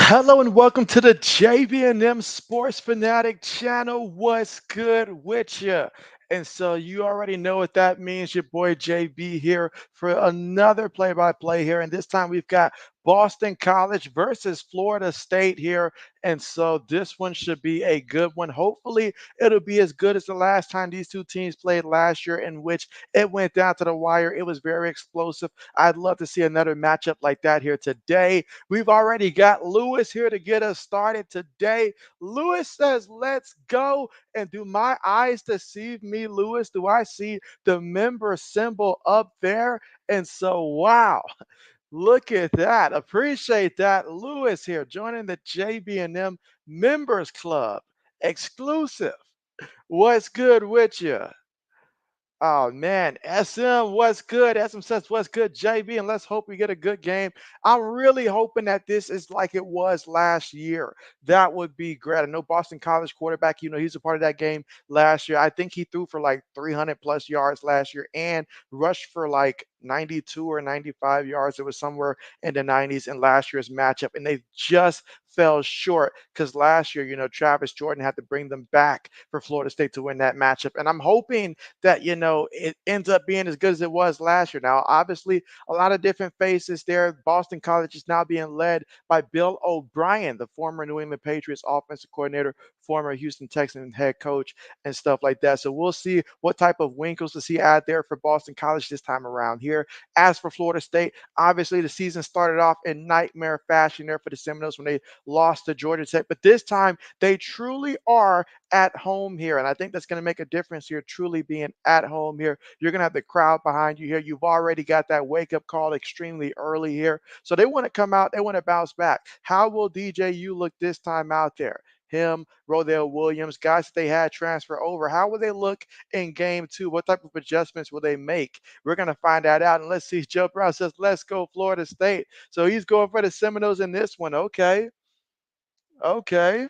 Hello and welcome to the JB&M Sports Fanatic channel. What's good with you? And so you already know what that means. Your boy JB here for another play-by-play here. And this time we've got Boston College versus Florida State here. And so this one should be a good one. Hopefully it'll be as good as the last time these two teams played last year, in which it went down to the wire. It was very explosive. I'd love to see another matchup like that here today. We've already got Lewis here to get us started today. Lewis says, let's go. And do my eyes deceive me, Lewis? Do I see the member symbol up there? And so, wow, look at that. Appreciate that. Lewis here joining the JB&M Members Club. Exclusive. What's good with you? Oh man, SM, what's good? SM says, what's good, JB? And let's hope we get a good game. I'm really hoping that this is like it was last year. That would be great. I know Boston College quarterback, he's a part of that game last year. I think he threw for like 300 plus yards last year and rushed for like 92 or 95 yards. It was somewhere in the 90s in last year's matchup. And they just fell short because last year, Travis Jordan had to bring them back for Florida State to win that matchup. And I'm hoping that it ends up being as good as it was last year. Now, obviously, a lot of different faces there. Boston College is now being led by Bill O'Brien, the former New England Patriots offensive coordinator, former Houston Texans head coach, and stuff like that. So we'll see what type of winkles does he add there for Boston College this time around here. As for Florida State, obviously the season started off in nightmare fashion there for the Seminoles when they lost to Georgia Tech, but this time they truly are at home here. And I think that's going to make a difference here, truly being at home here. You're going to have the crowd behind you here. You've already got that wake up call extremely early here. So they want to come out, they want to bounce back. How will DJU look this time out there? Him, Rodale Williams, guys that they had transfer over. How will they look in game two? What type of adjustments will they make? We're going to find that out. And let's see. Joe Brown says, let's go, Florida State. So he's going for the Seminoles in this one. Okay. Okay.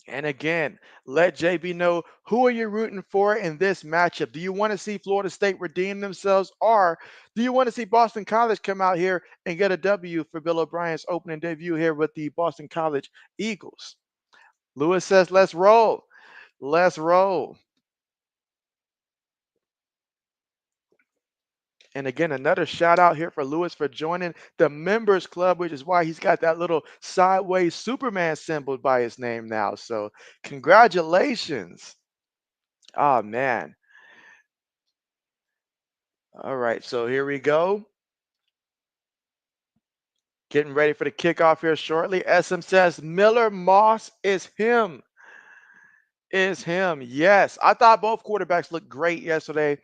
And again, let JB know, who are you rooting for in this matchup? Do you want to see Florida State redeem themselves, or do you want to see Boston College come out here and get a W for Bill O'Brien's opening debut here with the Boston College Eagles? Lewis says, let's roll. Let's roll. And again, another shout out here for Lewis for joining the Members Club, which is why he's got that little sideways Superman symbol by his name now. So, congratulations. Oh, man. All right, so here we go. Getting ready for the kickoff here shortly. SM says Miller Moss is him. Is him. Yes. I thought both quarterbacks looked great yesterday,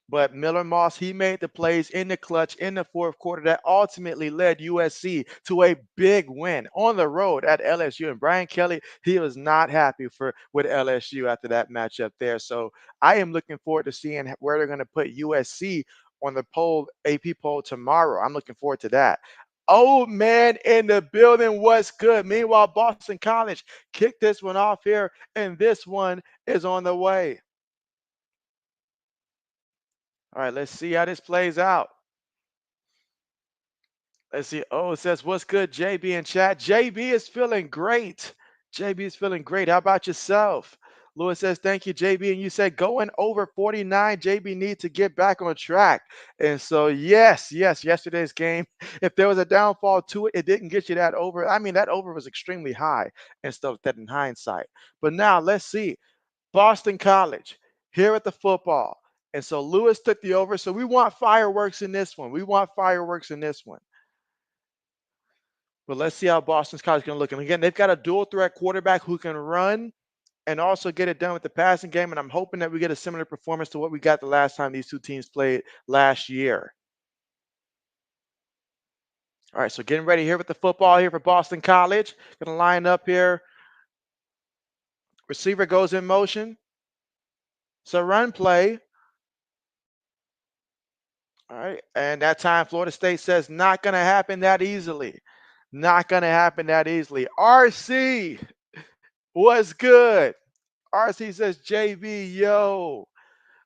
but Miller Moss, he made the plays in the clutch in the fourth quarter that ultimately led USC to a big win on the road at LSU. And Brian Kelly, he was not happy with LSU after that matchup there. So I am looking forward to seeing where they're going to put USC on the AP poll tomorrow. I'm looking forward to that. Old man in the building, what's good? Meanwhile, Boston College kicked this one off here, and this one is on the way. All right, let's see how this plays out. Let's see. Oh, it says, what's good, JB in chat? JB is feeling great. JB is feeling great. How about yourself? Lewis says, thank you, JB. And you said going over 49, JB needs to get back on track. And so, yes, yesterday's game, if there was a downfall to it, it didn't get you that over. I mean, that over was extremely high and stuff that in hindsight. But now let's see. Boston College here at the football. And so Lewis took the over. So we want fireworks in this one. We want fireworks in this one. But let's see how Boston's College going to look. And again, they've got a dual threat quarterback who can run and also get it done with the passing game. And I'm hoping that we get a similar performance to what we got the last time these two teams played last year. All right, so getting ready here with the football here for Boston College. Going to line up here. Receiver goes in motion. So run play. All right, and that time Florida State says not going to happen that easily. Not going to happen that easily. RC, what's good? RC says, JB, yo.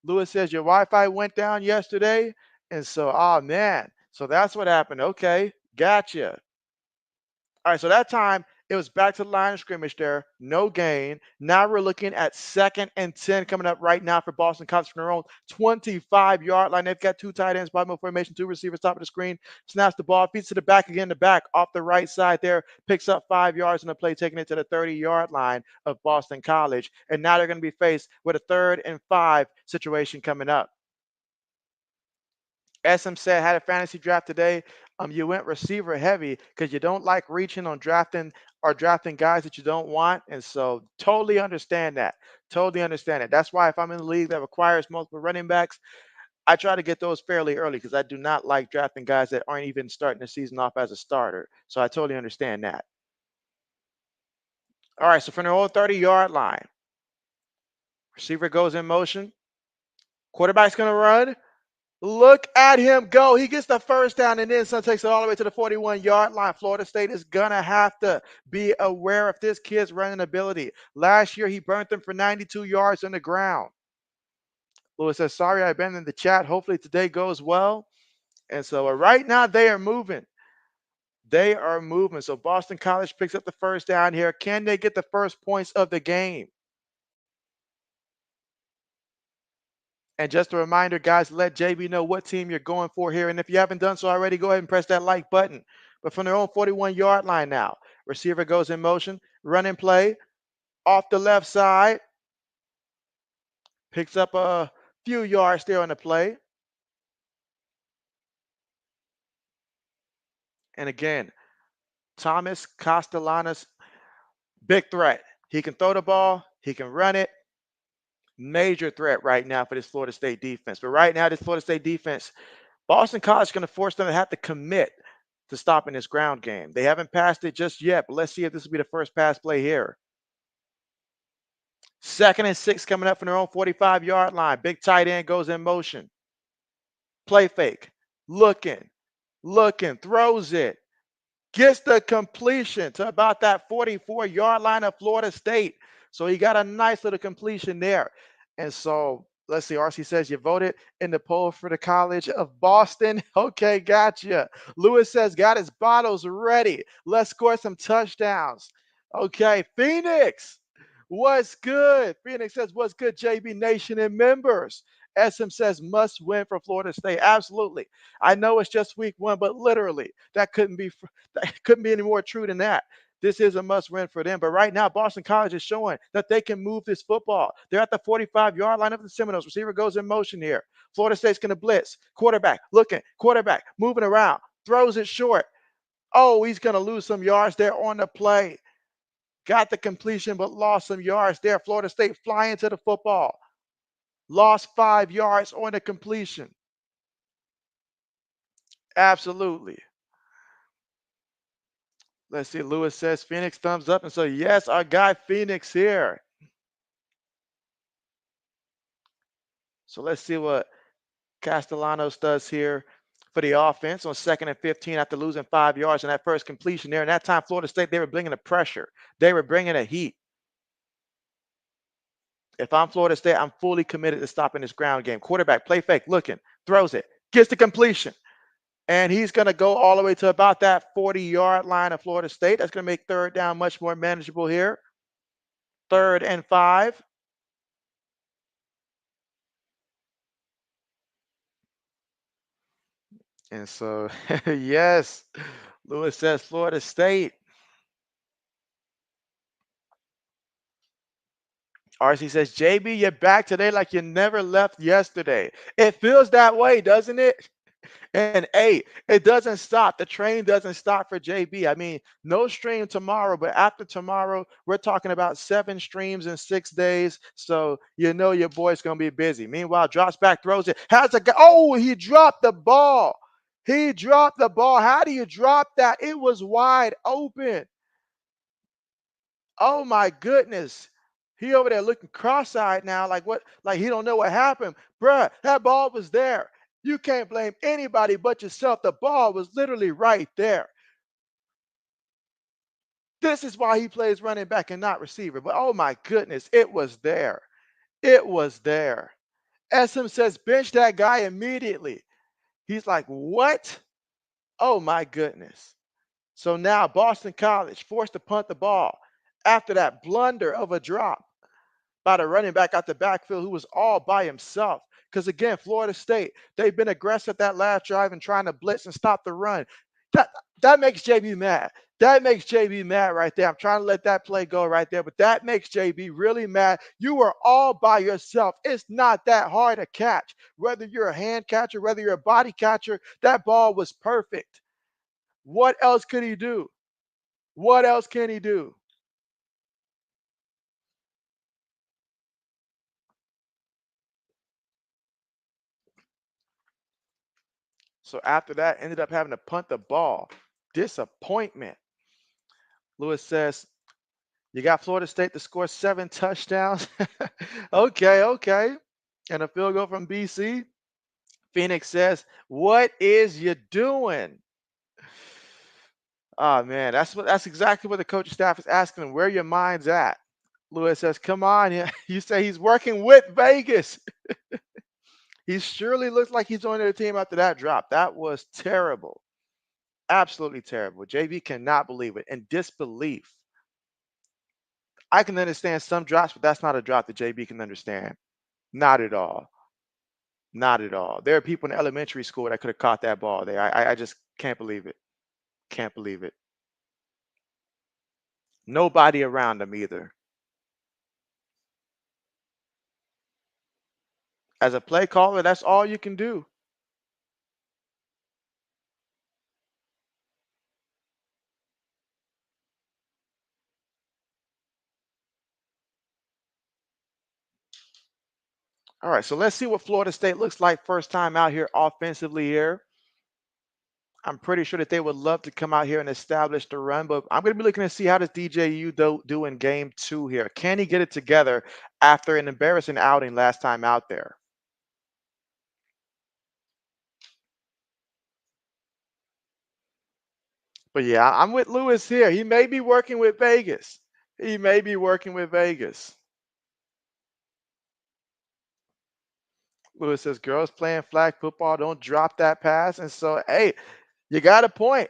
Lewis says, your Wi-Fi went down yesterday. And so, oh, man. So that's what happened. Okay, gotcha. All right, so that time it was back to the line of scrimmage there, no gain. Now we're looking at 2nd and 10 coming up right now for Boston College from their own 25-yard line. They've got two tight ends, bottom formation, two receivers, top of the screen. Snaps the ball, feeds to the back again, the back off the right side there, picks up 5 yards in the play, taking it to the 30-yard line of Boston College. And now they're going to be faced with a 3rd and 5 situation coming up. SM said, had a fantasy draft today. You went receiver heavy because you don't like reaching on drafting guys that you don't want. And so totally understand that. Totally understand it. That's why if I'm in the league that requires multiple running backs, I try to get those fairly early because I do not like drafting guys that aren't even starting the season off as a starter. So I totally understand that. All right, so from the old 30-yard line, receiver goes in motion. Quarterback's going to run. Look at him go. He gets the first down and then some, takes it all the way to the 41-yard line. Florida State is going to have to be aware of this kid's running ability. Last year, he burnt them for 92 yards on the ground. Lewis says, sorry, I've been in the chat. Hopefully today goes well. And so right now they are moving. They are moving. So Boston College picks up the first down here. Can they get the first points of the game? And just a reminder, guys, let JB know what team you're going for here. And if you haven't done so already, go ahead and press that like button. But from their own 41-yard line now, receiver goes in motion, running play off the left side, picks up a few yards there on the play. And again, Thomas Castellanos, big threat. He can throw the ball, he can run it. Major threat right now for this Florida State defense. But right now, this Florida State defense, Boston College is going to force them to have to commit to stopping this ground game. They haven't passed it just yet, but let's see if this will be the first pass play here. 2nd and 6 coming up from their own 45-yard line. Big tight end goes in motion. Play fake. Looking, throws it. Gets the completion to about that 44-yard line of Florida State. So he got a nice little completion there. And so let's see, RC says you voted in the poll for the College of Boston. Okay, gotcha. Lewis says got his bottles ready. Let's score some touchdowns. Okay, Phoenix, what's good? Phoenix says what's good, JB Nation and members. SM says must win for Florida State. Absolutely. I know it's just week 1, but literally that couldn't be any more true than that. This is a must win for them. But right now, Boston College is showing that they can move this football. They're at the 45-yard line of the Seminoles. Receiver goes in motion here. Florida State's going to blitz. Quarterback looking, quarterback moving around, throws it short. Oh, he's going to lose some yards there on the play. Got the completion, but lost some yards there. Florida State flying to the football. Lost 5 yards on the completion. Absolutely. Let's see. Lewis says Phoenix thumbs up. And so, yes, our guy Phoenix here. So let's see what Castellanos does here for the offense on 2nd and 15 after losing 5 yards in that first completion there. And that time, Florida State, they were bringing the pressure. They were bringing the heat. If I'm Florida State, I'm fully committed to stopping this ground game. Quarterback, play fake, looking, throws it, gets the completion. And he's going to go all the way to about that 40-yard line of Florida State. That's going to make 3rd down much more manageable here. 3rd and 5. And so, yes, Lewis says Florida State. RC says, JB, you're back today like you never left yesterday. It feels that way, doesn't it? And hey, it doesn't stop. The train doesn't stop for JB. I mean, no stream tomorrow, but after tomorrow, we're talking about 7 streams in 6 days. So you know your boy's gonna be busy. Meanwhile, drops back, throws it. Has a guy. Oh, he dropped the ball. He dropped the ball. How do you drop that? It was wide open. Oh my goodness. He over there looking cross-eyed now, like what? Like he don't know what happened. Bruh, that ball was there. You can't blame anybody but yourself. The ball was literally right there. This is why he plays running back and not receiver. But oh my goodness, it was there. It was there. SM says bench that guy immediately. He's like, what? Oh my goodness. So now Boston College forced to punt the ball after that blunder of a drop by the running back out the backfield who was all by himself. Because again, Florida State, they've been aggressive that last drive and trying to blitz and stop the run. That that makes JB mad. That makes JB mad right there. I'm trying to let that play go right there, but that makes JB really mad. You were all by yourself. It's not that hard to catch. Whether you're a hand catcher, whether you're a body catcher, that ball was perfect. What else could he do? What else can he do? So after that, ended up having to punt the ball. Disappointment. Lewis says, you got Florida State to score 7 touchdowns. Okay, okay. And a field goal from BC. Phoenix says, what is you doing? Oh man, that's exactly what the coaching staff is asking him. Where your mind's at? Lewis says, come on. You say he's working with Vegas. He surely looks like he's joining the team after that drop. That was terrible. Absolutely terrible. JB cannot believe it. In disbelief. I can understand some drops, but that's not a drop that JB can understand. Not at all. Not at all. There are people in elementary school that could have caught that ball there. I just can't believe it. Can't believe it. Nobody around him either. As a play caller, that's all you can do. All right, so let's see what Florida State looks like first time out here offensively here. I'm pretty sure that they would love to come out here and establish the run, but I'm going to be looking to see how does DJU do in game 2 here. Can he get it together after an embarrassing outing last time out there? But yeah, I'm with Lewis here. He may be working with Vegas. He may be working with Vegas. Lewis says, girls playing flag football, don't drop that pass. And so, hey, you got a point.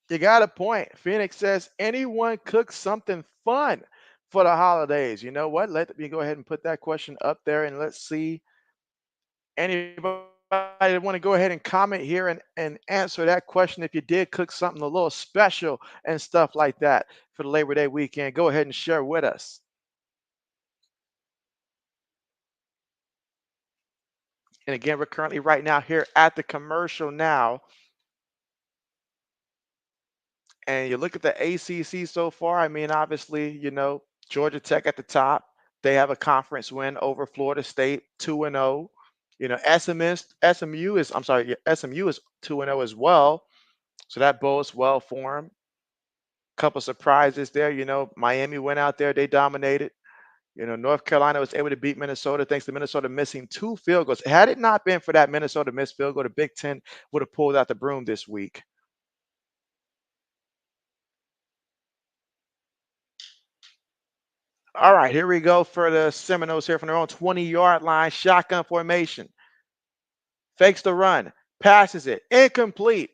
You got a point. Phoenix says, anyone cook something fun for the holidays? You know what? Let me go ahead and put that question up there and let's see anybody want to go ahead and comment here and answer that question. If you did cook something a little special and stuff like that for the Labor Day weekend, go ahead and share with us. And again, we're currently right now here at the commercial now. And you look at the ACC so far, I mean, obviously, Georgia Tech at the top. They have a conference win over Florida State, 2-0. SMU is 2-0 as well. So that bodes well for them. Couple surprises there. Miami went out there, they dominated. North Carolina was able to beat Minnesota thanks to Minnesota missing 2 field goals. Had it not been for that Minnesota missed field goal, the Big Ten would have pulled out the broom this week. All right, here we go for the Seminoles here from their own 20-yard line. Shotgun formation. Fakes the run. Passes it. Incomplete.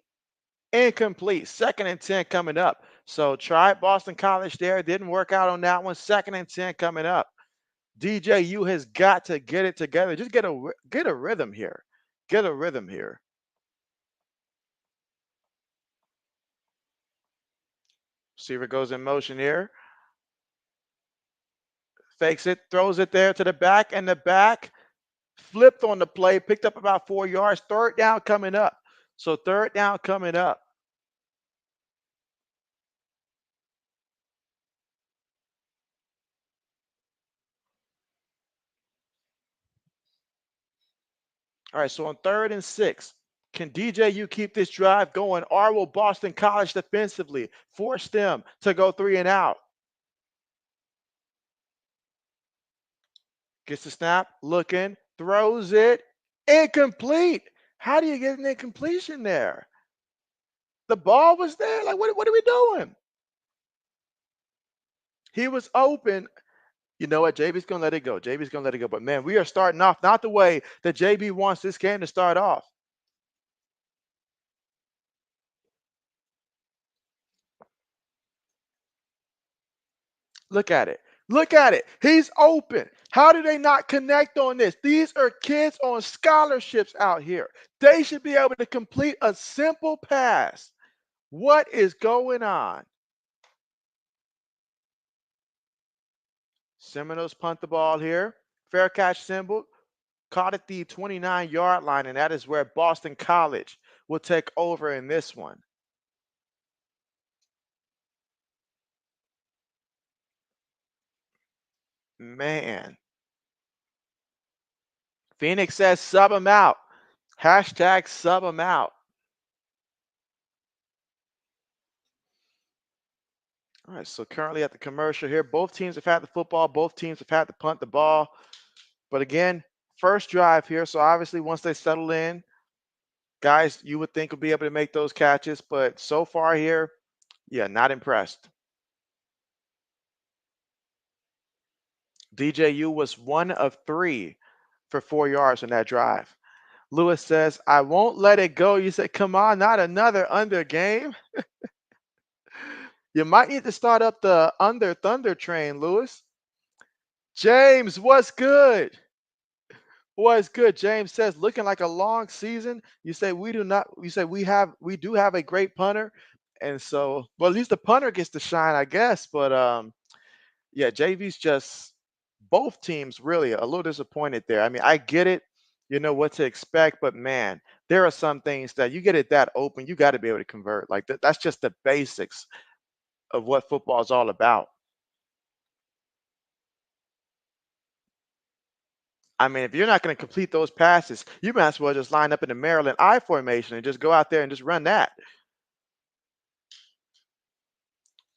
Incomplete. 2nd and 10 coming up. So try Boston College there. Didn't work out on that one. 2nd and 10 coming up. DJU has got to get it together. Just get a rhythm here. Get a rhythm here. Receiver goes in motion here. Fakes it. Throws it there to the back. And the back flipped on the play. Picked up about 4 yards. 3rd down coming up. So 3rd down coming up. All right, so on 3rd and 6, can DJU keep this drive going, or will Boston College defensively force them to go 3 and out? Gets the snap, looking, throws it, incomplete. How do you get an incompletion there? The ball was there. Like, what are we doing? He was open. You know what? JB's going to let it go. JB's going to let it go. But, man, we are starting off not the way that JB wants this game to start off. Look at it. Look at it. He's open. How do they not connect on this? These are kids on scholarships out here. They should be able to complete a simple pass. What is going on? Seminoles punt the ball here. Fair catch symbol. Caught at the 29-yard line, and that is where Boston College will take over in this one. Man. Phoenix says sub him out. Hashtag sub him out. All right, so currently at the commercial here, both teams have had the football. Both teams have had to punt the ball. But again, first drive here. So obviously once they settle in, guys you would think would be able to make those catches. But so far here, yeah, not impressed. DJU was 1 of 3 for 4 yards on that drive. Lewis says, I won't let it go. You said, come on, not another under game. You might need to start up the under thunder train, Lewis. James, what's good? What's good? James says, looking like a long season. You say we do not, you say we do have a great punter. And so, well, at least the punter gets to shine, I guess. But yeah, JV's just both teams really a little disappointed there. I mean, I get it, you know what to expect, but man, there are some things that you get it that open, you got to be able to convert. Like that's just the basics of what football is all about. I mean, if you're not going to complete those passes, you might as well just line up in the Maryland I formation and just go out there and just run that.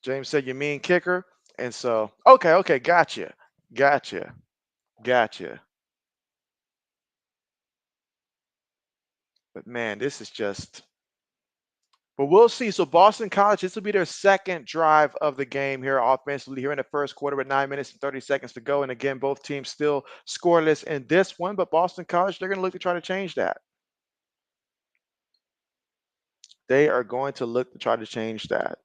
James said, "You mean kicker?" And so, okay, gotcha, gotcha. But man, this is just. But we'll see. So Boston College, this will be their second drive of the game here offensively here in the first quarter with 9 minutes and 30 seconds to go. And again, both teams still scoreless in this one, but Boston College, they're going to look to try to change that. They are going to look to try to change that.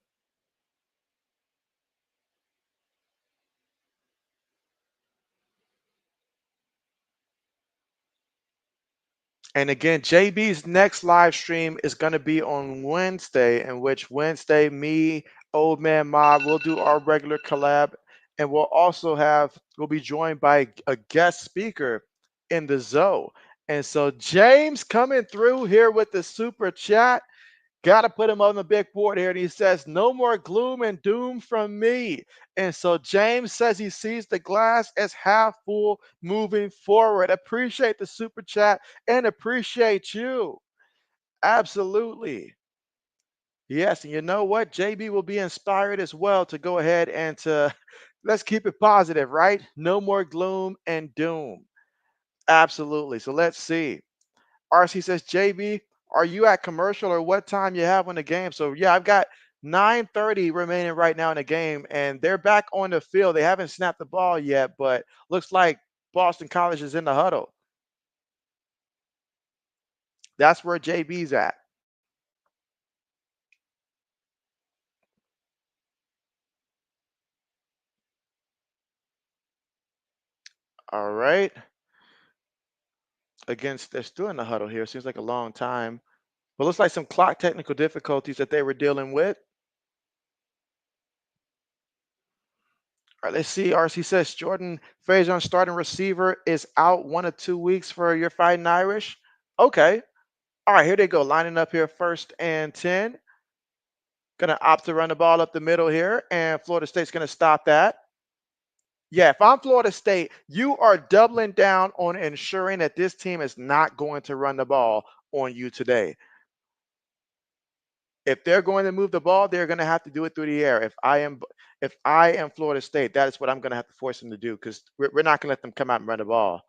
And again, JB's next live stream is going to be on Wednesday, in which Wednesday, me, Old Man Mob, will do our regular collab. And we'll be joined by a guest speaker in the Zoe. And so James coming through here with the super chat. Got to put him on the big board here. And he says, no more gloom and doom from me. And so James says he sees the glass as half full moving forward. Appreciate the super chat and appreciate you. Absolutely. Yes. And you know what? JB will be inspired as well to go ahead and to let's keep it positive, right? No more gloom and doom. Absolutely. So let's see. RC says, JB, are you at commercial or what time you have on the game? So yeah, I've got 9:30 remaining right now in the game, and they're back on the field. They haven't snapped the ball yet, but looks like Boston College is in the huddle. That's where JB's at. All right. Against they're still in the huddle here. Seems like a long time. But looks like some clock technical difficulties that they were dealing with. All right, let's see. RC says Jordan Faison, starting receiver, is out 1 or 2 weeks for your fighting Irish. Okay. All right, here they go. Lining up here, 1st and 10. Gonna opt to run the ball up the middle here, and Florida State's gonna stop that. Yeah, if I'm Florida State, you are doubling down on ensuring that this team is not going to run the ball on you today. If they're going to move the ball, they're going to have to do it through the air. If I am Florida State, that is what I'm going to have to force them to do because we're not going to let them come out and run the ball.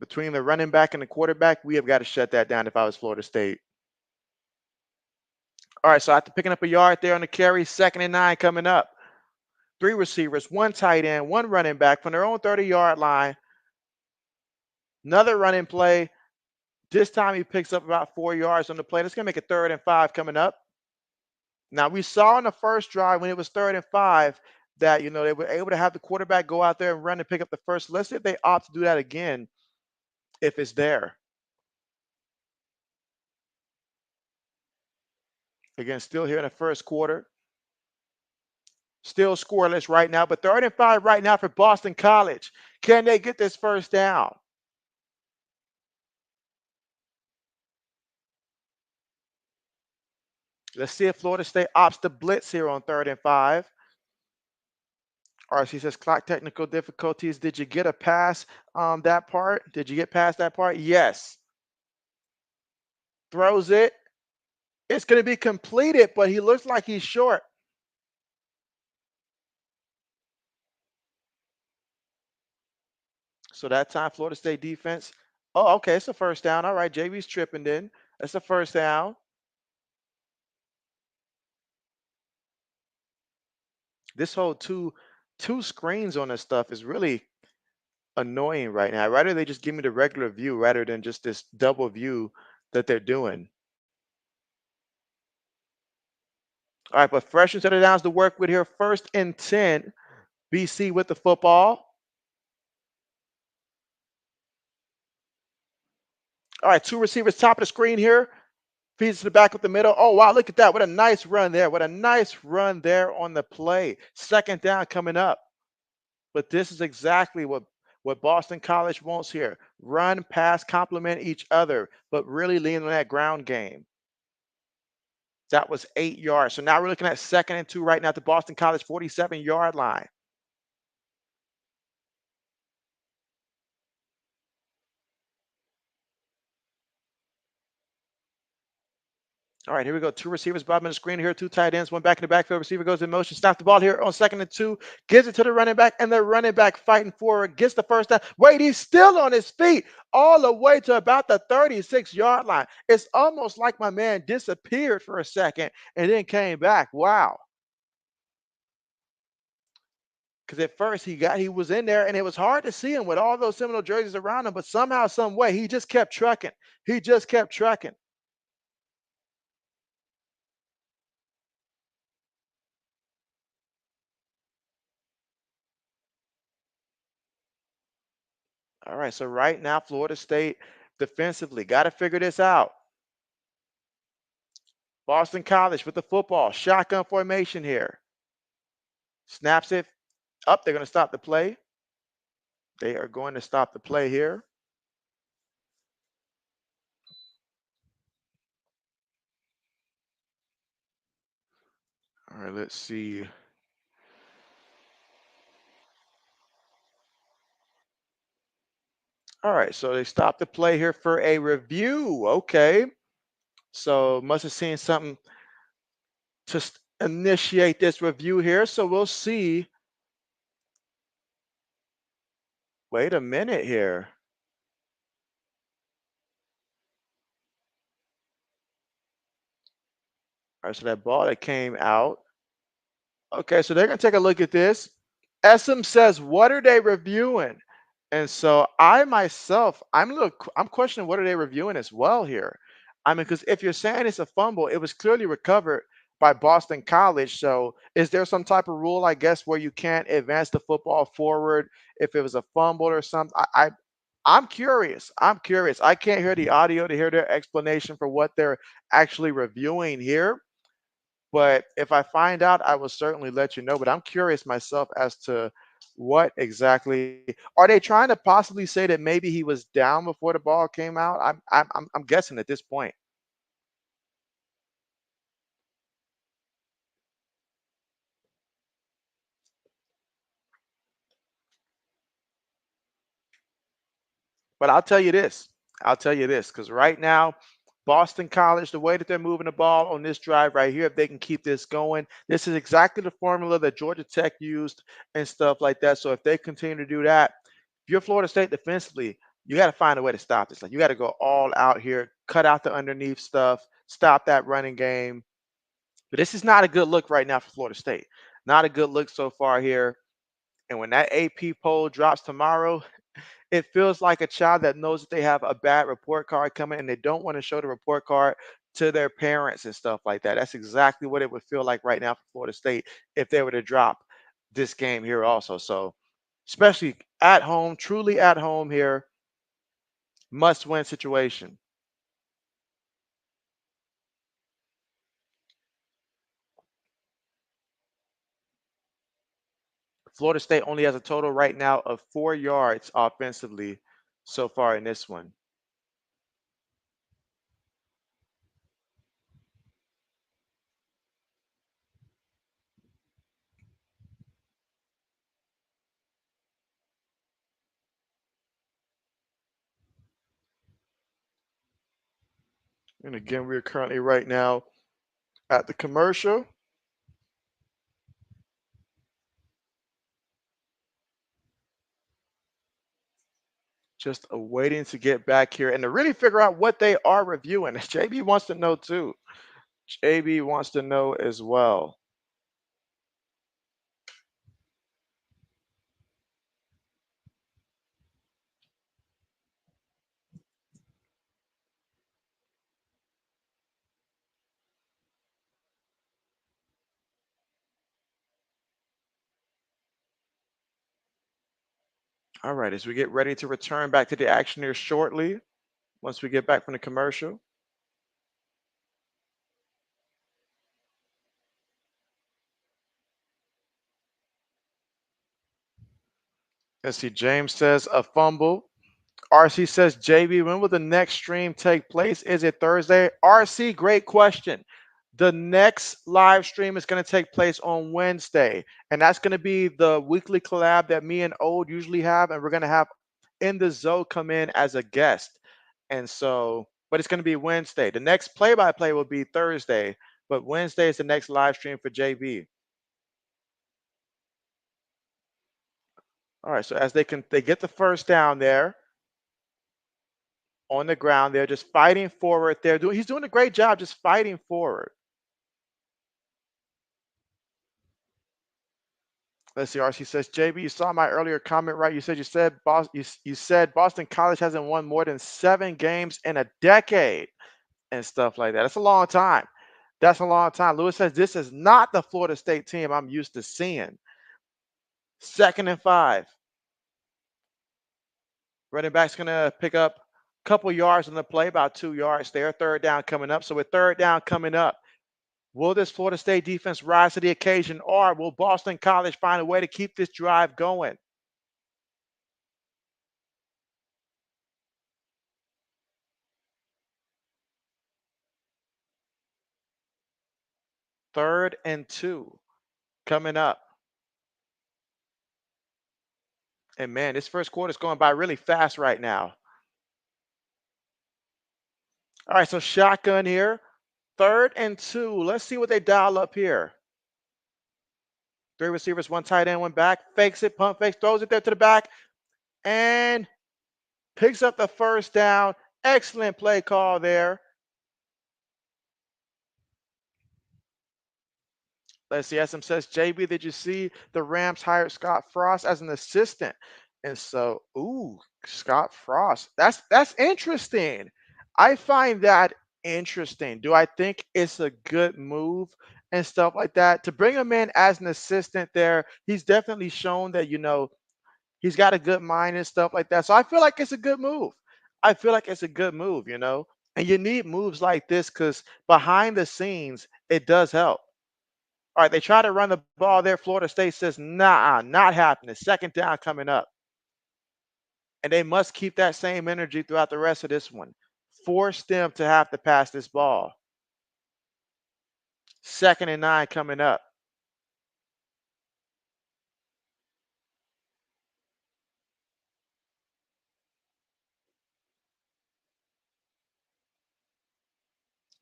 Between the running back and the quarterback, we have got to shut that down if I was Florida State. All right, so after picking up a yard there on the carry, 2nd and 9 coming up. 3 receivers, 1 tight end, 1 running back from their own 30-yard line. Another running play. This time he picks up about 4 yards on the play. That's going to make it 3rd and 5 coming up. Now, we saw in the first drive when it was 3rd and 5 that, they were able to have the quarterback go out there and run and pick up the first. Let's see if they opt to do that again if it's there. Again, still here in the first quarter. Still scoreless right now, but 3rd and 5 right now for Boston College. Can they get this first down? Let's see if Florida State opts to blitz here on 3rd and 5. RC says clock technical difficulties. Did you get a pass that part? Did you get past that part? Yes. Throws it. It's going to be completed, but he looks like he's short. So that time, Florida State defense. Oh, okay. It's a first down. All right. JB's tripping then. That's a first down. This whole two screens on this stuff is really annoying right now. I'd rather they just give me the regular view rather than just this double view that they're doing. All right, but fresh set of downs to work with here. 1st and 10. BC with the football. All right, 2 receivers top of the screen here. Feeds to the back with the middle. Oh, wow, look at that. What a nice run there. What a nice run there on the play. 2nd down coming up. But this is exactly what Boston College wants here. Run, pass, complement each other, but really lean on that ground game. That was 8 yards. So now we're looking at 2nd and 2 right now at the Boston College 47-yard line. All right, here we go. 2 receivers, bottom of the screen here. 2 tight ends, one back in the backfield. Receiver goes in motion. Stop the ball here on 2nd and 2. Gives it to the running back, and the running back fighting forward. Gets the first down. Wait, he's still on his feet all the way to about the 36-yard line. It's almost like my man disappeared for a second and then came back. Wow. Because at first he was in there and it was hard to see him with all those Seminole jerseys around him, but somehow, some way, he just kept trucking. He just kept trucking. All right, so right now, Florida State defensively got to figure this out. Boston College with the football, shotgun formation here. Snaps it up. They're going to stop the play. They are going to stop the play here. All right, let's see. All right, so they stopped the play here for a review. Okay. So must have seen something to initiate this review here. So we'll see. Wait a minute here. All right, so that ball that came out. Okay, so they're going to take a look at this. SM says, what are they reviewing? And so I myself, I'm questioning what are they reviewing as well here. I mean, because if you're saying it's a fumble, it was clearly recovered by Boston College. So is there some type of rule, I guess, where you can't advance the football forward if it was a fumble or something? I'm curious. I'm curious. I can't hear the audio to hear their explanation for what they're actually reviewing here. But if I find out, I will certainly let you know. But I'm curious myself as to what exactly are they trying to possibly say that maybe he was down before the ball came out? I'm guessing at this point. But I'll tell you this. I'll tell you this because right now, Boston College, the way that they're moving the ball on this drive right here, if they can keep this going, this is exactly the formula that Georgia Tech used and stuff like that. So if they continue to do that, if you're Florida State defensively, you got to find a way to stop this. Like you got to go all out here, cut out the underneath stuff, stop that running game. But this is not a good look right now for Florida State. Not a good look so far here. And when that AP poll drops tomorrow, it feels like a child that knows that they have a bad report card coming and they don't want to show the report card to their parents and stuff like that. That's exactly what it would feel like right now for Florida State if they were to drop this game here also. So, especially at home, truly at home here, must win situation. Florida State only has a total right now of 4 yards offensively so far in this one. And again, we're currently right now at the commercial. Just waiting to get back here and to really figure out what they are reviewing. JB wants to know too. JB wants to know as well. All right, as we get ready to return back to the action here shortly, once we get back from the commercial. Let's see, James says a fumble. RC says, JB, when will the next stream take place? Is it Thursday? RC, great question. The next live stream is going to take place on Wednesday, and that's going to be the weekly collab that me and Old usually have, and we're going to have In the Zoe come in as a guest. And so, but it's going to be Wednesday. The next play-by-play will be Thursday, but Wednesday is the next live stream for JB. All right, so as they get the first down there on the ground, they're just fighting forward. He's doing a great job just fighting forward. Let's see. RC says, JB, you saw my earlier comment, right? You said Boston College hasn't won more than 7 games in a decade and stuff like that. That's a long time. That's a long time. Lewis says this is not the Florida State team I'm used to seeing. 2nd and 5. Running back's gonna pick up a couple yards on the play, about 2 yards there. 3rd down coming up. So with 3rd down coming up, will this Florida State defense rise to the occasion, or will Boston College find a way to keep this drive going? 3rd and 2 coming up. And man, this first quarter is going by really fast right now. All right, so shotgun here. 3rd and 2. Let's see what they dial up here. 3 receivers, 1 tight end, 1 back. Fakes it, pump fakes, throws it there to the back, and picks up the first down. Excellent play call there. Let's see. SM says, JB, did you see the Rams hired Scott Frost as an assistant? And so, ooh, Scott Frost. That's interesting. I find that interesting. Do I think it's a good move and stuff like that? To bring him in as an assistant there, he's definitely shown that, he's got a good mind and stuff like that. So I feel like it's a good move. I feel like it's a good move. And you need moves like this because behind the scenes, it does help. All right, they try to run the ball there. Florida State says, nah, not happening. 2nd down coming up. And they must keep that same energy throughout the rest of this one. Force them to have to pass this ball. 2nd and 9 coming up.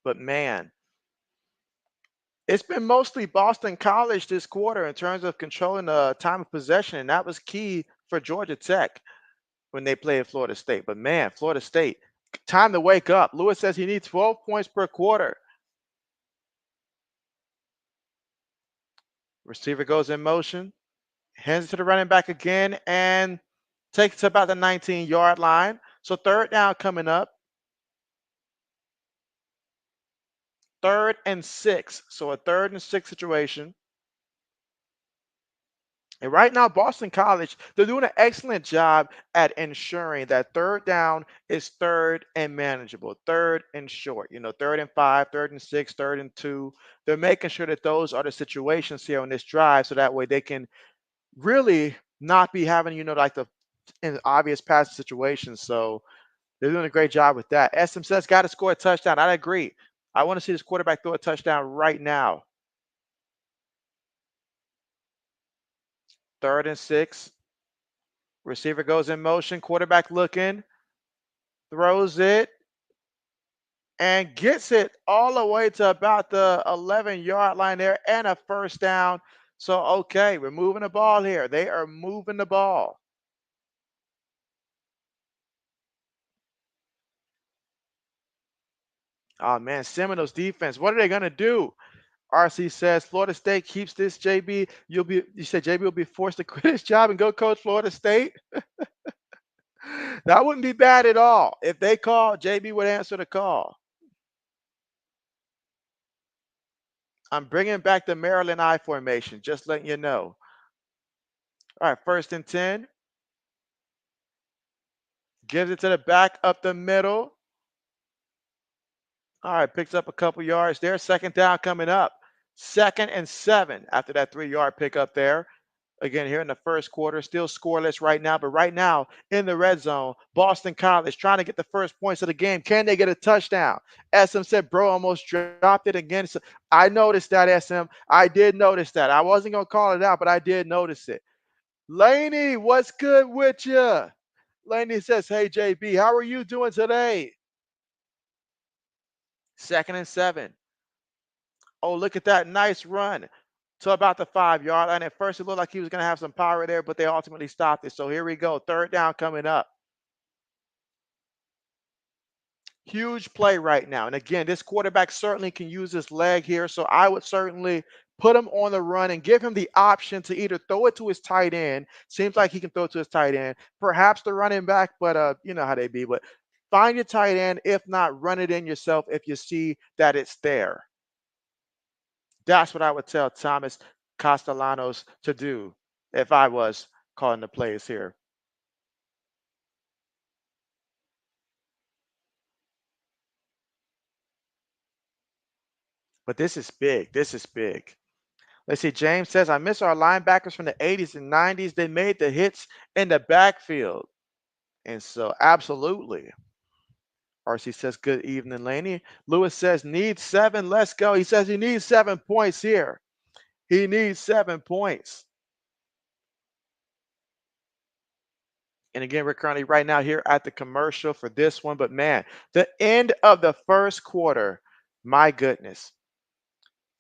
But man, it's been mostly Boston College this quarter in terms of controlling the time of possession, and that was key for Georgia Tech when they played Florida State. But man, Florida State, time to wake up. Lewis says he needs 12 points per quarter. Receiver goes in motion, hands it to the running back again, and takes it to about the 19-yard line. So 3rd down coming up. 3rd and 6. So a 3rd and 6 situation. And right now, Boston College, they're doing an excellent job at ensuring that third down is third and manageable, third and short, third and 5, third and 6, third and 2. They're making sure that those are the situations here on this drive so that way they can really not be having, like the in obvious passing situations. So they're doing a great job with that. SM says got to score a touchdown. I agree. I want to see this quarterback throw a touchdown right now. Third and 6. Receiver goes in motion. Quarterback looking, throws it, and gets it all the way to about the 11-yard line there and a first down. So, okay, we're moving the ball here. They are moving the ball. Oh, man, Seminoles defense. What are they going to do? RC says Florida State keeps this. JB, you said JB will be forced to quit his job and go coach Florida State. That wouldn't be bad at all. If they call, JB would answer the call. I'm bringing back the Maryland I formation, just letting you know. All right, first and 10. Gives it to the back up the middle. All right, picks up a couple yards there. Second down coming up. Second and 7 after that 3-yard pickup there. Again, here in the first quarter, still scoreless right now. But right now in the red zone, Boston College trying to get the first points of the game. Can they get a touchdown? SM said, bro, almost dropped it again. So I noticed that, SM. I did notice that. I wasn't going to call it out, but I did notice it. Laney, what's good with you? Laney says, hey, JB, how are you doing today? Second and 7. Oh, look at that nice run to about the 5-yard line. At first, it looked like he was going to have some power there, but they ultimately stopped it. So here we go. Third down coming up. Huge play right now. And again, this quarterback certainly can use his leg here. So I would certainly put him on the run and give him the option to either throw it to his tight end. Seems like he can throw it to his tight end. Perhaps the running back, but you know how they be. But find your tight end. If not, run it in yourself if you see that it's there. That's what I would tell Thomas Castellanos to do if I was calling the plays here. But this is big. This is big. Let's see. James says, I miss our linebackers from the 80s and 90s. They made the hits in the backfield. And so, absolutely. RC says, good evening, Laney. Lewis says, need 7. Let's go. He says he needs 7 points here. He needs 7 points. And again, we're currently right now here at the commercial for this one. But man, the end of the first quarter, my goodness.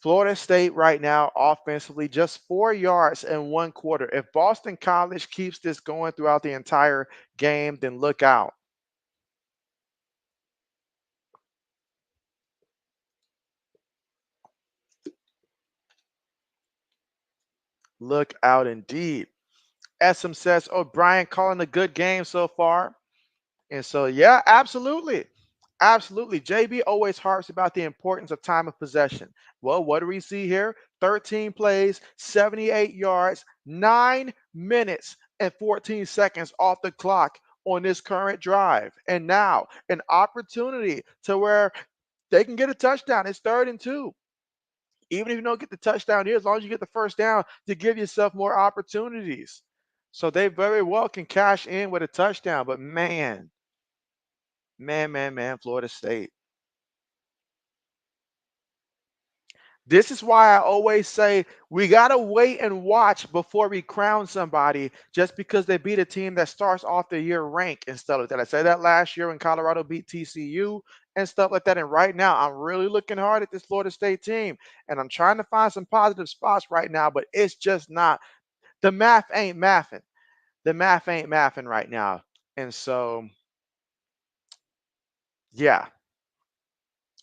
Florida State right now offensively just 4 yards in 1 quarter. If Boston College keeps this going throughout the entire game, then look out. Look out indeed. SM says, oh, Brian calling a good game so far. And so, yeah, absolutely. Absolutely. JB always harps about the importance of time of possession. Well, what do we see here? 13 plays, 78 yards, 9 minutes and 14 seconds off the clock on this current drive. And now an opportunity to where they can get a touchdown. It's 3rd and 2. Even if you don't get the touchdown here, as long as you get the first down to give yourself more opportunities. So they very well can cash in with a touchdown. But man, Florida State. This is why I always say we got to wait and watch before we crown somebody just because they beat a team that starts off the year ranked and stuff like that. I said that last year when Colorado beat TCU and stuff like that. And right now, I'm really looking hard at this Florida State team and I'm trying to find some positive spots right now, but it's just not. The math ain't mathing. The math ain't mathing right now. And so, yeah,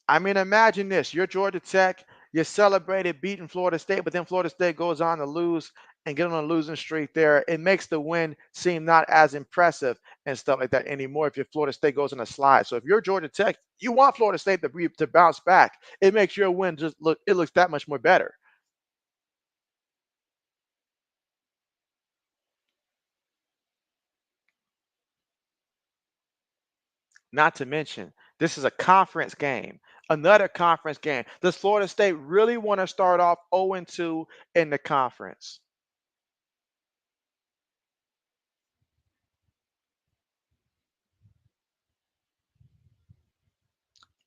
I mean, imagine this. You're Georgia Tech. You celebrated beating Florida State, but then Florida State goes on to lose and get on a losing streak there. It makes the win seem not as impressive and stuff like that anymore if your Florida State goes on a slide. So if you're Georgia Tech, you want Florida State to bounce back. It makes your win just look, it looks that much more better. Not to mention, this is a conference game, another conference game. Does Florida State really want to start off 0-2 in the conference?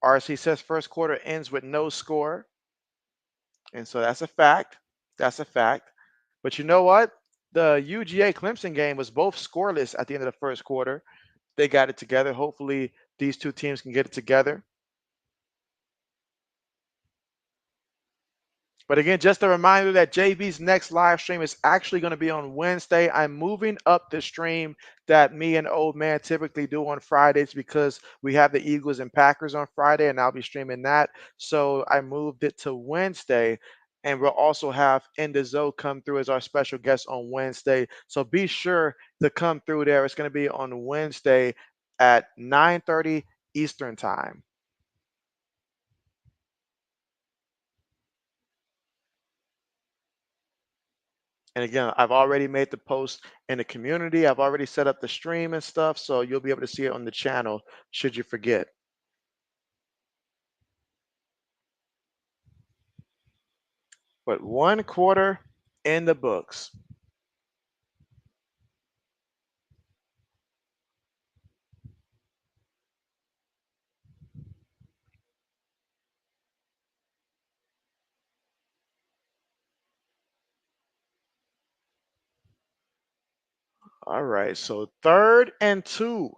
RC says first quarter ends with no score. And so that's a fact. That's a fact. But you know what? The UGA Clemson game was both scoreless at the end of the first quarter. They got it together. Hopefully, these two teams can get it together. But again, just a reminder that JB's next live stream is actually going to be on Wednesday. I'm moving up the stream that me and Old Man typically do on Fridays because we have the Eagles and Packers on Friday, and I'll be streaming that. So I moved it to Wednesday. And we'll also have Endizo come through as our special guest on Wednesday. So be sure to come through there. It's going to be on Wednesday at 9:30 Eastern Time. And again, I've already made the post in the community. I've already set up the stream and stuff, so you'll be able to see it on the channel should you forget. But one quarter in the books. All right, so 3rd and 2.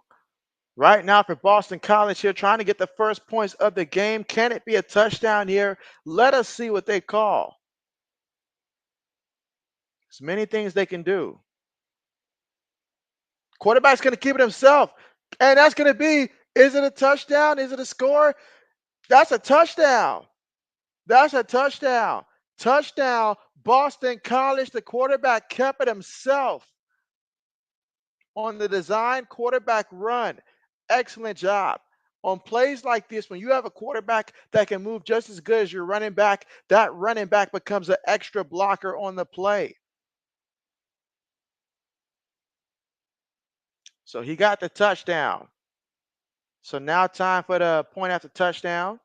Right now for Boston College here, trying to get the first points of the game. Can it be a touchdown here? Let us see what they call. There's many things they can do. Quarterback's going to keep it himself. And that's going to be, is it a touchdown? Is it a score? That's a touchdown. That's a touchdown. Touchdown, Boston College. The quarterback kept it himself on the design quarterback run. Excellent job. On plays like this, when you have a quarterback that can move just as good as your running back, that running back becomes an extra blocker on the play. So he got the touchdown. So now time for the point after touchdown.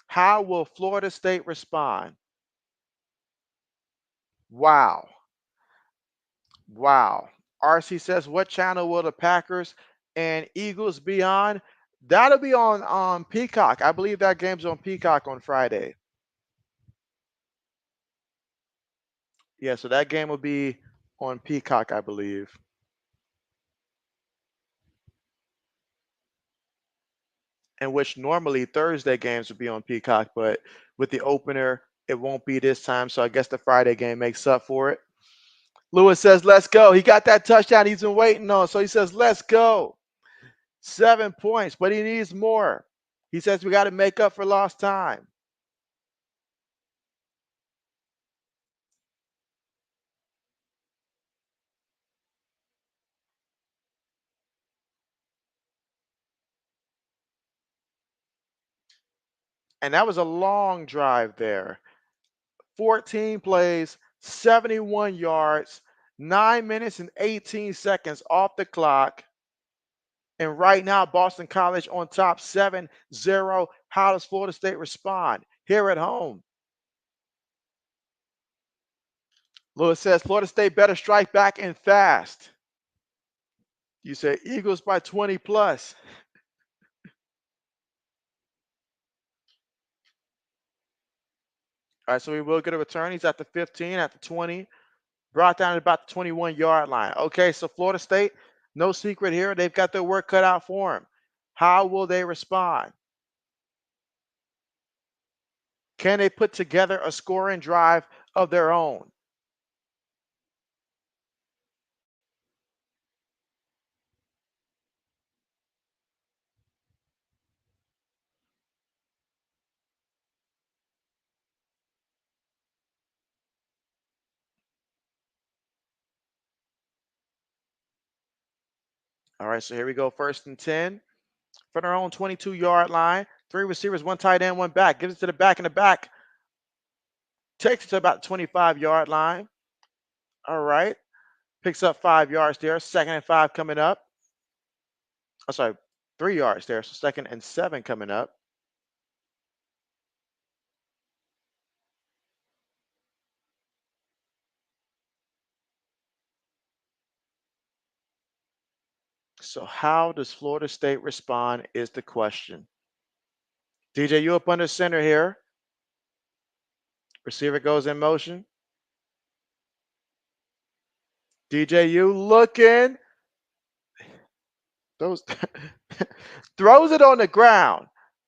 How will Florida State respond? Wow. Wow. RC says, what channel will the Packers and Eagles be on? That'll be on Peacock. I believe that game's on Peacock on Friday. Yeah, so that game will be on Peacock, I believe. In which normally Thursday games would be on Peacock, but with the opener, it won't be this time. So I guess the Friday game makes up for it. Lewis says, let's go. He got that touchdown he's been waiting on. So he says, let's go. 7 points, but he needs more. He says we got to make up for lost time. And that was a long drive there. 14 plays, 71 yards, 9 minutes and 18 seconds off the clock. And right now, Boston College on top 7-0. How does Florida State respond here at home? Lewis says Florida State better strike back and fast. You say Eagles by 20 plus. All right, so we will get a return. He's at the 15, at the 20, brought down at about the 21-yard line. Okay, so Florida State, no secret here. They've got their work cut out for them. How will they respond? Can they put together a scoring drive of their own? All right, so here we go. 1st and 10 from their own 22-yard line. 3 receivers, 1 tight end, 1 back. Gives it to the back in the back. Takes it to about the 25-yard line. All right. Picks up 5 yards there. 2nd and 5 coming up. I'm sorry, 3 yards there. So 2nd and 7 coming up. So how does Florida State respond is the question. DJ, you up under center here. Receiver goes in motion. DJ, you looking. Those throws it on the ground.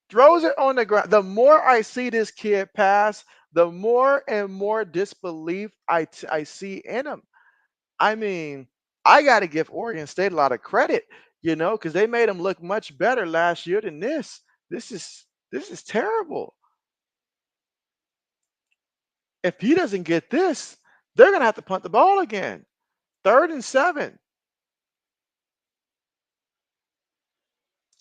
Throws it on the ground. The more I see this kid pass, the more and more disbelief I see in him. I mean, I got to give Oregon State a lot of credit, because they made him look much better last year than this. This is terrible. If he doesn't get this, they're gonna have to punt the ball again. 3rd and 7.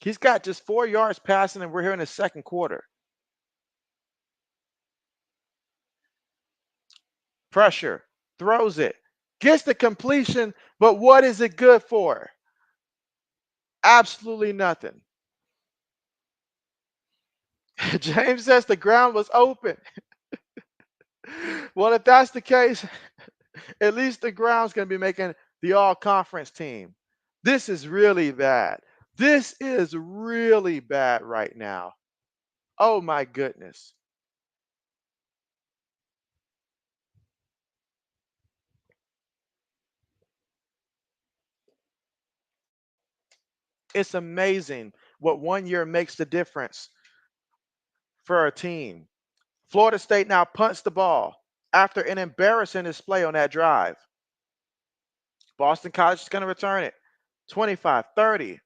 He's got just 4 yards passing, and we're here in the second quarter. Pressure, throws it, gets the completion, but what is it good for? Absolutely nothing. James says the ground was open. Well, if that's the case, at least the ground's going to be making the all-conference team. This is really bad. This is really bad right now. Oh my goodness. It's amazing what one year makes the difference for a team. Florida State now punts the ball after an embarrassing display on that drive. Boston College is going to return it. 25, 30.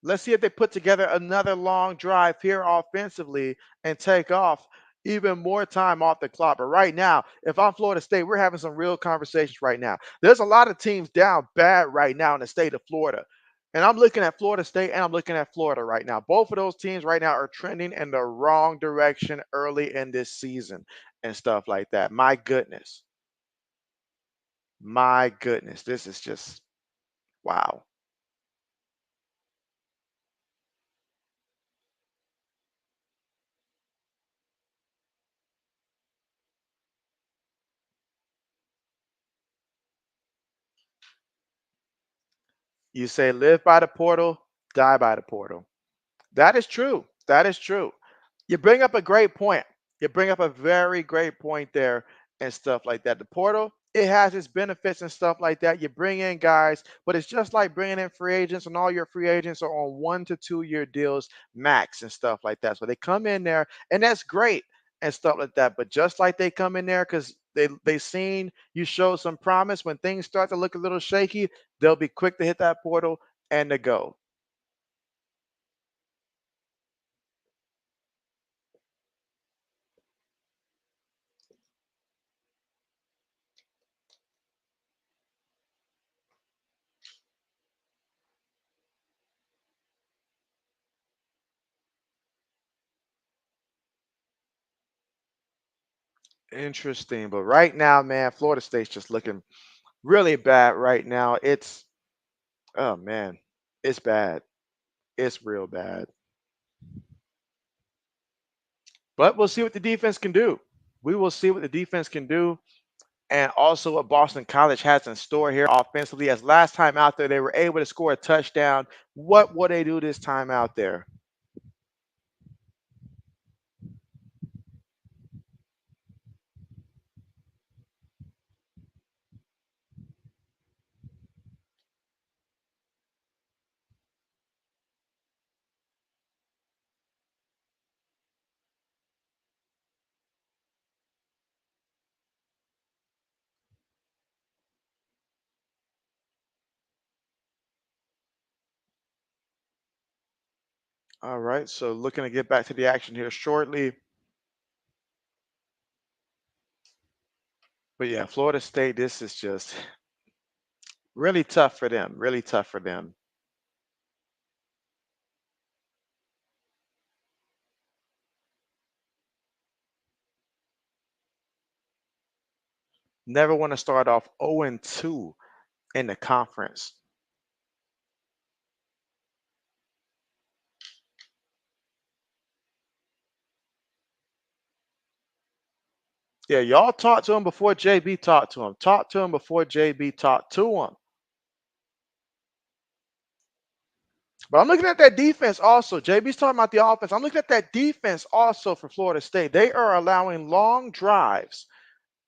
Let's see if they put together another long drive here offensively and take off even more time off the clock. But right now, if I'm Florida State, we're having some real conversations right now. There's a lot of teams down bad right now in the state of Florida. And I'm looking at Florida State and I'm looking at Florida right now. Both of those teams right now are trending in the wrong direction early in this season and stuff like that. My goodness. My goodness. This is just wow. You say live by the portal, die by the portal. That is true. That is true. You bring up a great point. You bring up a very great point there and stuff like that. The portal, it has its benefits and stuff like that. You bring in guys, but it's just like bringing in free agents, and all your free agents are on 1 to 2 year deals max and stuff like that. So they come in there, and that's great and stuff like that. But just like they come in there because they seen you show some promise, when things start to look a little shaky, they'll be quick to hit that portal and to go. Interesting. But right now, man, Florida State's just looking really bad right now. Oh man, it's bad. It's real bad. But we'll see what the defense can do. We will see what the defense can do, and also what Boston College has in store here offensively. As last time out there, they were able to score a touchdown. What will they do this time out there? All right, so looking to get back to the action here shortly. But yeah, Florida State, this is just really tough for them. Really tough for them. Never want to start off 0-2 in the conference. Yeah, y'all talked to him before JB talked to him. Talk to him before JB talked to him. But I'm looking at that defense also. JB's talking about the offense. I'm looking at that defense also for Florida State. They are allowing long drives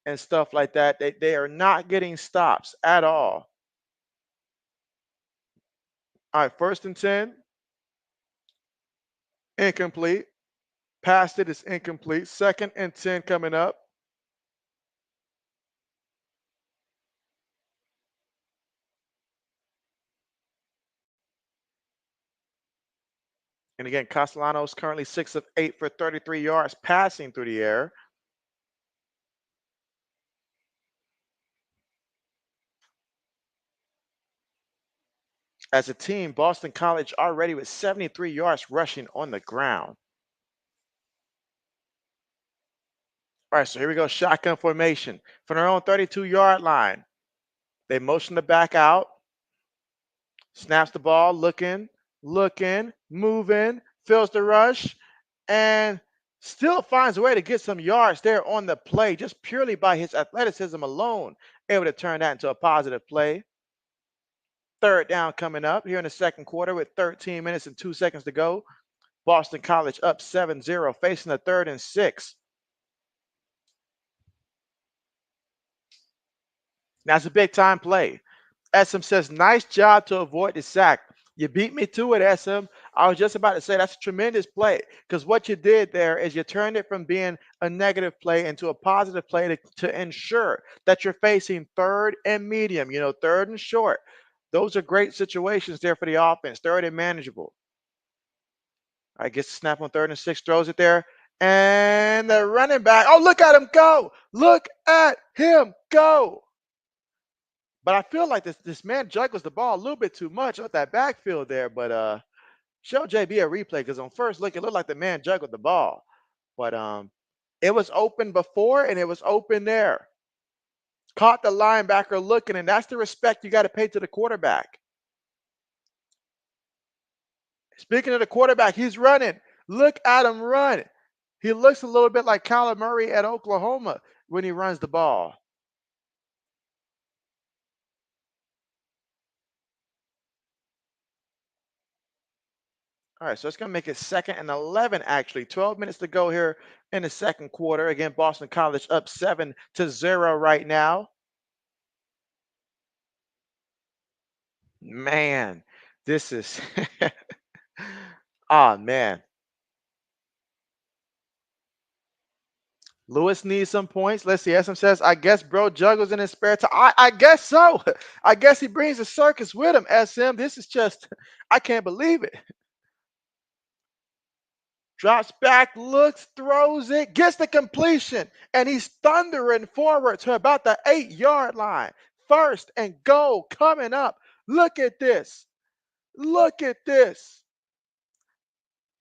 and stuff like that. They are not getting stops at all. All right, 1st and 10. Incomplete. Passed it is incomplete. 2nd and 10 coming up. And again, Castellanos currently 6 of 8 for 33 yards passing through the air. As a team, Boston College already with 73 yards rushing on the ground. All right, so here we go. Shotgun formation from their own 32-yard line. They motion the back out. Snaps the ball, looking, moving, feels the rush, and still finds a way to get some yards there on the play just purely by his athleticism alone, able to turn that into a positive play. 3rd down coming up here in the 2nd quarter with 13 minutes and 2 seconds to go. Boston College up 7-0, facing the 3rd and 6. Now it's a big time play. SM says, nice job to avoid the sack. You beat me to it, SM. I was just about to say that's a tremendous play because what you did there is you turned it from being a negative play into a positive play to ensure that you're facing 3rd and medium, 3rd and short. Those are great situations there for the offense, 3rd and manageable. I guess the snap on 3rd and 6, throws it there. And the running back, oh, look at him go. Look at him go. But I feel like this man juggles the ball a little bit too much on that backfield there. But show JB a replay because on first look, it looked like the man juggled the ball. But it was open before and it was open there. Caught the linebacker looking, and that's the respect you got to pay to the quarterback. Speaking of the quarterback, he's running. Look at him run. He looks a little bit like Kyler Murray at Oklahoma when he runs the ball. All right, so it's going to make it 2nd and 11, actually. 12 minutes to go here in the 2nd quarter. Again, Boston College up 7-0 right now. Man, this is oh man. Lewis needs some points. Let's see. SM says, I guess bro juggles in his spare time. I guess so. I guess he brings the circus with him, SM. This is just, I can't believe it. Drops back, looks, throws it, gets the completion, and he's thundering forward to about the 8-yard line. 1st and goal coming up. Look at this. Look at this.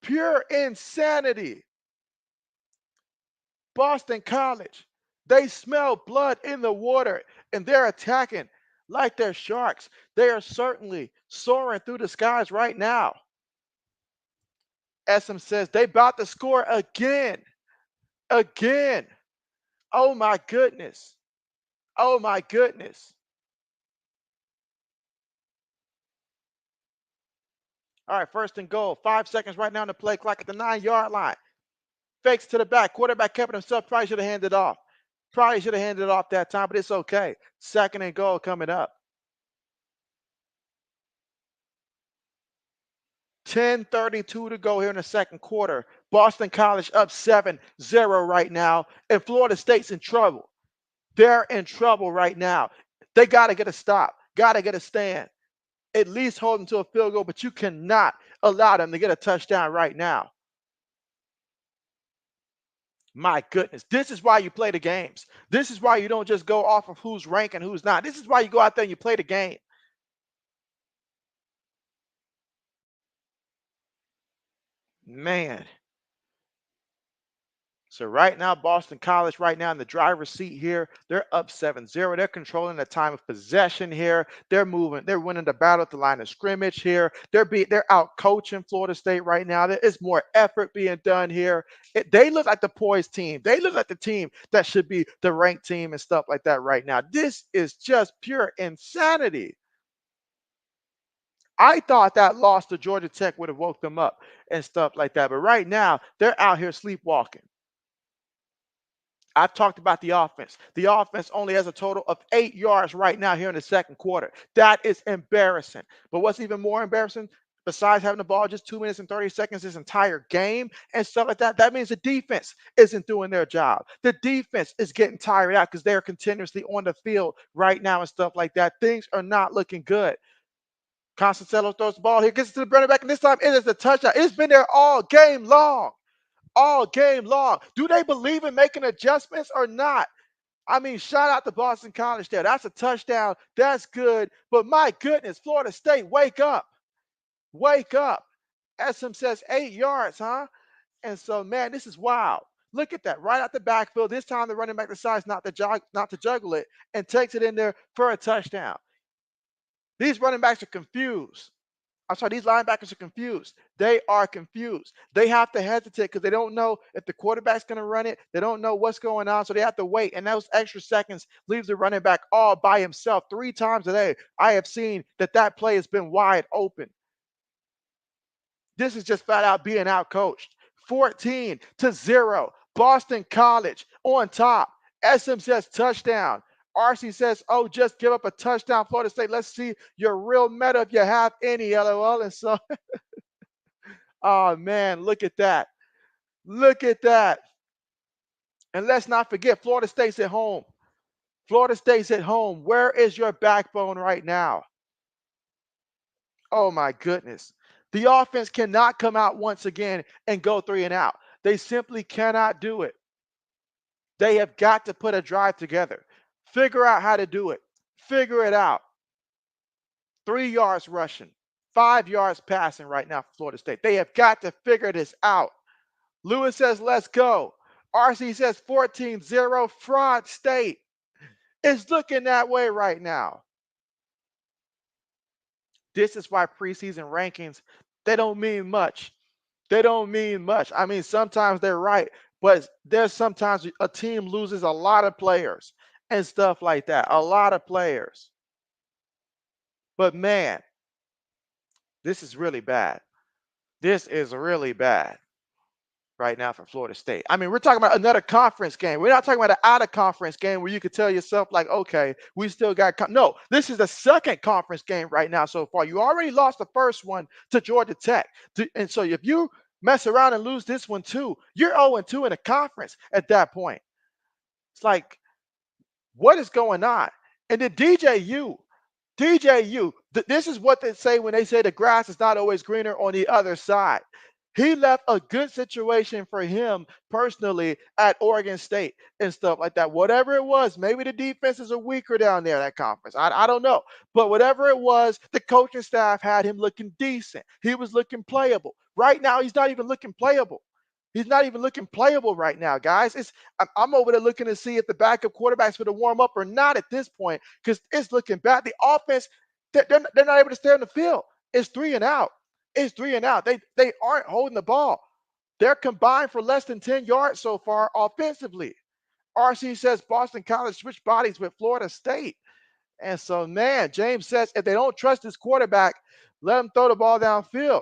Pure insanity. Boston College, they smell blood in the water and they're attacking like they're sharks. They are certainly soaring through the skies right now. SM says they about to score again. Again. Oh my goodness. Oh my goodness. All right, 1st and goal. 5 seconds right now on the play clock at the 9-yard line. Fakes to the back. Quarterback kept it himself. Probably should have handed it off. Probably should have handed it off that time, but it's okay. 2nd and goal coming up. 10:32 to go here in the 2nd quarter. Boston College up 7-0 right now, and Florida State's in trouble. They're in trouble right now. They got to get a stop, got to get a stand, at least hold them to a field goal, but you cannot allow them to get a touchdown right now. My goodness, this is why you play the games. This is why you don't just go off of who's ranked and who's not. This is why you go out there and you play the game. Man. So right now, Boston College right now in the driver's seat here, they're up 7-0. They're controlling the time of possession here. They're moving. They're winning the battle at the line of scrimmage here. They're out coaching Florida State right now. There is more effort being done here. They look like the poised team. They look like the team that should be the ranked team and stuff like that right now. This is just pure insanity. I thought that loss to Georgia Tech would have woke them up and stuff like that. But right now, they're out here sleepwalking. I've talked about the offense. The offense only has a total of 8 yards right now here in the second quarter. That is embarrassing. But what's even more embarrassing, besides having the ball just 2 minutes and 30 seconds this entire game and stuff like that, that means the defense isn't doing their job. The defense is getting tired out because they're continuously on the field right now and stuff like that. Things are not looking good. Constantino throws the ball here, gets it to the running back, and this time it is a touchdown. It's been there all game long. All game long. Do they believe in making adjustments or not? I mean, shout out to Boston College there. That's a touchdown. That's good. But my goodness, Florida State, wake up. Wake up. SM says 8 yards, huh? And so, man, this is wild. Look at that. Right out the backfield. This time the running back decides not to juggle it and takes it in there for a touchdown. These running backs are confused. I'm sorry, these linebackers are confused. They are confused. They have to hesitate because they don't know if the quarterback's going to run it. They don't know what's going on, so they have to wait. And those extra seconds leaves the running back all by himself. 3 times a day, I have seen that play has been wide open. This is just flat out being outcoached. 14-0. Boston College on top. SM says touchdown. RC says, oh, just give up a touchdown, Florida State. Let's see your real meta if you have any, LOL. And so, oh, man, look at that. Look at that. And let's not forget, Florida State's at home. Florida State's at home. Where is your backbone right now? Oh, my goodness. The offense cannot come out once again and go 3 and out. They simply cannot do it. They have got to put a drive together. Figure out how to do it. Figure it out. 3 yards rushing, 5 yards passing right now for Florida State. They have got to figure this out. Lewis says, let's go. RC says 14-0 Fraud State. It's looking that way right now. This is why preseason rankings, they don't mean much. They don't mean much. I mean, sometimes they're right, but there's sometimes a team loses a lot of players and stuff like that. A lot of players. But man, this is really bad. This is really bad right now for Florida State. I mean, we're talking about another conference game. We're not talking about an out-of-conference game where you could tell yourself, like, okay, we still got – no, this is the second conference game right now so far. You already lost the first one to Georgia Tech. And so if you mess around and lose this one too, you're 0-2 in a conference at that point. It's like, what is going on? And then DJU, this is what they say when they say the grass is not always greener on the other side. He left a good situation for him personally at Oregon State and stuff like that. Whatever it was, maybe the defenses are weaker down there in that conference. I don't know. But whatever it was, the coaching staff had him looking decent. He was looking playable. Right now, he's not even looking playable. He's not even looking playable right now, guys. I'm over there looking to see if the backup quarterback's going to warm up or not at this point because it's looking bad. The offense, they're not able to stay on the field. It's 3 and out. It's 3 and out. They aren't holding the ball. They're combined for less than 10 yards so far offensively. RC says Boston College switched bodies with Florida State. And so, man, James says if they don't trust this quarterback, let him throw the ball downfield.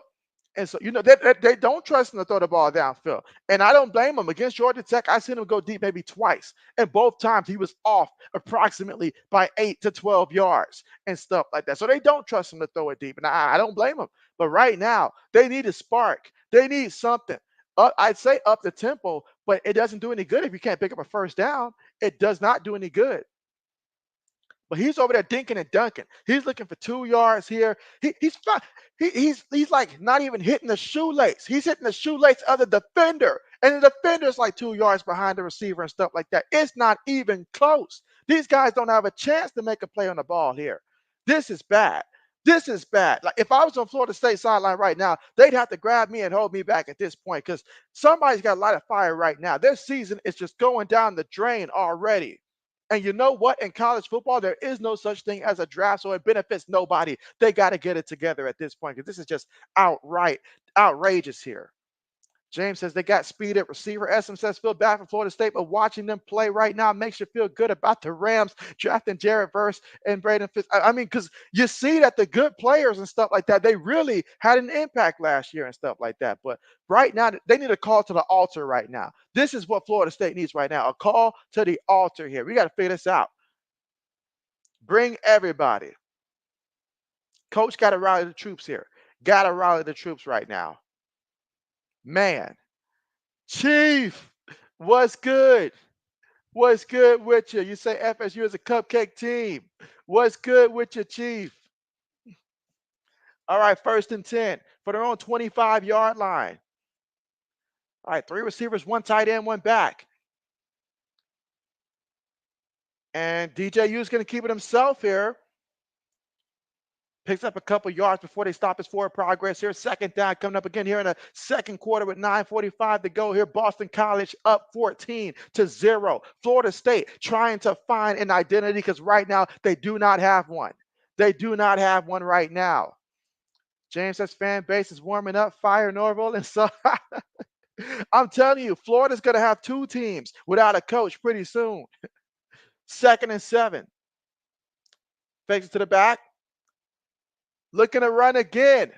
And so, they don't trust him to throw the ball downfield. And I don't blame him. Against Georgia Tech, I seen him go deep maybe twice. And both times he was off approximately by 8 to 12 yards and stuff like that. So they don't trust him to throw it deep. And I don't blame him. But right now, they need a spark. They need something. I'd say up the tempo, but it doesn't do any good if you can't pick up a first down. It does not do any good. But he's over there dinking and dunking. He's looking for 2 yards here. He's like not even hitting the shoelace. He's hitting the shoelace of the defender. And the defender's like 2 yards behind the receiver and stuff like that. It's not even close. These guys don't have a chance to make a play on the ball here. This is bad. This is bad. Like if I was on Florida State sideline right now, they'd have to grab me and hold me back at this point because somebody's got a light of fire right now. Their season is just going down the drain already. And you know what? In college football, there is no such thing as a draft, so it benefits nobody. They got to get it together at this point because this is just outright outrageous here. James says they got speed at receiver. SM says feel bad for Florida State, but watching them play right now makes you feel good about the Rams drafting Jared Verse and Braden Fitz. I mean, because you see that the good players and stuff like that, they really had an impact last year and stuff like that. But right now, they need a call to the altar right now. This is what Florida State needs right now, a call to the altar here. We got to figure this out. Bring everybody. Coach got to rally the troops here. Got to rally the troops right now. Man. Chief, what's good? What's good with you? You say FSU is a cupcake team. What's good with you, Chief? All right, 1st and 10 for their own 25-yard line. All right, 3 receivers, 1 tight end, 1 back. And DJU is going to keep it himself here. Picks up a couple yards before they stop his forward progress here. 2nd down coming up again here in the 2nd quarter with 9:45 to go here. Boston College up 14-0. Florida State trying to find an identity because right now they do not have one. They do not have one right now. James says fan base is warming up. Fire Norville. And so I'm telling you, Florida's going to have 2 teams without a coach pretty soon. 2nd and 7. Fakes it to the back. Looking to run again.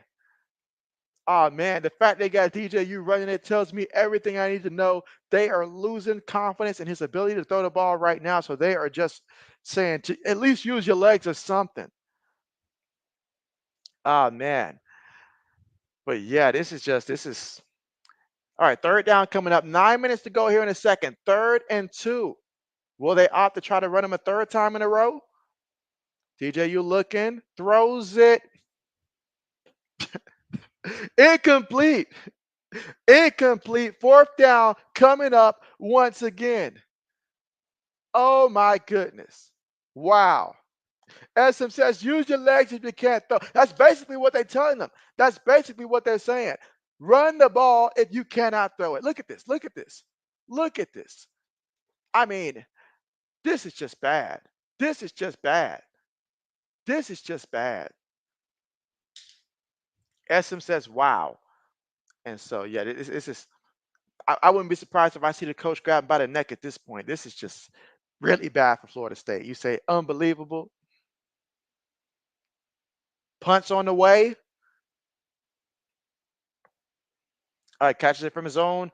Oh, man, the fact they got DJU running it tells me everything I need to know. They are losing confidence in his ability to throw the ball right now, so they are just saying to at least use your legs or something. Oh, man. But, yeah, this is – all right, 3rd down coming up. 9 minutes to go here in a second. 3rd and 2. Will they opt to try to run him a 3rd time in a row? DJU looking, throws it. Incomplete. Incomplete. 4th down coming up once again. Oh my goodness. Wow. SM says, use your legs if you can't throw. That's basically what they're telling them. That's basically what they're saying. Run the ball if you cannot throw it. Look at this. Look at this. Look at this. I mean, this is just bad. This is just bad. This is just bad. SM says, wow. And so, yeah, this is, I wouldn't be surprised if I see the coach grab him by the neck at this point. This is just really bad for Florida State. You say unbelievable. Punts on the way. All right, catches it from his own.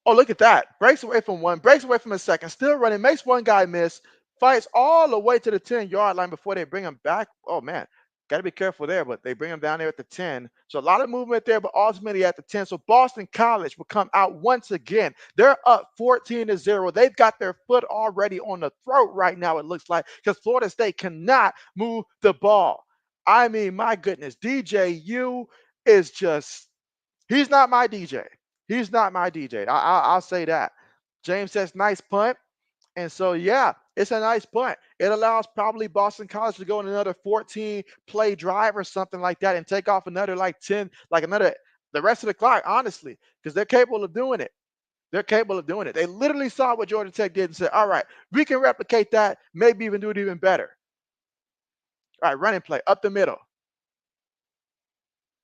Oh, look at that. Breaks away from one, breaks away from a second, still running, makes one guy miss, fights all the way to the 10-yard line before they bring him back. Oh, man. Got to be careful there, but they bring him down there at the 10. So a lot of movement there, but ultimately at the 10. So Boston College will come out once again. They're up 14-0. They've got their foot already on the throat right now, it looks like, because Florida State cannot move the ball. I mean, my goodness, DJU is just, he's not my DJ. He's not my DJ. I'll say that. James says, nice punt. And so, yeah, it's a nice punt. It allows probably Boston College to go on another 14-play drive or something like that and take off another like 10, like another, the rest of the clock, honestly, because they're capable of doing it. They're capable of doing it. They literally saw what Georgia Tech did and said, all right, we can replicate that, maybe even do it even better. All right, running play up the middle.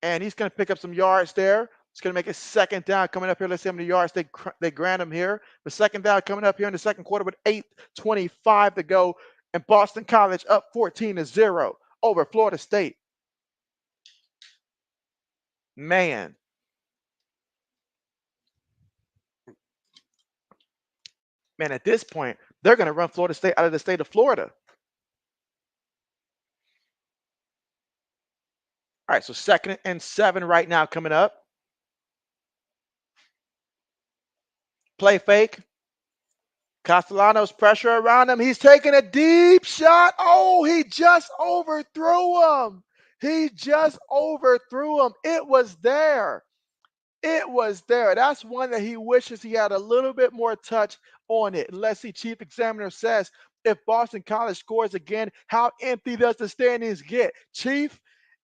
And he's going to pick up some yards there. It's going to make a 2nd down coming up here. Let's see how many yards they grant him here. The 2nd down coming up here in the 2nd quarter with 8:25 to go. And Boston College up 14-0 over Florida State. Man. Man, at this point, they're going to run Florida State out of the state of Florida. All right, so 2nd and 7 right now coming up. Play fake. Castellanos pressure around him. He's taking a deep shot. Oh, he just overthrew him. He just overthrew him. It was there. It was there. That's one that he wishes he had a little bit more touch on it. Let's see, Chief Examiner says, if Boston College scores again, how empty does the standings get? Chief,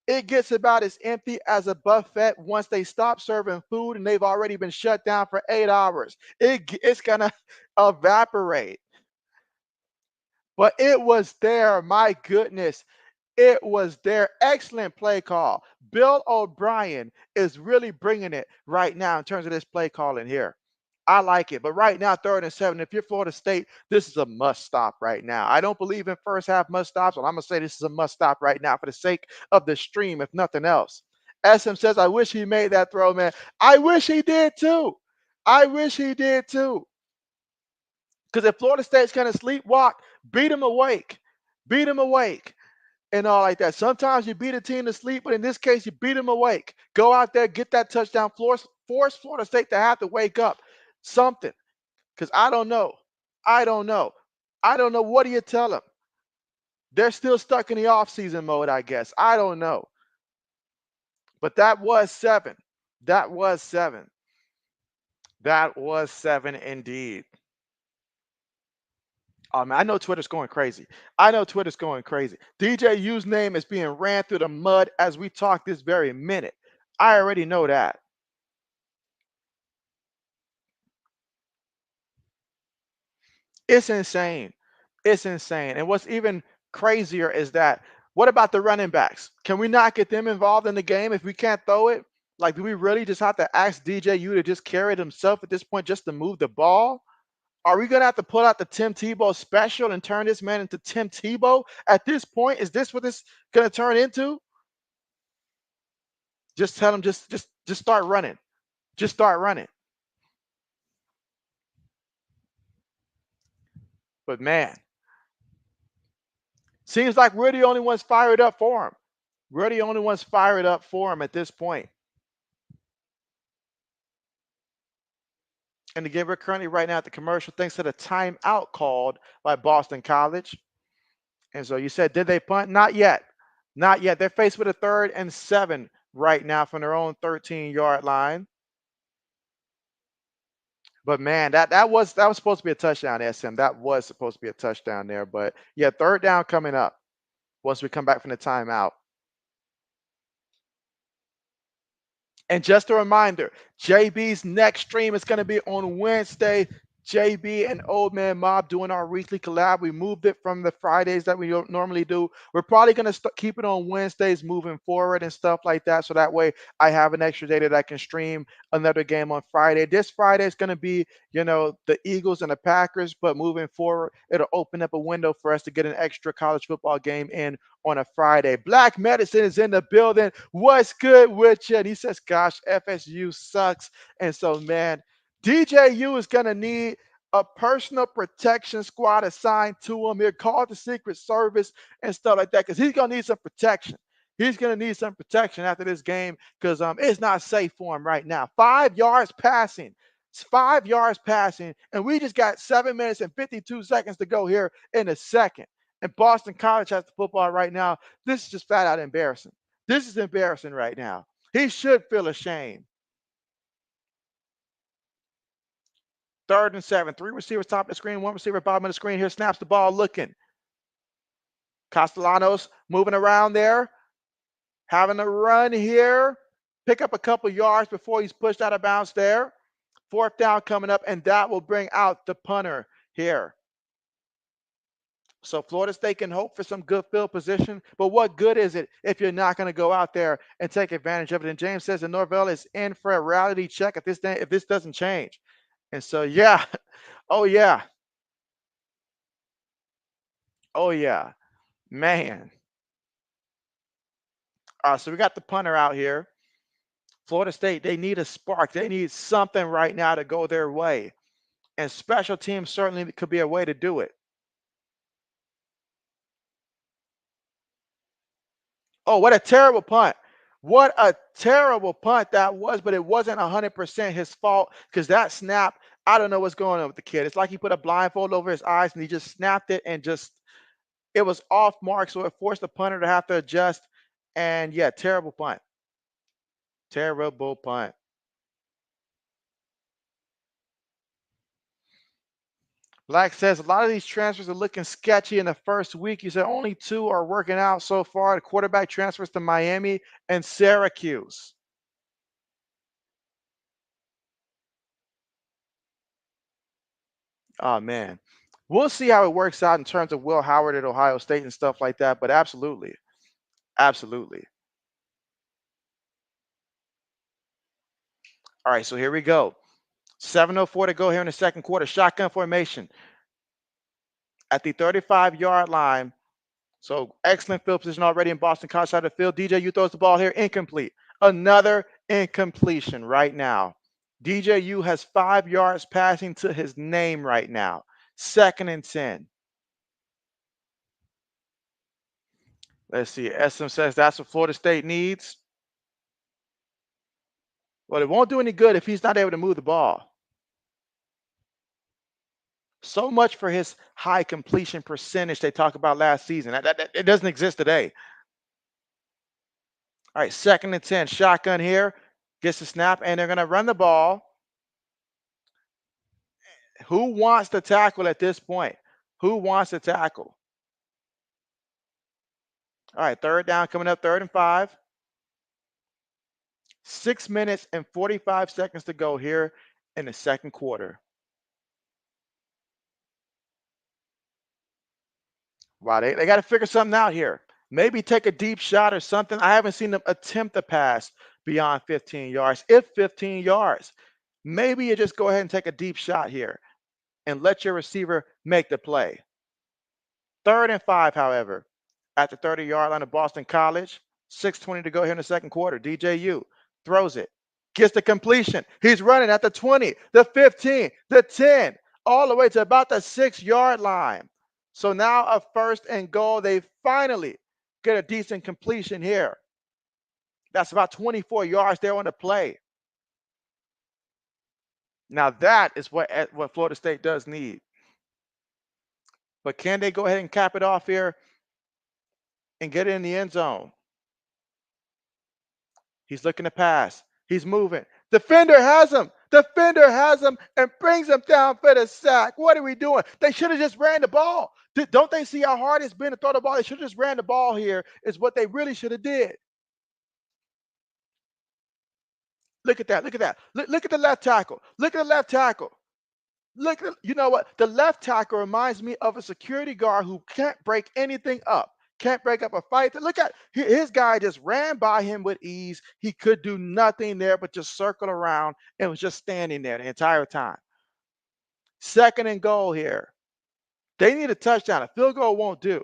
It gets about as empty as a buffet once they stop serving food and they've already been shut down for 8 hours. It's gonna evaporate. But it was there, my goodness. It was their excellent play call. Bill O'Brien is really bringing it right now in terms of this play calling here. I like it. But right now, 3rd and 7, if you're Florida State, this is a must stop right now. I don't believe in first half must stops, but I'm going to say this is a must stop right now for the sake of the stream, if nothing else. SM says, I wish he made that throw, man. I wish he did too. I wish he did too. Because if Florida State's going to sleepwalk, beat him awake. Beat him awake and all like that. Sometimes you beat a team to sleep, but in this case, you beat them awake. Go out there, get that touchdown, force Florida State to have to wake up. Something. Because I don't know. I don't know. I don't know. What do you tell them? They're still stuck in the offseason mode, I guess. I don't know. But that was 7. That was 7. That was 7 indeed. Oh man, I know Twitter's going crazy. I know Twitter's going crazy. DJU's name is being ran through the mud as we talk this very minute. I already know that. It's insane. It's insane. And what's even crazier is that what about the running backs? Can we not get them involved in the game if we can't throw it? Like, do we really just have to ask DJU to just carry it himself at this point just to move the ball? Are we going to have to pull out the Tim Tebow special and turn this man into Tim Tebow at this point? Is this what this going to turn into? Just tell him just start running. Just start running. But man, seems like we're the only ones fired up for him. We're the only ones fired up for him at this point. And again, we're currently right now at the commercial thanks to the timeout called by Boston College. And so you said, did they punt? Not yet. Not yet. They're faced with a 3rd and 7 right now from their own 13-yard line. But man, that was supposed to be a touchdown, SM. That was supposed to be a touchdown there. But yeah, 3rd down coming up once we come back from the timeout. And just a reminder, JB's next stream is going to be on Wednesday. JB and Old Man Mob doing our weekly collab. We moved it from the Fridays that we don't normally do. We're probably going to keep it on Wednesdays moving forward and stuff like that. So that way I have an extra day that I can stream another game on Friday. This Friday is going to be, the Eagles and the Packers. But moving forward, it'll open up a window for us to get an extra college football game in on a Friday. Black Medicine is in the building. What's good with you? And he says, gosh, FSU sucks. And so, man, DJU is going to need a personal protection squad assigned to him. He'll call the Secret Service and stuff like that because he's going to need some protection. He's going to need some protection after this game because it's not safe for him right now. 5 yards passing. It's 5 yards passing, and we just got 7 minutes and 52 seconds to go here in a second. And Boston College has the football right now. This is just flat out embarrassing. This is embarrassing right now. He should feel ashamed. 3rd and 7. 3 receivers top of the screen, 1 receiver bottom of the screen. Here snaps the ball looking. Castellanos moving around there. Having a run here. Pick up a couple yards before he's pushed out of bounds there. 4th down coming up, and that will bring out the punter here. So Florida State can hope for some good field position, but what good is it if you're not going to go out there and take advantage of it? And James says that Norvell is in for a reality check if this doesn't change. And so, yeah, oh yeah, oh yeah, man. So we got the punter out here. Florida State, they need a spark. They need something right now to go their way. And special teams certainly could be a way to do it. Oh, what a terrible punt. What a terrible punt that was, but it wasn't 100% his fault because that snap, I don't know what's going on with the kid. It's like he put a blindfold over his eyes and he just snapped it and it was off mark. So it forced the punter to have to adjust. And yeah, terrible punt. Terrible punt. Black says a lot of these transfers are looking sketchy in the first week. He said only 2 are working out so far. The quarterback transfers to Miami and Syracuse. Oh man. We'll see how it works out in terms of Will Howard at Ohio State and stuff like that, but absolutely. Absolutely. All right, so here we go. 7:04 to go here in the second quarter. Shotgun formation at the 35-yard line. So excellent field position already in Boston College side of the field. DJU throws the ball here, incomplete. Another incompletion right now. DJU has 5 yards passing to his name right now. 2nd and 10. Let's see. SM says that's what Florida State needs. Well, it won't do any good if he's not able to move the ball. So much for his high completion percentage they talked about last season. It doesn't exist today. All right, 2nd and 10. Shotgun here. Gets the snap, and they're going to run the ball. Who wants to tackle at this point? Who wants to tackle? All right, 3rd down coming up, 3rd and 5. 6 minutes and 45 seconds to go here in the second quarter. Wow, they got to figure something out here. Maybe take a deep shot or something. I haven't seen them attempt to pass beyond 15 yards, if 15 yards. Maybe you just go ahead and take a deep shot here and let your receiver make the play. 3rd and 5, however, at the 30-yard line of Boston College. 6:20 to go here in the second quarter. DJU throws it, gets the completion. He's running at the 20, the 15, the 10, all the way to about the 6-yard line. So now a 1st and goal. They finally get a decent completion here. That's about 24 yards there on the play. Now that is what Florida State does need. But can they go ahead and cap it off here and get it in the end zone? He's looking to pass. He's moving. Defender has him. Defender has him and brings him down for the sack. What are we doing? They should have just ran the ball. Don't they see how hard it's been to throw the ball? They should have just ran the ball here is what they really should have did. Look at that. Look at that. Look at the left tackle. Look at the left tackle. Look, you know what? The left tackle reminds me of a security guard who can't break anything up, can't break up a fight. Look at his guy just ran by him with ease. He could do nothing there but just circle around and was just standing there the entire time. 2nd and goal here. They need a touchdown. A field goal won't do.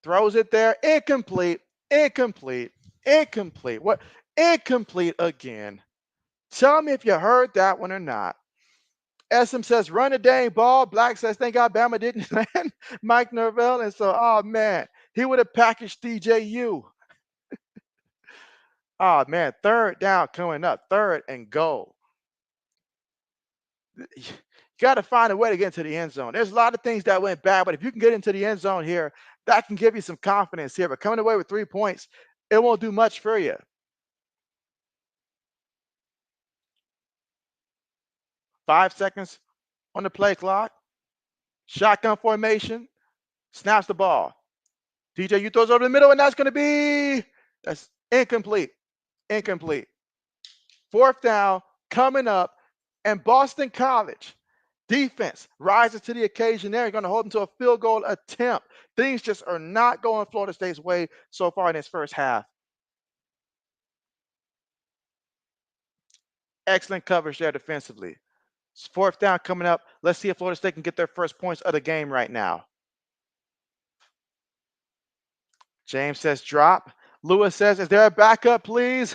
Throws it there. Incomplete. Incomplete. Incomplete. What? Incomplete again. Tell me if you heard that one or not. SM says, run the dang ball. Black says, thank God Bama didn't land Mike Norvell. And so, oh, man, he would have packaged DJU. Oh, man, 3rd down coming up, 3rd and goal. You got to find a way to get into the end zone. There's a lot of things that went bad, but if you can get into the end zone here, that can give you some confidence here. But coming away with 3 points, it won't do much for you. 5 seconds on the play clock. Shotgun formation. Snaps the ball. DJU throws over the middle, and that's going to be incomplete. Incomplete. 4th down coming up, and Boston College defense rises to the occasion. They're going to hold them to a field goal attempt. Things just are not going Florida State's way so far in this first half. Excellent coverage there defensively. 4th down coming up. Let's see if Florida State can get their first points of the game right now. James says drop. Lewis says, is there a backup, please?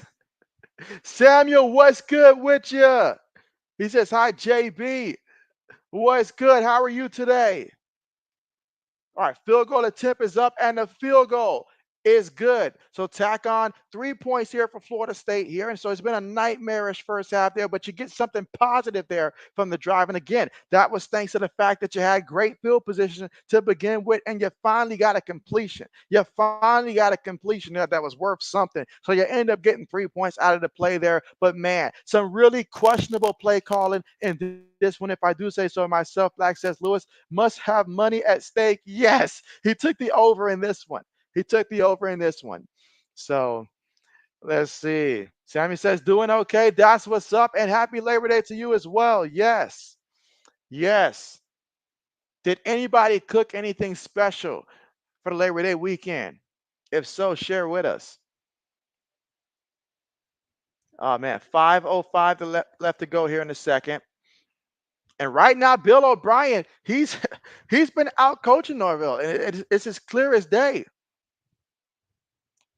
Samuel, what's good with you? He says, hi, JB. What's good? How are you today? All right, field goal attempt is up, and the field goal is good. So tack on 3 points here for Florida State here. And so it's been a nightmarish first half there, but you get something positive there from the drive. And again, that was thanks to the fact that you had great field position to begin with, and you finally got a completion. You finally got a completion that was worth something. So you end up getting 3 points out of the play there. But man, some really questionable play calling in this one, if I do say so myself. Black says Lewis must have money at stake. Yes, he took the over in this one. He took the over in this one. So let's see. Sammy says, doing okay. That's what's up. And happy Labor Day to you as well. Yes. Yes. Did anybody cook anything special for the Labor Day weekend? If so, share with us. Oh, man. 5:05 left to go here in a second. And right now, Bill O'Brien, he's he's been out coaching Norville. And it's as clear as day.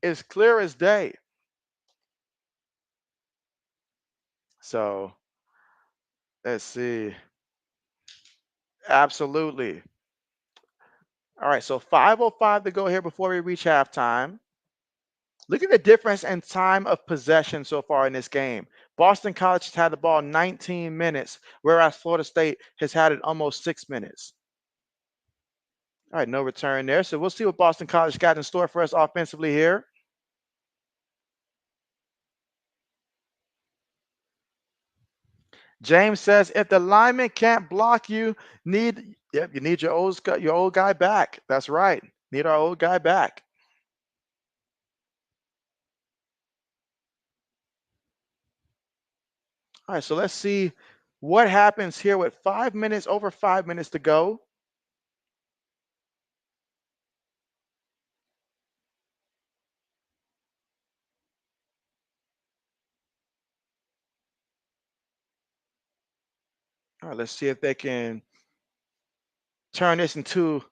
It's clear as day. So let's see. Absolutely. All right, so 5:05 to go here before we reach halftime. Look at the difference in time of possession so far in this game. Boston College has had the ball 19 minutes, whereas Florida State has had it almost 6 minutes. All right, no return there. So we'll see what Boston College got in store for us offensively here. James says, if the lineman can't block you, you need your old guy back. That's right. Need our old guy back. All right, so let's see what happens here with over 5 minutes to go. All right, let's see if they can turn this into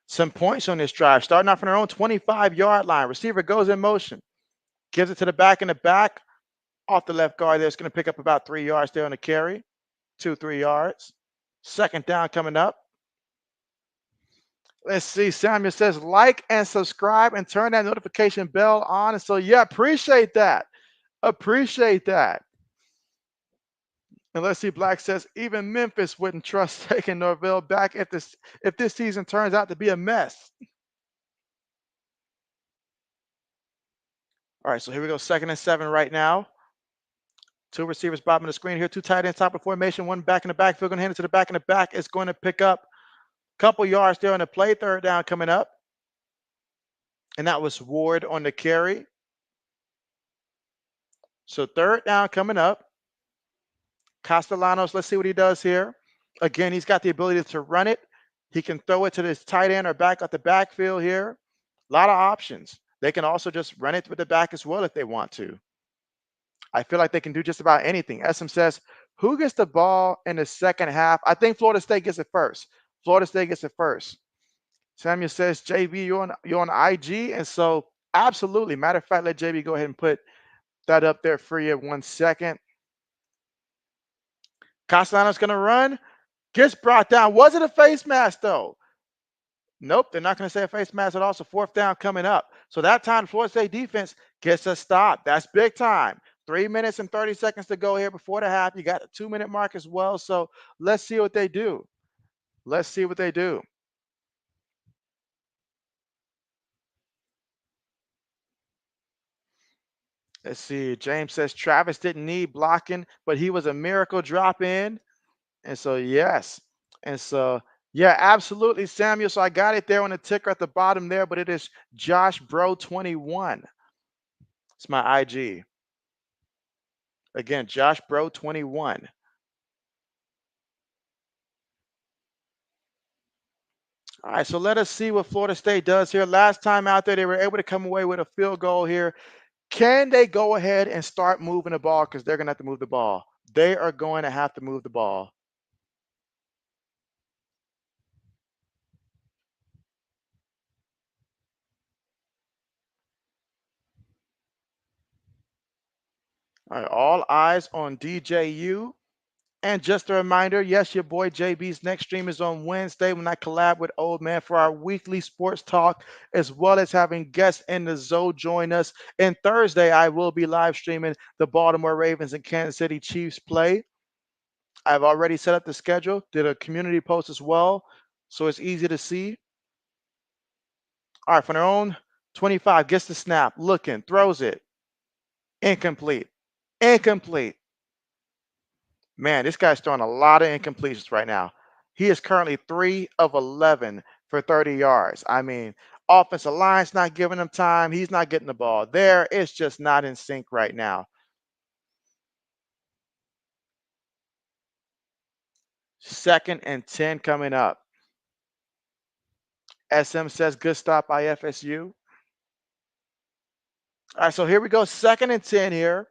some points on this drive. Starting off from their own 25-yard line. Receiver goes in motion, gives it to the back in the back, off the left guard there. It's going to pick up about 3 yards there on the carry, 3 yards. Second down coming up. Let's see. Samuel says, like and subscribe and turn that notification bell on. And so, yeah, appreciate that. Appreciate that. And let's see, Black says, even Memphis wouldn't trust taking Norvell back if this season turns out to be a mess. All right, so here we go. 2nd and 7 right now. Two receivers bobbing the screen here. Two tight ends top of formation. One back in the backfield. Going to hand it to the back in the back. It's going to pick up a couple yards there on the play. Third down coming up. And that was Ward on the carry. So third down coming up. Castellanos, let's see what he does here. Again, he's got the ability to run it. He can throw it to this tight end or back at the backfield here. A lot of options. They can also just run it with the back as well if they want to. I feel like they can do just about anything. SM says, who gets the ball in the second half? I think Florida State gets it first. Florida State gets it first. Samuel says, JB, you're on IG. And so absolutely. Matter of fact, let JB go ahead and put that up there for you 1 second. Castellanos going to run. Gets brought down. Was it a face mask, though? Nope, they're not going to say a face mask at all. So fourth down coming up. So that time, Florida State defense gets a stop. That's big time. 3 minutes and 30 seconds to go here before the half. You got a 2-minute mark as well. So let's see what they do. Let's see what they do. Let's see. James says Travis didn't need blocking, but he was a miracle drop in. And so, yes. And so, yeah, absolutely, Samuel. So I got it there on the ticker at the bottom there, but it is Josh Bro 21. It's my IG. Again, Josh Bro 21. All right, so let us see what Florida State does here. Last time out there, they were able to come away with a field goal here. Can they go ahead and start moving the ball? Because they're going to have to move the ball. They are going to have to move the ball. All right, all eyes on DJU And just a reminder, yes, your boy JB's next stream is on Wednesday when I collab with Old Man for our weekly sports talk, as well as having guests in the Zoe join us. And Thursday, I will be live streaming the Baltimore Ravens and Kansas City Chiefs play. I've already set up the schedule, did a community post as well, so it's easy to see. All right, from their own 25, gets the snap, looking, throws it, incomplete, incomplete. Man, this guy's throwing a lot of incompletions right now. He is currently 3 of 11 for 30 yards. I mean, offensive line's not giving him time. He's not getting the ball there. It's just not in sync right now. Second and 10 coming up. SM says good stop by FSU. All right, so here we go. Second and 10 here.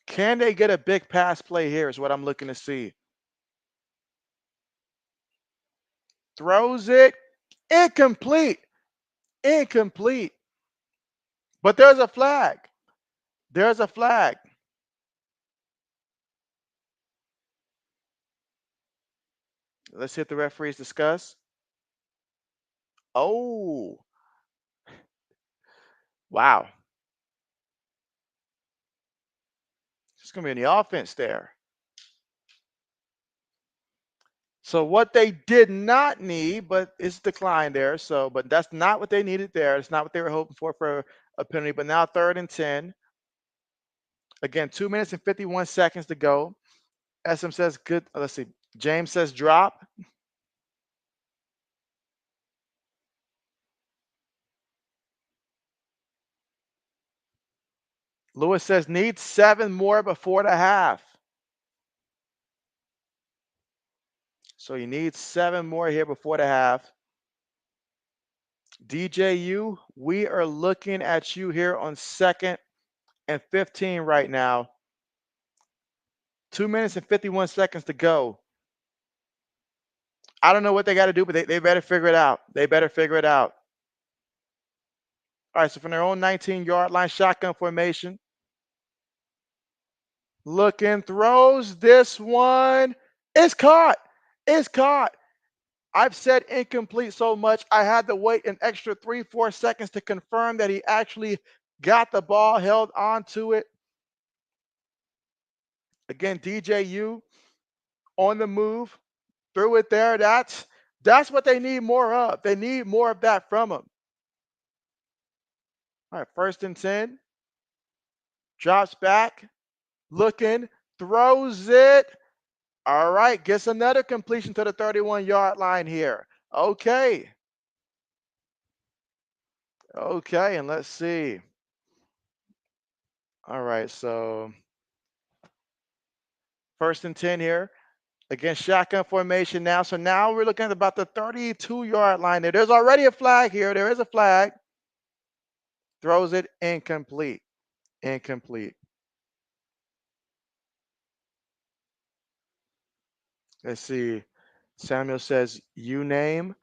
Can they get a big pass play here is what I'm looking to see. Throws it. Incomplete. Incomplete. But there's a flag. There's a flag. Let's hit the referees discuss. Oh, wow. It's going to be in the offense there. So what they did not need, but it's declined there. So, but that's not what they needed there. It's not what they were hoping for a penalty. But now third and 10. Again, 2 minutes and 51 seconds to go. SM says good. Let's see. James says drop. Lewis says need 7 more before the half. So you need 7 more here before the half. DJU, we are looking at you here on second and 15 right now. 2 minutes and 51 seconds to go. I don't know what they got to do, but they better figure it out. They better figure it out. All right, so from their own 19-yard line, shotgun formation. Looking, throws this one. It's caught. It's caught. I've said incomplete so much, I had to wait an extra 3-4 seconds to confirm that he actually got the ball, held onto it. Again, DJU on the move, threw it there. That's what they need more of. They need more of that from him. All right, first and 10. Drops back, looking, throws it. All right, gets another completion to the 31-yard line here. Okay. Okay, and let's see. All right, so first and 10 here. Again, shotgun formation now. So now we're looking at about the 32-yard line there. There's already a flag here. There is a flag. Throws it incomplete. Incomplete. Let's see. Samuel says, you name.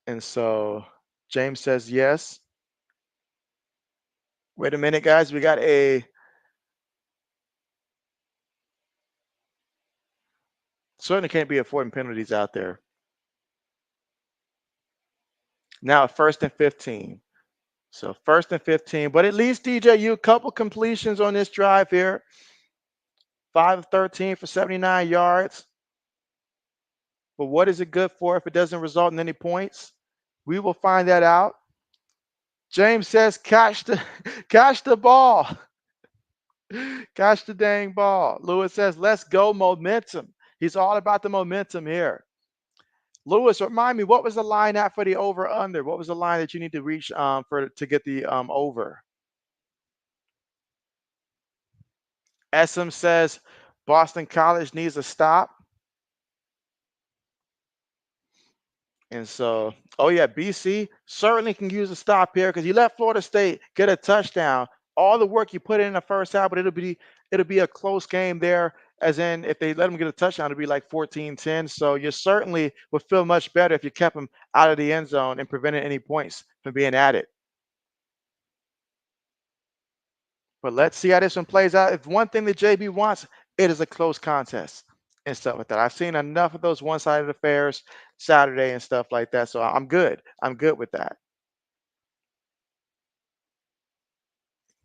And so James says, yes. Wait a minute, guys. We got a certainly can't be affording penalties out there. Now first and 15. So first and 15, but at least DJU, a couple completions on this drive here. 5 of 13 for 79 yards. But what is it good for if it doesn't result in any points? We will find that out. James says, catch the ball. Catch the dang ball. Lewis says, let's go momentum. He's all about the momentum here. Lewis, remind me, what was the line at for the over-under? What was the line that you need to reach to get the over? SM says Boston College needs a stop. And so, oh yeah, BC certainly can use a stop here because you let Florida State get a touchdown. All the work you put in the first half, but it'll be a close game there. As in, if they let them get a touchdown, it'll be like 14-10. So you certainly would feel much better if you kept them out of the end zone and prevented any points from being added. But let's see how this one plays out. If one thing that JB wants, it is a close contest and stuff like that. I've seen enough of those one-sided affairs Saturday and stuff like that. So I'm good. I'm good with that.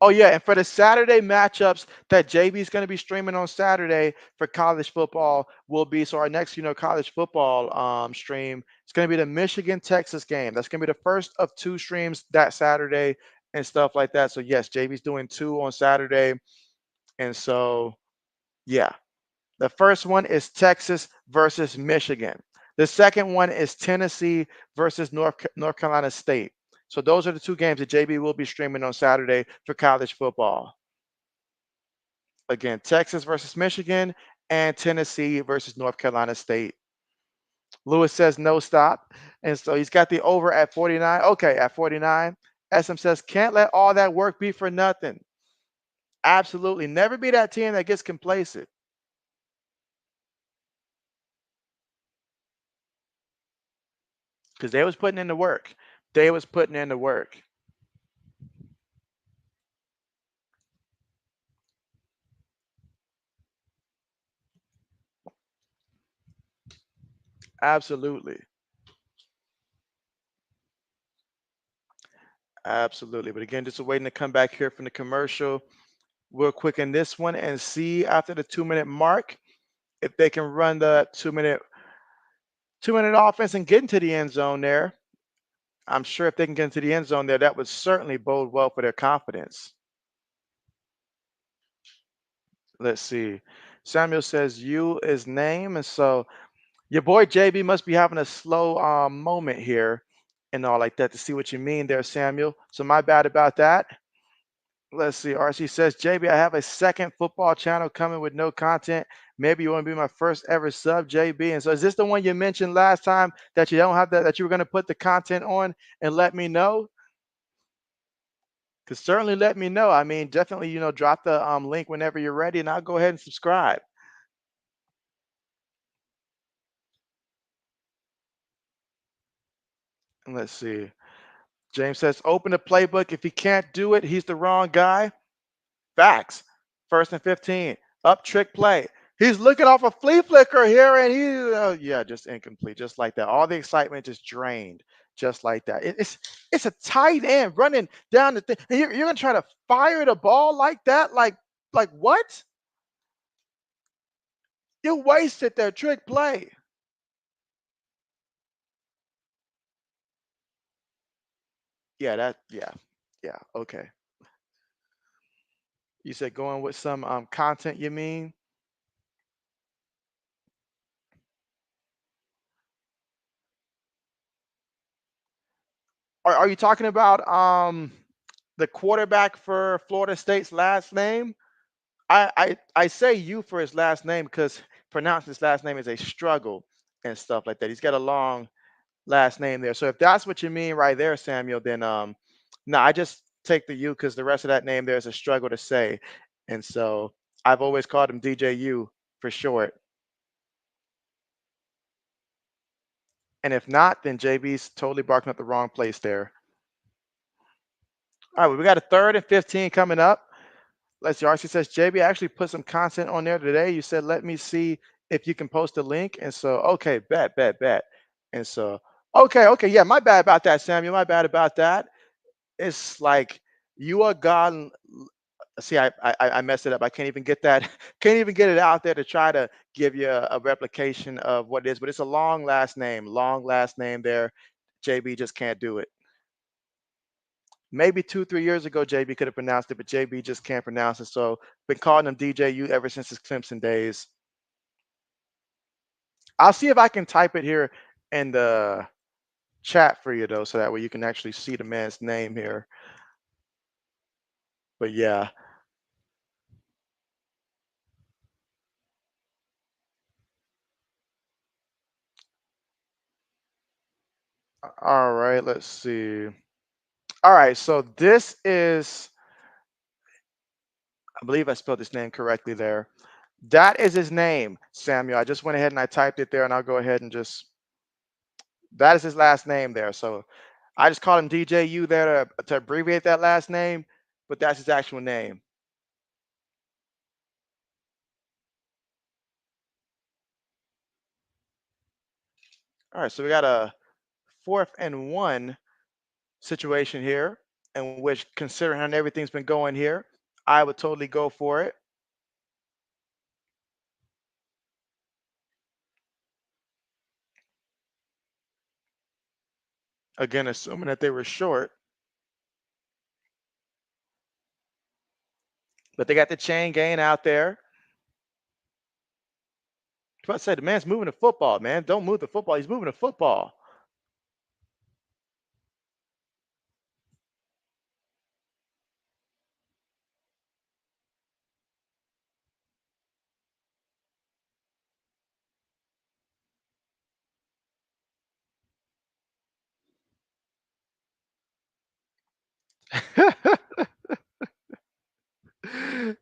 Oh yeah, and for the Saturday matchups that JB is going to be streaming on Saturday for college football will be so our next, college football stream is going to be the Michigan Texas game. That's going to be the first of two streams that Saturday and stuff like that. So yes, JB's doing two on Saturday, and so yeah, the first one is Texas versus Michigan. The second one is Tennessee versus North Carolina State. So those are the two games that JB will be streaming on Saturday for college football. Again, Texas versus Michigan and Tennessee versus North Carolina State. Lewis says no stop. And so he's got the over at 49. Okay, at 49. SM says can't let all that work be for nothing. Absolutely. Never be that team that gets complacent. Because they was putting in the work. They was putting in the work. Absolutely. Absolutely. But again, just waiting to come back here from the commercial real quick in this one and see after the 2-minute mark if they can run the 2-minute offense and get into the end zone there. I'm sure if they can get into the end zone there, that would certainly bode well for their confidence. Let's see. Samuel says you is name. And so your boy JB must be having a slow moment here and all like that to see what you mean there, Samuel. So my bad about that. Let's see. RC says, JB, I have a second football channel coming with no content. Maybe you want to be my first ever sub, JB. And so is this the one you mentioned last time that you don't have that you were going to put the content on and let me know? Because certainly let me know. I mean, definitely, drop the link whenever you're ready and I'll go ahead and subscribe. And let's see. James says, open the playbook. If he can't do it, he's the wrong guy. Facts. First and 15. Up trick play. He's looking off a flea flicker here, and yeah, just incomplete, just like that. All the excitement just drained, just like that. It's a tight end running down the thing. And you're gonna try to fire the ball like that, like what? You wasted that trick play. Yeah. Okay. You said going with some content. You mean? Are you talking about the quarterback for Florida State's last name? I say you for his last name because pronouncing his last name is a struggle and stuff like that. He's got a long last name there. So if that's what you mean right there, Samuel, then no, I just take the U because the rest of that name there is a struggle to say. And so I've always called him DJU for short. And if not, then JB's totally barking up the wrong place there. All right, well, we got a 3rd and 15 coming up. Let's see. RC says, JB, I actually put some content on there today. You said, let me see if you can post a link. And so, okay, bet. And so, okay. Yeah, my bad about that, Samuel. My bad about that. It's like you are gone. See, I messed it up. I can't even get that, can't even get it out there to try to give you a replication of what it is. But it's a long last name there. JB just can't do it. Maybe 2, 3 years ago, JB could have pronounced it, but JB just can't pronounce it. So been calling him DJU ever since his Clemson days. I'll see if I can type it here in the chat for you though, so that way you can actually see the man's name here. But yeah. All right, let's see. All right, so this is, I believe I spelled his name correctly there. That is his name, Samuel. I just went ahead and I typed it there, and I'll go ahead and just, that is his last name there. So I just called him DJU there to abbreviate that last name, but that's his actual name. All right, so we got a 4th and 1 situation here, in which, considering how everything's been going here, I would totally go for it. Again, assuming that they were short, but they got the chain gain out there. I was about to say, the man's moving the football, man. Don't move the football. He's moving the football.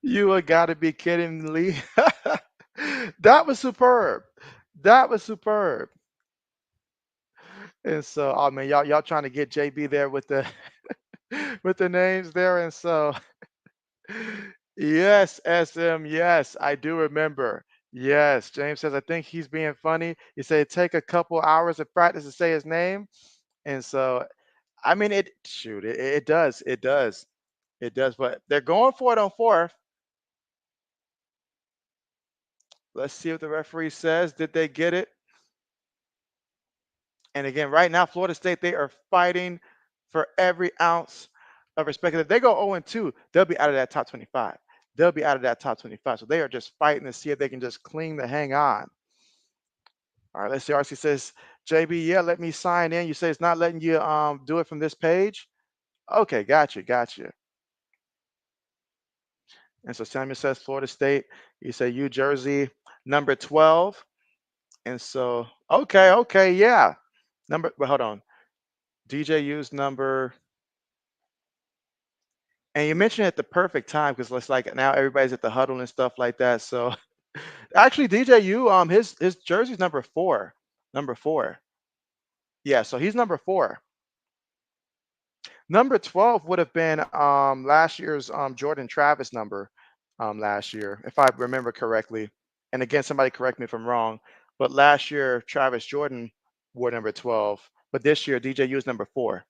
You got to be kidding me. That was superb. That was superb. And so, oh man, y'all trying to get JB there with the with the names there. And so, yes, SM, yes, I do remember. Yes, James says, I think he's being funny. He said take a couple hours of practice to say his name. And so, I mean, it does, it does, it does. But they're going for it on 4th. Let's see what the referee says. Did they get it? And again, right now, Florida State, they are fighting for every ounce of respect. If they go 0-2, they'll be out of that top 25. They'll be out of that top 25. So they are just fighting to see if they can just cling to hang on. All right, let's see. RC says, JB, yeah, let me sign in. You say it's not letting you do it from this page. Okay, got you. And so Samuel says Florida State. You say New Jersey, number 12. And so, okay, yeah. Well, hold on. DJU's number. And you mentioned at the perfect time because it's like now everybody's at the huddle and stuff like that. So actually, DJU, his jersey's number 4. Number 4. Yeah, so he's number 4. Number 12 would have been last year's Jordan Travis number last year, if I remember correctly. And again, somebody correct me if I'm wrong. But last year, Travis Jordan wore number 12. But this year, DJU is number 4.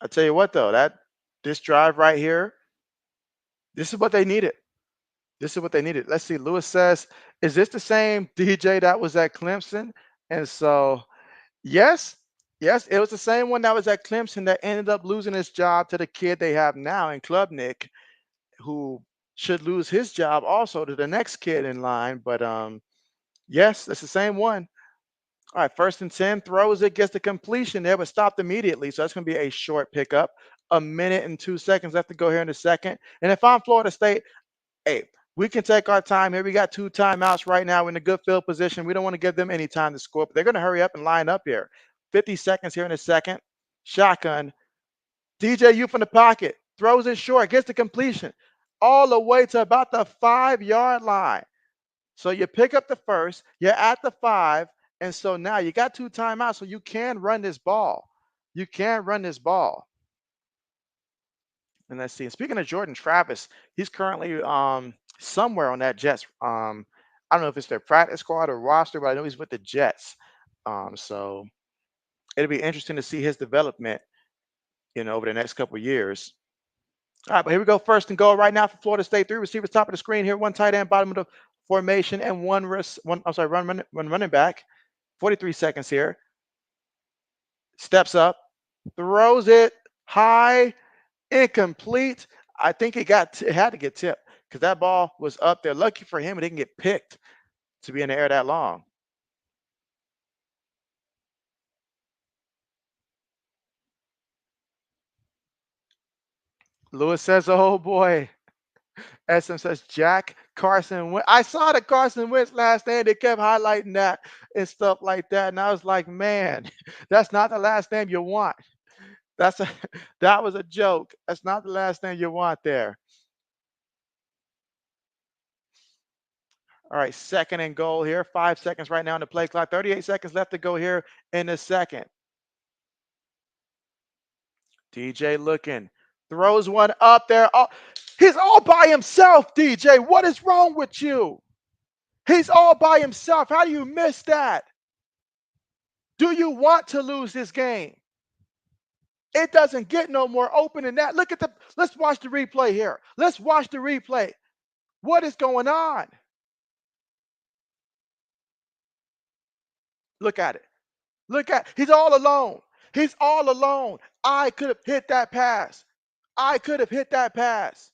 I tell you what, though, this drive right here, this is what they needed. This is what they needed. Let's see. Lewis says, is this the same DJ that was at Clemson? And so, yes, it was the same one that was at Clemson that ended up losing his job to the kid they have now in Klubnik, who should lose his job also to the next kid in line. But yes, it's the same one. All right, 1st and 10, throws it, gets the completion there, but stopped immediately. So that's going to be a short pickup. 1 minute and 2 seconds left to go here in the second. And if I'm Florida State, hey, we can take our time here. We got 2 timeouts right now. We're in a good field position. We don't want to give them any time to score, but they're going to hurry up and line up here. 50 seconds here in the second. Shotgun. DJU from the pocket. Throws it short. Gets the completion. All the way to about the 5-yard line. So you pick up the first. You're at the 5. And so now you got 2 timeouts. So you can run this ball. You can run this ball. And let's see. Speaking of Jordan Travis, he's currently somewhere on that Jets. I don't know if it's their practice squad or roster, but I know he's with the Jets. So it'll be interesting to see his development, over the next couple of years. All right, but here we go. 1st and goal right now for Florida State. 3 receivers top of the screen here. 1 tight end, bottom of the formation, and one running back. 43 seconds here. Steps up, throws it high. Incomplete. I think it had to get tipped because that ball was up there. Lucky for him, it didn't get picked to be in the air that long. Lewis says, "Oh boy." SM says, "Jack Carson Wentz." I saw the Carson Wentz last name. They kept highlighting that and stuff like that, and I was like, "Man, that's not the last name you want." That's a that was a joke. That's not the last name you want there. All right, 2nd and goal here. 5 seconds right now on the play clock. 38 seconds left to go here in the second. DJ looking. Throws one up there. Oh, he's all by himself, DJ. What is wrong with you? He's all by himself. How do you miss that? Do you want to lose this game? It doesn't get no more open than that. Look at let's watch the replay here. Let's watch the replay. What is going on? Look at it. He's all alone. He's all alone. I could have hit that pass. I could have hit that pass.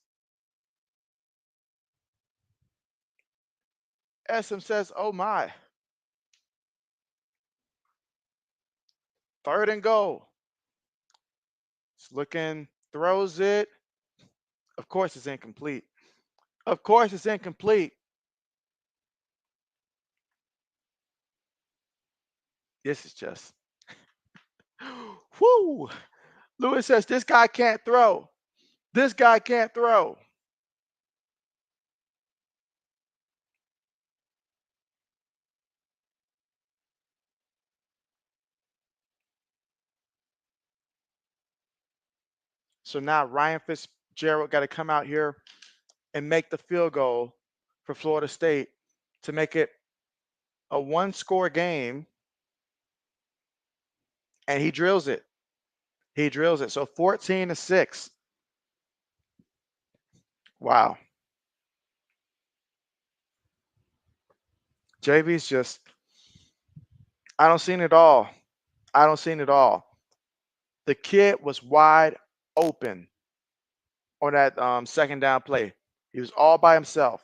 SM says, oh my. 3rd and goal. It's looking, throws it. Of course it's incomplete. Of course it's incomplete. This is just, whoo. Lewis says, this guy can't throw. This guy can't throw. So now Ryan Fitzgerald got to come out here and make the field goal for Florida State to make it a 1-score game. And he drills it. He drills it. So 14-6. Wow. JB's just, I don't see it all. I don't see it all. The kid was wide open on that 2nd down play. He was all by himself.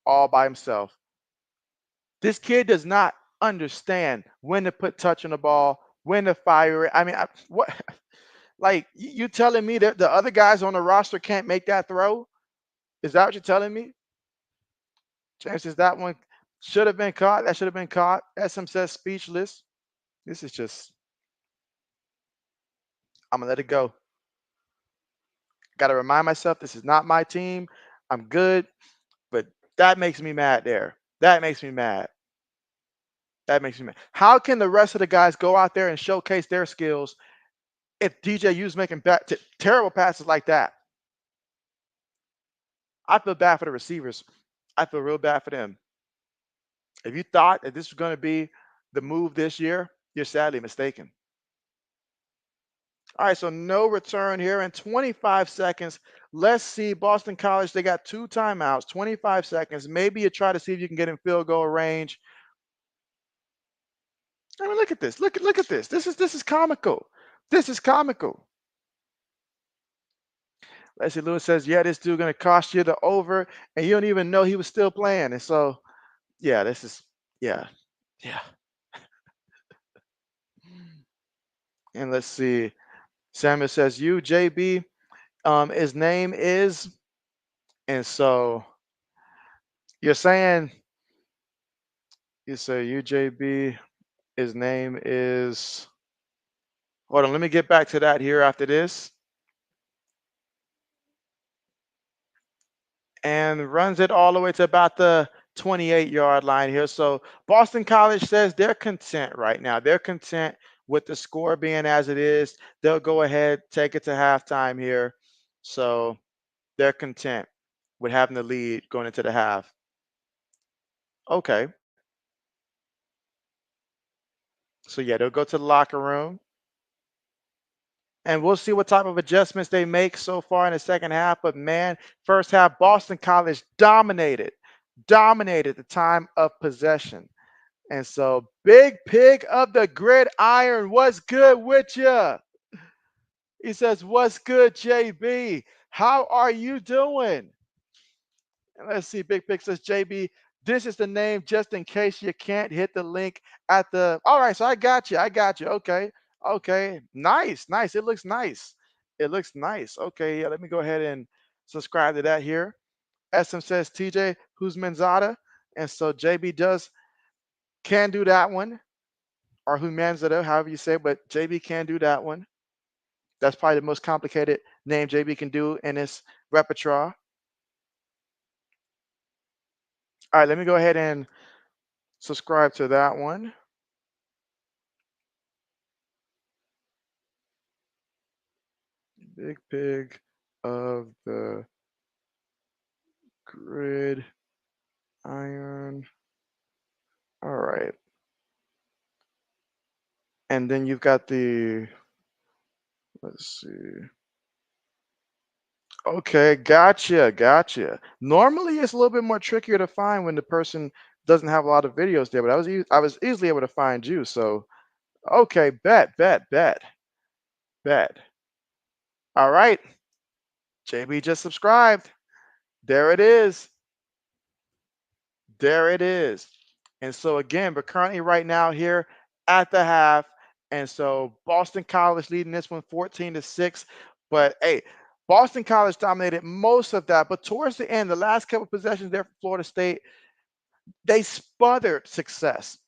All by himself. This kid does not understand when to put touch on the ball, when to fire it. I mean, what? Like, you telling me that the other guys on the roster can't make that throw? Is that what you're telling me? Chances that one should have been caught. That should have been caught. SM says speechless. This is just, I'm going to let it go. Got to remind myself this is not my team. I'm good. But that makes me mad there. That makes me mad. That makes me mad. How can the rest of the guys go out there and showcase their skills if DJU's making terrible passes like that? I feel bad for the receivers. I feel real bad for them. If you thought that this was going to be the move this year, you're sadly mistaken. All right, so no return here in 25 seconds. Let's see, Boston College, they got 2 timeouts, 25 seconds. Maybe you try to see if you can get in field goal range. I mean, look at this. Look at this. This is comical. This is comical. Leslie Lewis says, yeah, this dude going to cost you the over, and you don't even know he was still playing. And so, yeah, this is, yeah. And let's see. Samuel says, you, JB, his name is, and so you're saying, you say, you, JB, his name is, hold on, let me get back to that here after this. And runs it all the way to about the 28-yard line here. So Boston College says they're content right now. They're content with the score being as it is. They'll go ahead, take it to halftime here. So they're content with having the lead going into the half. Okay. So yeah, they'll go to the locker room. And we'll see what type of adjustments they make so far in the second half. But man, first half, Boston College dominated the time of possession. And so Big Pig of the Gridiron, what's good with you? He says, what's good, JB? How are you doing? And let's see, Big Pig says, JB, this is the name just in case you can't hit the link at the, all right, so I got you. Okay, nice. It looks nice. Okay, yeah, let me go ahead and subscribe to that here. SM says, TJ, who's Menzada? And so JB can do that one, or Humanzada, however you say it, but JB can do that one. That's probably the most complicated name JB can do in his repertoire. All right, let me go ahead and subscribe to that one. Big pig of the grid iron. All right. And then you've got the, let's see. Okay, gotcha, gotcha. Normally, it's a little bit more trickier to find when the person doesn't have a lot of videos there, but I was easily able to find you. So, okay, bet. All right, JB just subscribed. There it is. There it is. And so again, we're currently right now here at the half. And so Boston College leading this one 14-6. But hey, Boston College dominated most of that. But towards the end, the last couple possessions there for Florida State, they sputtered success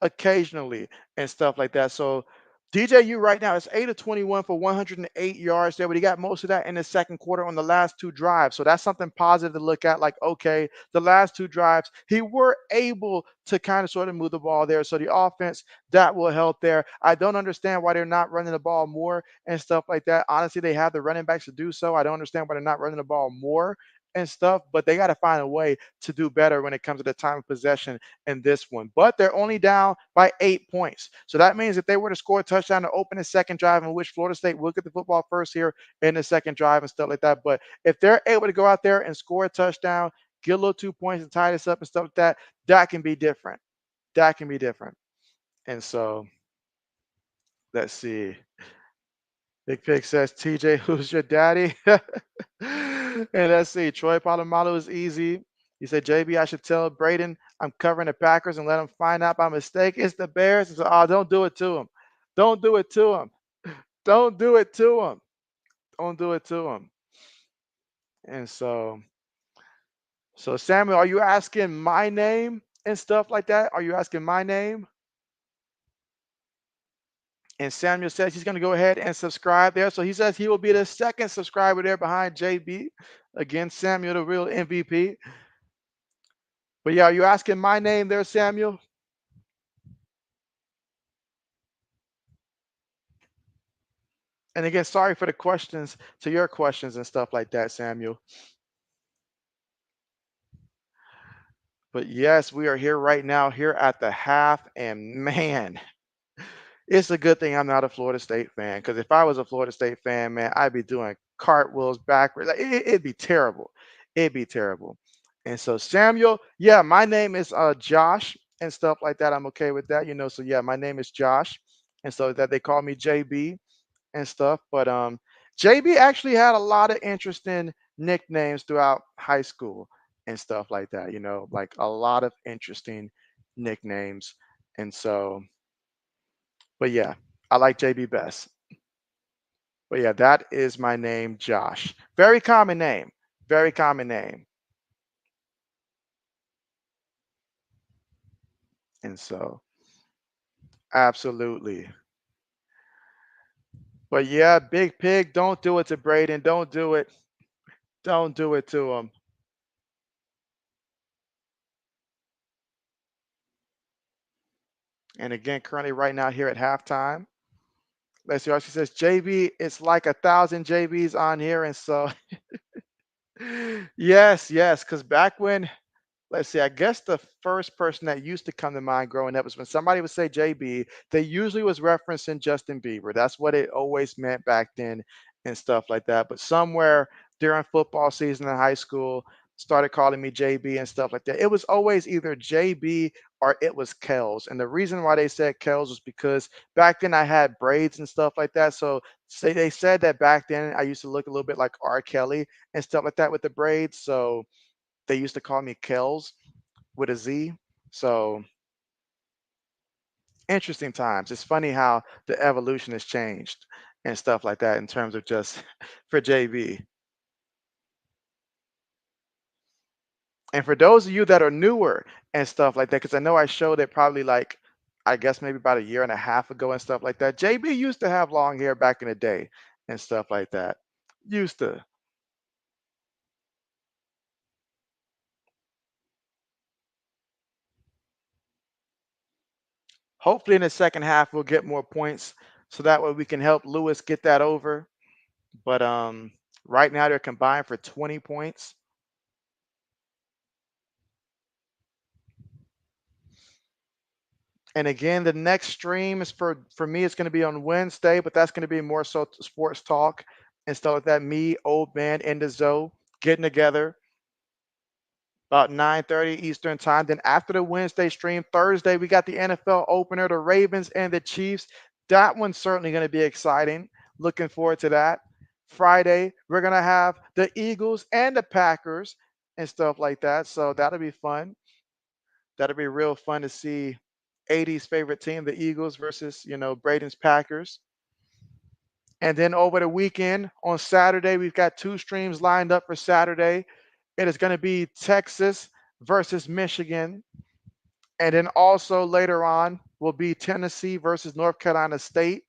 occasionally and stuff like that. So DJU right now is 8 of 21 for 108 yards there, but he got most of that in the second quarter on the last two drives. So that's something positive to look at. Like, okay, the last two drives, he were able to kind of sort of move the ball there. So the offense, that will help there. I don't understand why they're not running the ball more and stuff like that. Honestly, they have the running backs to do so. I don't understand why they're not running the ball more and stuff, but they got to find a way to do better when it comes to the time of possession in this one. But they're only down by 8 points. So that means if they were to score a touchdown to open the second drive, in which Florida State will get the football first here in the second drive and stuff like that. But if they're able to go out there and score a touchdown, get a little 2 points and tie this up and stuff like that, that can be different. That can be different. And so let's see. Big Pig says, TJ, who's your daddy? And let's see. Troy Polamalu is easy. He said, JB, I should tell Braden I'm covering the Packers and let him find out by mistake. It's the Bears. He said, oh, don't do it to him. Don't do it to him. Don't do it to him. Don't do it to him. And so Samuel, are you asking my name and stuff like that? Are you asking my name? And Samuel says he's going to go ahead and subscribe there. So he says he will be the second subscriber there behind JB. Again, Samuel, the real MVP. But yeah, are you asking my name there, Samuel? And again, sorry for the questions to your questions and stuff like that, Samuel. But yes, we are here right now, here at the half. And man, it's a good thing I'm not a Florida State fan, because if I was a Florida State fan, man, I'd be doing cartwheels backwards. Like, it'd be terrible. It'd be terrible. And so Samuel, yeah, my name is Josh and stuff like that. I'm okay with that, you know. So yeah, my name is Josh, and so that they call me JB and stuff. But JB actually had a lot of interesting nicknames throughout high school and stuff like that, you know, like a lot of interesting nicknames. And so but yeah, I like JB best. But yeah, that is my name, Josh. Very common name. Very common name. And so, absolutely. But yeah, Big Pig, don't do it to Braden. Don't do it. Don't do it to him. And again, currently right now here at halftime, let's see. She says, JB, it's like 1,000 JBs on here. And so, yes, because back when let's see, I guess the first person that used to come to mind growing up was when somebody would say JB, they usually was referencing Justin Bieber. That's what it always meant back then and stuff like that. But somewhere during football season in high school, started calling me JB and stuff like that. It was always either JB or it was Kells. And the reason why they said Kells was because back then I had braids and stuff like that. So say they said that back then I used to look a little bit like R. Kelly and stuff like that with the braids. So they used to call me Kells with a Z. So interesting times. It's funny how the evolution has changed and stuff like that in terms of just for JB. And for those of you that are newer and stuff like that, because I know I showed it probably like, I guess maybe about a year and a half ago and stuff like that. JB used to have long hair back in the day and stuff like that. Used to. Hopefully in the second half we'll get more points so that way we can help Lewis get that over. But right now they're combined for 20 points. And again, the next stream is for me. It's going to be on Wednesday, but that's going to be more so sports talk and stuff like that. Me, old man, and the Zoe getting together about 9:30 Eastern time. Then after the Wednesday stream, Thursday we got the NFL opener, the Ravens and the Chiefs. That one's certainly going to be exciting. Looking forward to that. Friday we're going to have the Eagles and the Packers and stuff like that. So that'll be fun. That'll be real fun to see 80's favorite team, the Eagles, versus Braden's Packers. And then over the weekend on Saturday, we've got two streams lined up for Saturday. It is going to be Texas versus Michigan. And then also later on will be Tennessee versus North Carolina State.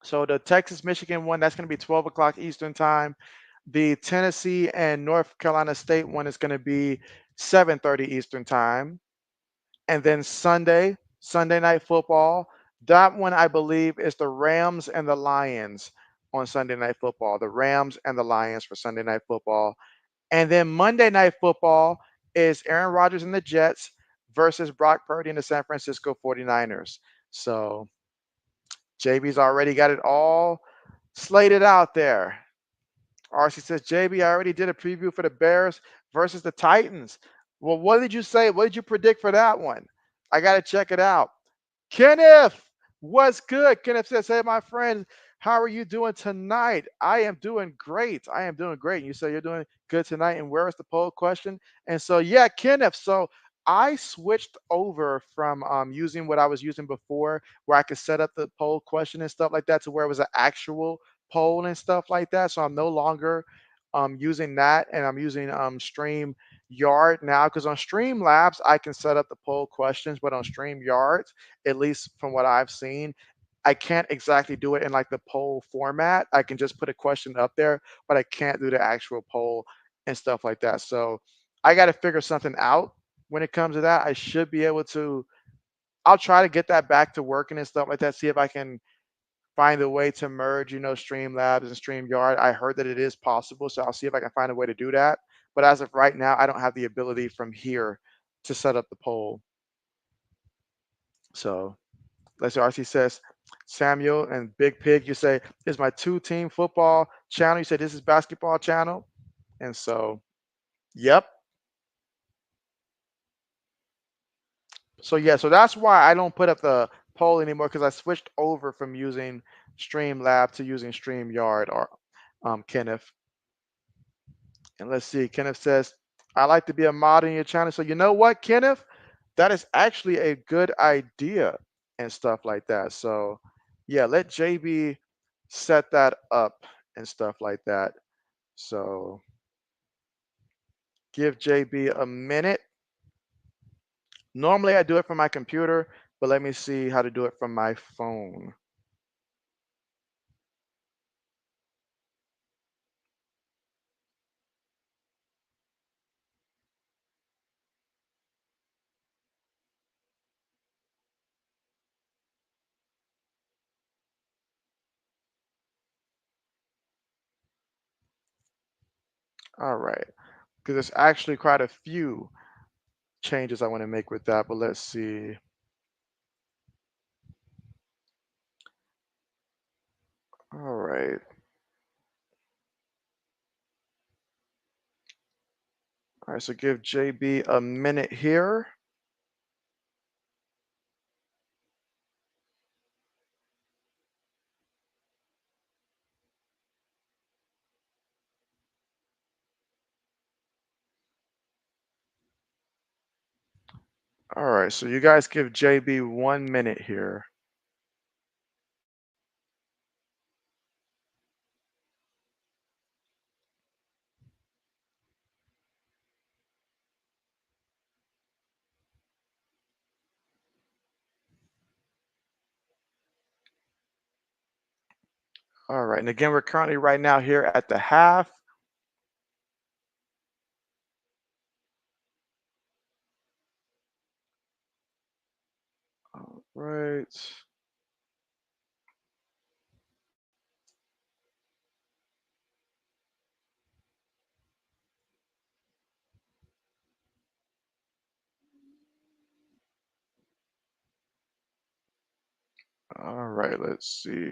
So the Texas Michigan one, that's going to be 12 o'clock Eastern time. The Tennessee and North Carolina State one is going to be 7:30 Eastern time. And then Sunday night football. That one I believe is the Rams and the Lions on Sunday night football. The Rams and the Lions for Sunday night football. And then Monday night football is Aaron Rodgers and the Jets versus Brock Purdy and the San Francisco 49ers. So JB's already got it all slated out there. RC says, JB, I already did a preview for the Bears versus the Titans. Well, what did you say? What did you predict for that one? I got to check it out. Kenneth, what's good? Kenneth says, hey, my friend, how are you doing tonight? I am doing great. I am doing great. You say you're doing good tonight. And where is the poll question? And so, yeah, Kenneth. So I switched over from using what I was using before, where I could set up the poll question and stuff like that, to where it was an actual poll and stuff like that. So I'm no longer using that, and I'm using Stream Yard now, because on Streamlabs I can set up the poll questions, but on StreamYard, at least from what I've seen, I can't exactly do it in like the poll format. I can just put a question up there, but I can't do the actual poll and stuff like that. So I got to figure something out when it comes to that. I should be able to. I'll try to get that back to working and stuff like that. See if I can find a way to merge, Streamlabs and StreamYard. I heard that it is possible, so I'll see if I can find a way to do that. But as of right now, I don't have the ability from here to set up the poll. So let's see. RC says, Samuel and Big Pig, you say, this is my two-team football channel. You say this is basketball channel. And so, yep. So yeah, so that's why I don't put up the poll anymore, because I switched over from using Streamlab to using StreamYard, or Kenneth. And let's see, Kenneth says, I like to be a mod in your channel. So you know what, Kenneth? That is actually a good idea and stuff like that. So yeah, let JB set that up and stuff like that. So give JB a minute. Normally I do it from my computer, but let me see how to do it from my phone. All right, because there's actually quite a few changes I want to make with that, but let's see. All right. All right, so give JB a minute here. All right, so you guys give JB 1 minute here. All right, and again, we're currently right now here at the half. All right. All right, let's see.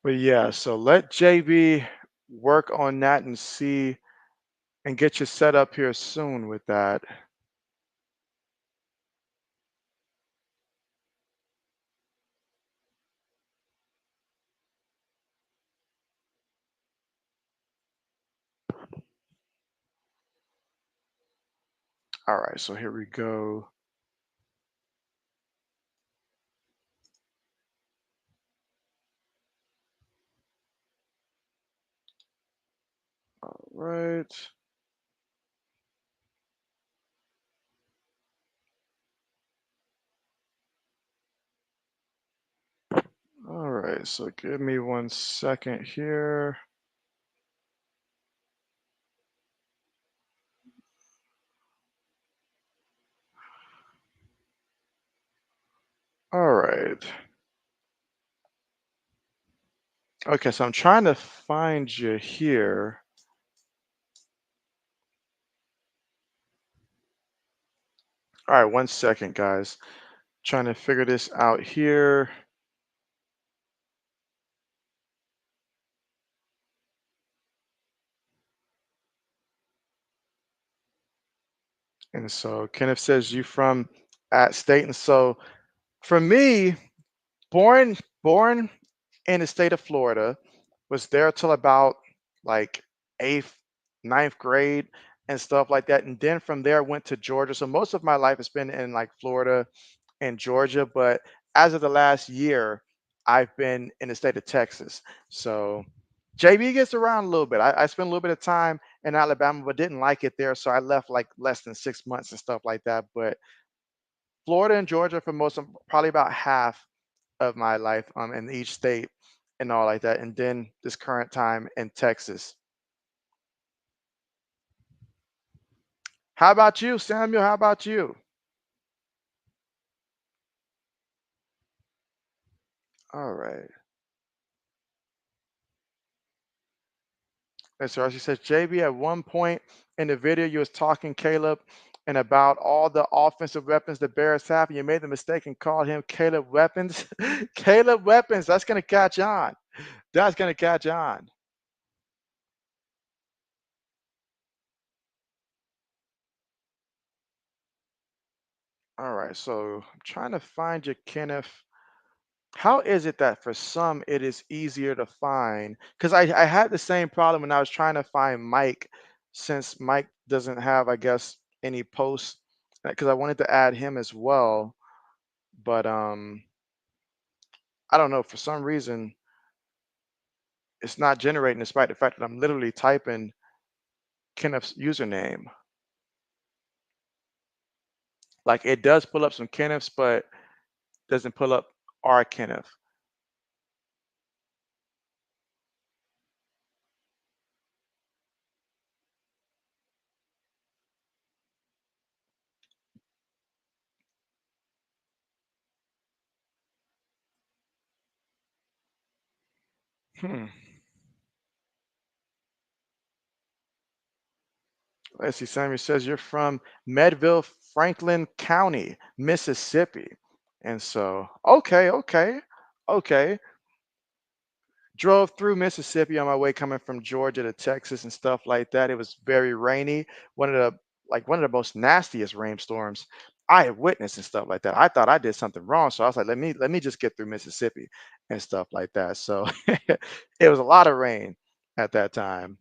But yeah, so let JB work on that and see and get you set up here soon with that. All right, so here we go. All right. All right, so give me 1 second here. All right. Okay, so I'm trying to find you here. All right, 1 second, guys. Trying to figure this out here. And so Kenneth says you from at state. And so for me, born in the state of Florida, was there till about like eighth, ninth grade and stuff like that. And then from there went to Georgia. So most of my life has been in like Florida and Georgia, but as of the last year, I've been in the state of Texas. So JB gets around a little bit. I spent a little bit of time in Alabama, but didn't like it there. So I left like less than 6 months and stuff like that. But Florida and Georgia for most of probably about half of my life in each state and all like that. And then this current time in Texas. How about you, Samuel? How about you? All right. Mr. Archie says, JB, at one point in the video, you was talking, Caleb, and about all the offensive weapons the Bears have, and you made the mistake and called him Caleb Weapons. Caleb Weapons, that's going to catch on. That's going to catch on. All right, so I'm trying to find you, Kenneth. How is it that for some it is easier to find? Because I had the same problem when I was trying to find Mike, since Mike doesn't have, I guess, any posts, because I wanted to add him as well. But I don't know, for some reason it's not generating despite the fact that I'm literally typing Kenneth's username. Like it does pull up some Kenneths, but doesn't pull up our Kenneth. Hmm. Let's see. Samuel says you're from Medville, Franklin County, Mississippi. And so, okay. Drove through Mississippi on my way coming from Georgia to Texas and stuff like that. It was very rainy. One of the most nastiest rainstorms I have witnessed and stuff like that. I thought I did something wrong, so I was like, let me just get through Mississippi and stuff like that. So it was a lot of rain at that time.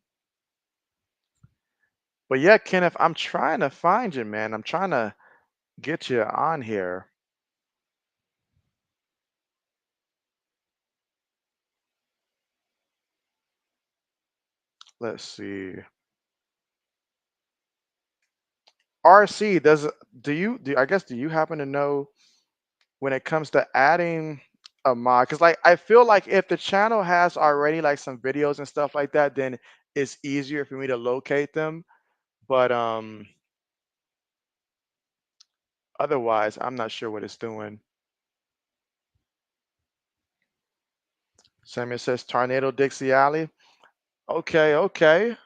But yeah, Kenneth, I'm trying to find you, man. I'm trying to get you on here. Let's see. RC, I guess do you happen to know when it comes to adding a mod? Because like I feel like if the channel has already like some videos and stuff like that, then it's easier for me to locate them. But otherwise, I'm not sure what it's doing. Samuel says Tornado Dixie Alley. Okay, okay.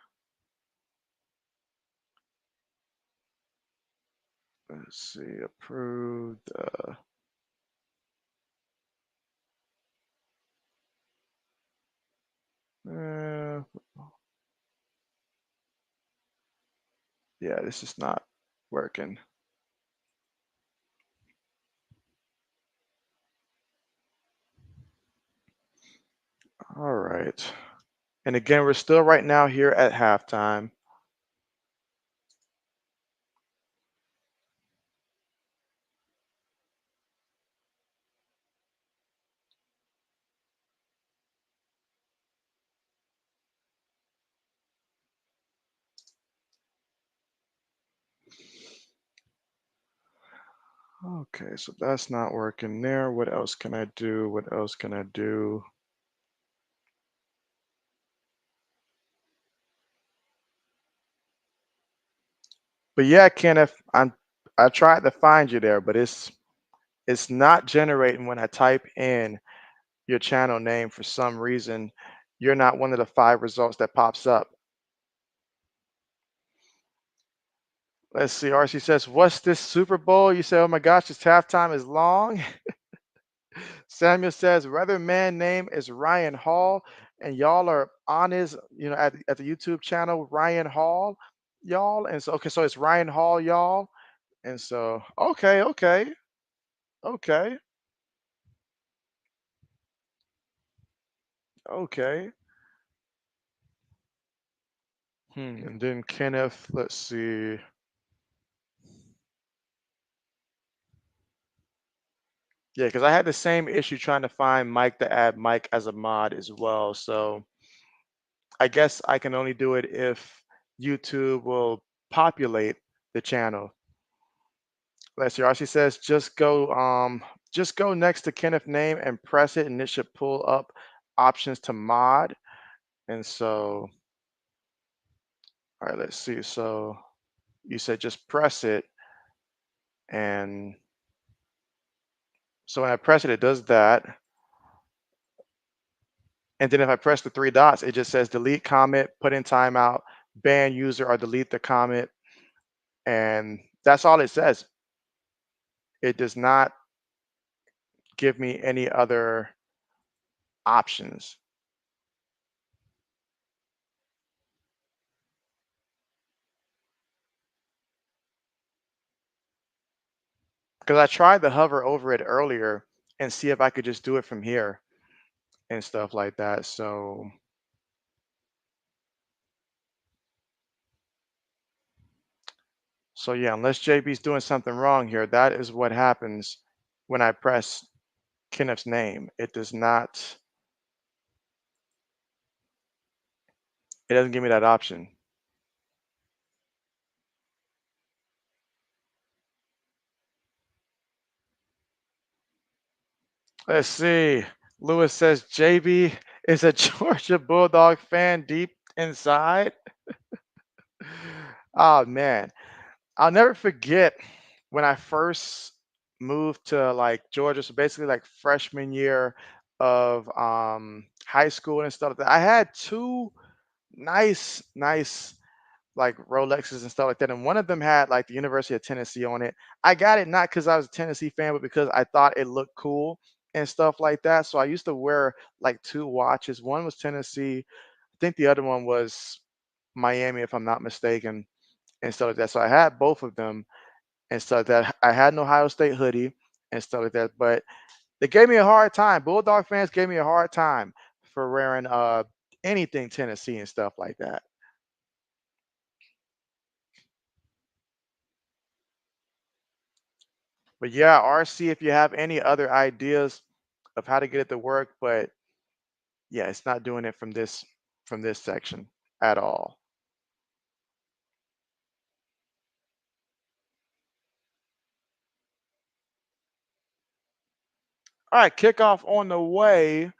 Let's see, approved. Uh, yeah, this is not working. All right. And again, we're still right now here at halftime. Okay, so that's not working there. What else can I do? What else can I do? But yeah, Kenneth, I tried to find you there, but it's not generating when I type in your channel name for some reason. You're not one of the 5 results that pops up. Let's see. RC says, "What's this Super Bowl?" You say, "Oh my gosh, this halftime is long." Samuel says, "Rather man name is Ryan Hall, and y'all are on his, at the YouTube channel Ryan Hall, y'all." And so, okay, so it's Ryan Hall, y'all. And so, okay, okay, okay, okay. And then Kenneth, let's see. Yeah, because I had the same issue trying to find Mike to add Mike as a mod as well. So I guess I can only do it if YouTube will populate the channel. Let's see. RC says just go next to Kenneth name and press it and it should pull up options to mod. And so, all right, let's see. So you said just press it, and so when I press it, it does that. And then if I press the 3 dots, it just says delete comment, put in timeout, ban user, or delete the comment. And that's all it says. It does not give me any other options. Because I tried to hover over it earlier and see if I could just do it from here and stuff like that. So yeah, unless JB's doing something wrong here, that is what happens when I press Kenneth's name. It does not, it doesn't give me that option. Let's see. Lewis says JB is a Georgia Bulldog fan deep inside. Oh man, I'll never forget when I first moved to like Georgia. So basically, like freshman year of high school and stuff like that. I had 2 nice like Rolexes and stuff like that, and one of them had like the University of Tennessee on it. I got it not because I was a Tennessee fan, but because I thought it looked cool and stuff like that. So I used to wear like 2 watches. One was Tennessee. I think the other one was Miami, if I'm not mistaken, and stuff like that. So I had both of them and stuff like that. I had an Ohio State hoodie and stuff like that. But they gave me a hard time. Bulldog fans gave me a hard time for wearing anything Tennessee and stuff like that. But yeah, RC, if you have any other ideas of how to get it to work, but yeah, it's not doing it from this section at all. All right, kickoff on the way.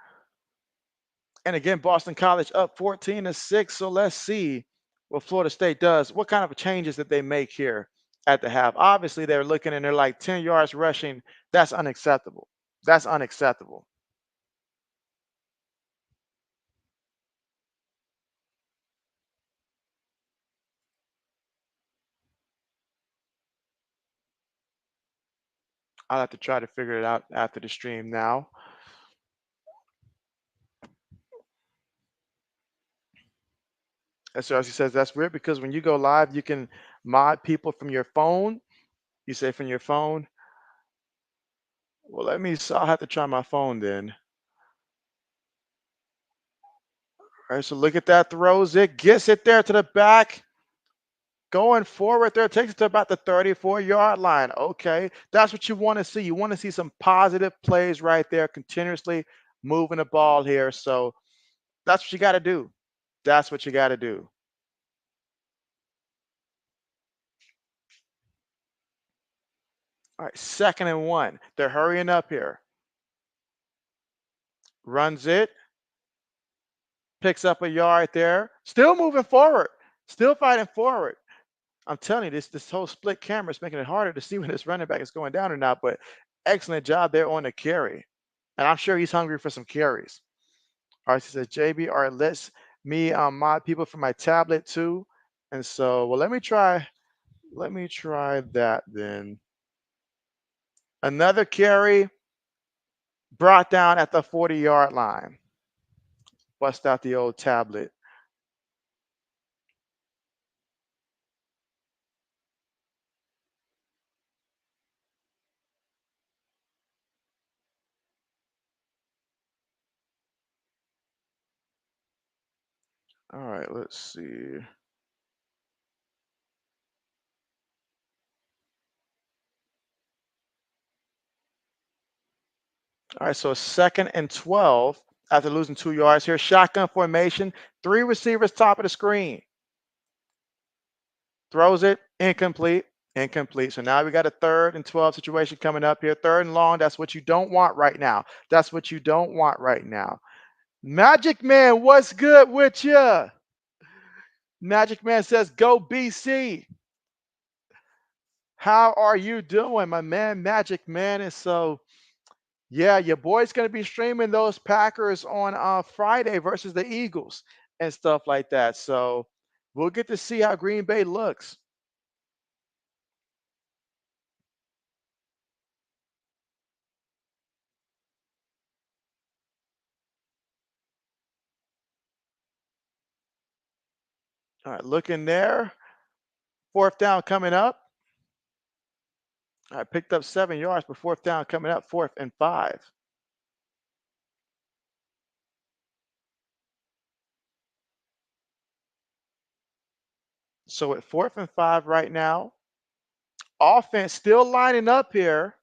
And again, Boston College up 14-6. So let's see what Florida State does. What kind of changes did they make here at the half? Obviously, they're looking and they're like 10 yards rushing. That's unacceptable. That's unacceptable. I'll have to try to figure it out after the stream now. And so as he says, that's weird because when you go live, you can mod people from your phone. You say from your phone. Well, I'll have to try my phone then. All right, so look at that, throws it, gets it there to the back. Going forward there, takes it to about the 34-yard line. Okay, that's what you want to see. You want to see some positive plays right there, continuously moving the ball here. So that's what you got to do. That's what you got to do. All right, 2nd and 1. They're hurrying up here. Runs it, picks up a yard there. Still moving forward, still fighting forward. I'm telling you, this whole split camera is making it harder to see when this running back is going down or not. But excellent job there on the carry, and I'm sure he's hungry for some carries. All right, she says, JB, all right, let's me mod people from my tablet too. And so, well, let me try that then. Another carry brought down at the 40-yard line. Bust out the old tablet. All right, let's see. All right, so 2nd and 12 after losing 2 yards here. Shotgun formation, 3 receivers top of the screen. Throws it, incomplete, incomplete. So now we got a 3rd and 12 situation coming up here. 3rd and long, that's what you don't want right now. That's what you don't want right now. Magic Man, what's good with you? Magic Man says, go BC. How are you doing, my man, Magic Man? And so, yeah, your boy's going to be streaming those Packers on Friday versus the Eagles and stuff like that. So we'll get to see how Green Bay looks. All right, looking there. 4th down coming up. I picked up 7 yards, but 4th down coming up, 4th and 5. So at 4th and 5 right now, offense still lining up here.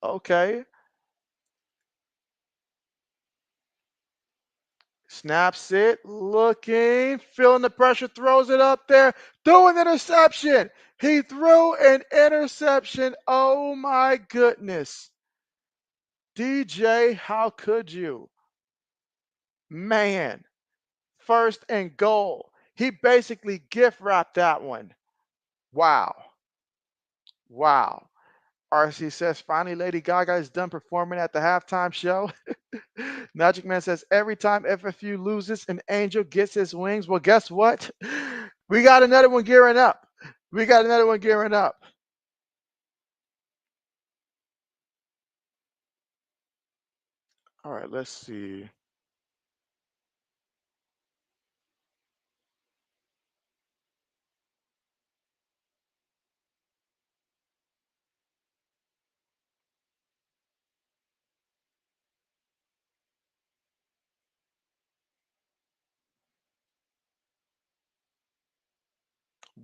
Okay. Snaps it, looking, feeling the pressure, throws it up there, threw an interception. He threw an interception. Oh my goodness. DJ, how could you? Man, 1st and goal. He basically gift wrapped that one. Wow. Wow. RC says, finally, Lady Gaga is done performing at the halftime show. Magic Man says, every time FFU loses, an angel gets his wings. Well, guess what? We got another one gearing up. We got another one gearing up. All right, let's see.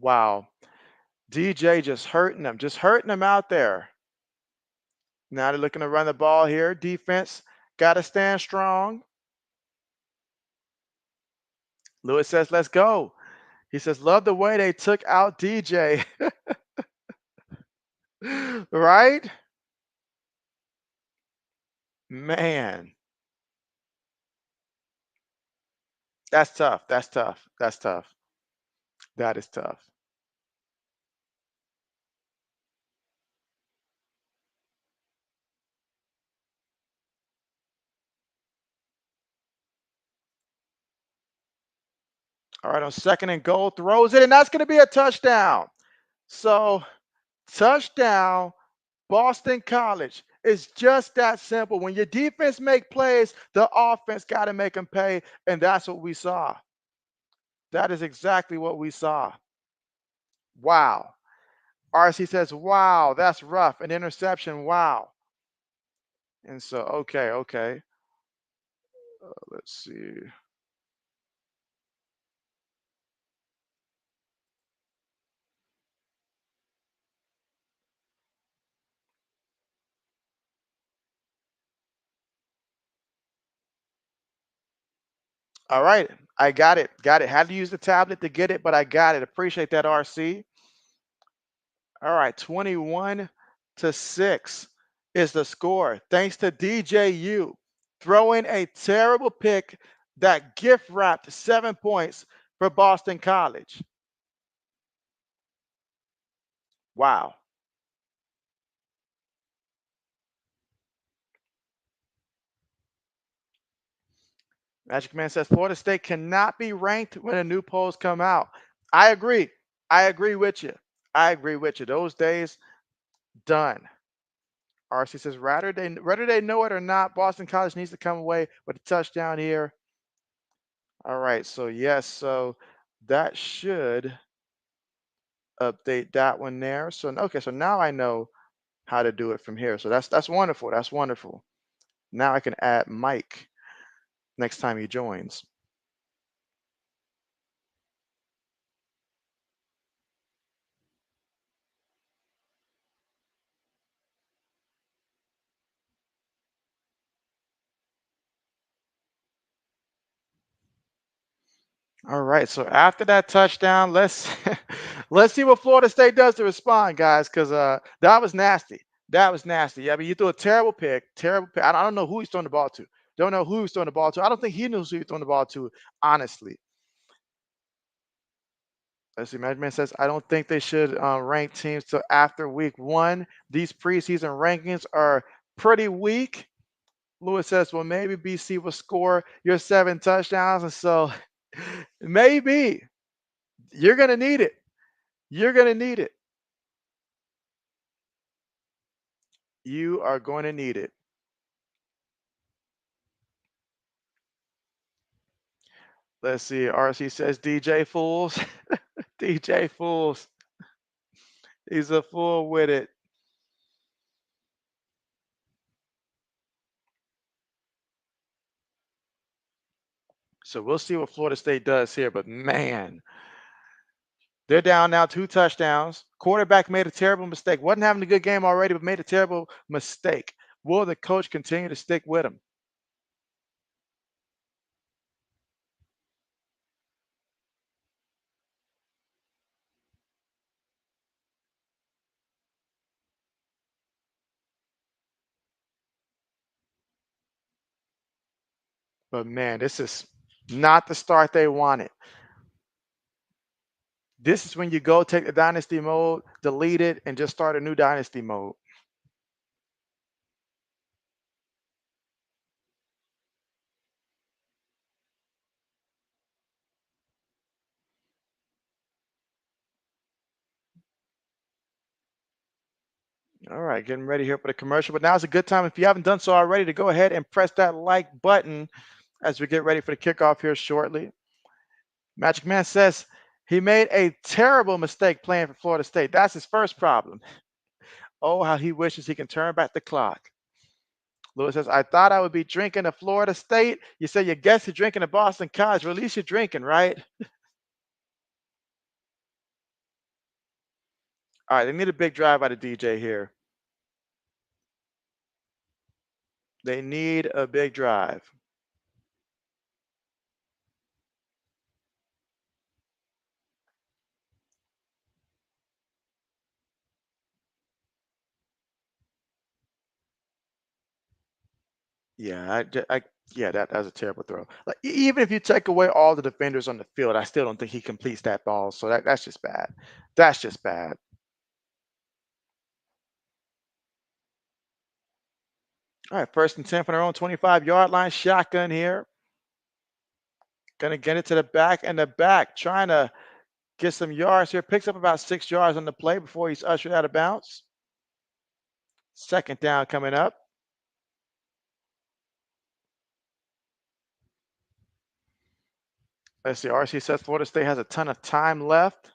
Wow. DJ just hurting them out there. Now they're looking to run the ball here. Defense got to stand strong. Lewis says, let's go. He says, love the way they took out DJ. Right? Man, that's tough. That's tough. That's tough. That is tough. All right, on 2nd and goal, throws it, and that's going to be a touchdown. So Touchdown, Boston College. It's just that simple. When your defense make plays, the offense got to make them pay, and that's what we saw. That is exactly what we saw. Wow. RC says, wow, that's rough. An interception. Wow. And so, okay. Let's see. All right. I got it. Got it. Had to use the tablet to get it, but I got it. Appreciate that, RC. All right. 21-6 is the score. Thanks to DJU throwing a terrible pick that gift wrapped 7 points for Boston College. Wow. Magic Man says Florida State cannot be ranked when the new polls come out. I agree. I agree with you. I agree with you. Those days done. RC says whether they know it or not, Boston College needs to come away with a touchdown here. All right. So yes, so that should update that one there. So okay, so now I know how to do it from here. So that's wonderful. That's wonderful. Now I can add Mike next time he joins. All right. So after that touchdown, let's let's see what Florida State does to respond, guys, because that was nasty. That was nasty. Yeah, I mean, you threw a terrible pick. Terrible pick. I don't know who he's throwing the ball to. Don't know who he's throwing the ball to. I don't think he knows who he's throwing the ball to, honestly. Let's see. Management says, I don't think they should rank teams till after week one. These preseason rankings are pretty weak. Lewis says, well, maybe BC will score your 7 touchdowns. And so maybe you're going to need it. You're going to need it. You are going to need it. Let's see. RC says DJ Fools. DJ Fools. He's a fool with it. So we'll see what Florida State does here. But man, they're down now 2 touchdowns. Quarterback made a terrible mistake. Wasn't having a good game already, but made a terrible mistake. Will the coach continue to stick with him? But man, this is not the start they wanted. This is when you go take the dynasty mode, delete it, and just start a new dynasty mode. All right, getting ready here for the commercial. But now's a good time, if you haven't done so already, to go ahead and press that like button as we get ready for the kickoff here shortly. Magic Man says he made a terrible mistake playing for Florida State. That's his first problem. Oh, how he wishes he can turn back the clock. Lewis says, I thought I would be drinking at Florida State. You say you guess you're drinking at Boston College. Well, at least you're drinking, right? All right, they need a big drive by the DJ here. They need a big drive. Yeah, yeah, that was a terrible throw. Like even if you take away all the defenders on the field, I still don't think he completes that ball. So that's just bad. That's just bad. All right, 1st and 10 from their own 25-yard line. Shotgun here. Gonna get it to the back and the back, trying to Get some yards here. Picks up about 6 yards on the play before he's ushered out of bounds. Second down coming up. Let's see. RC says Florida State has a ton of time left.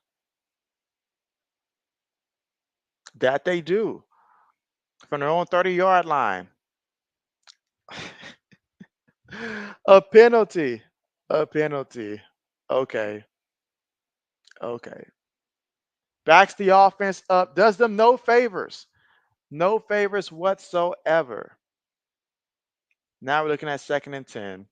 That they do. From their own 30-yard line. A penalty. A penalty. Okay. Okay. Backs the offense up. Does them no favors. No favors whatsoever. Now we're looking at 2nd and 10.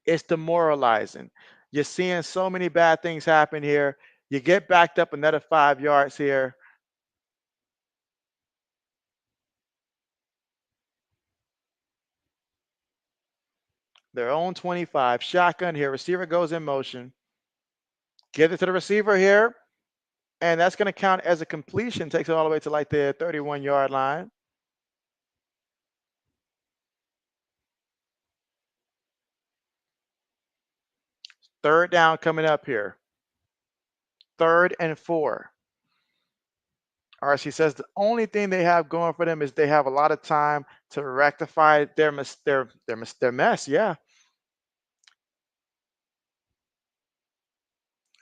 It's demoralizing. You're seeing so many bad things happen here. You get backed up another 5 yards here. Their own 25. Shotgun here. Receiver goes in motion. Give it to the receiver here. And that's going to count as a completion. Takes it all the way to like the 31-yard line. Third down coming up here. 3rd and 4. RC says the only thing they have going for them is they have a lot of time to rectify their mess. Yeah.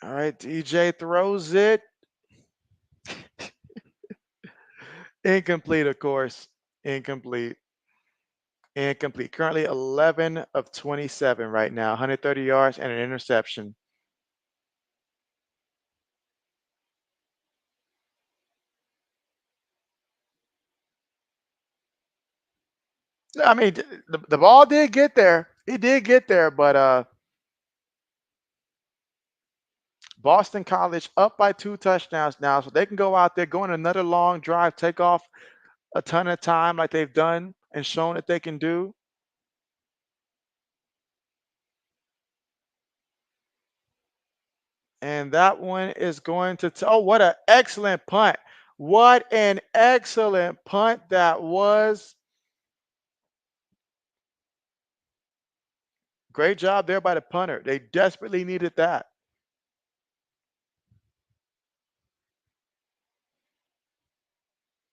All right. DJ throws it. Incomplete, of course. Incomplete. Incomplete. Currently 11 of 27 right now. 130 yards and an interception. I mean, the ball did get there. It did get there, but Boston College up by 2 touchdowns now, so they can go out there, go on another long drive, take off a ton of time like they've done and shown that they can do. And that one is going to, oh, what an excellent punt. What an excellent punt that was. Great job there by the punter. They desperately needed that.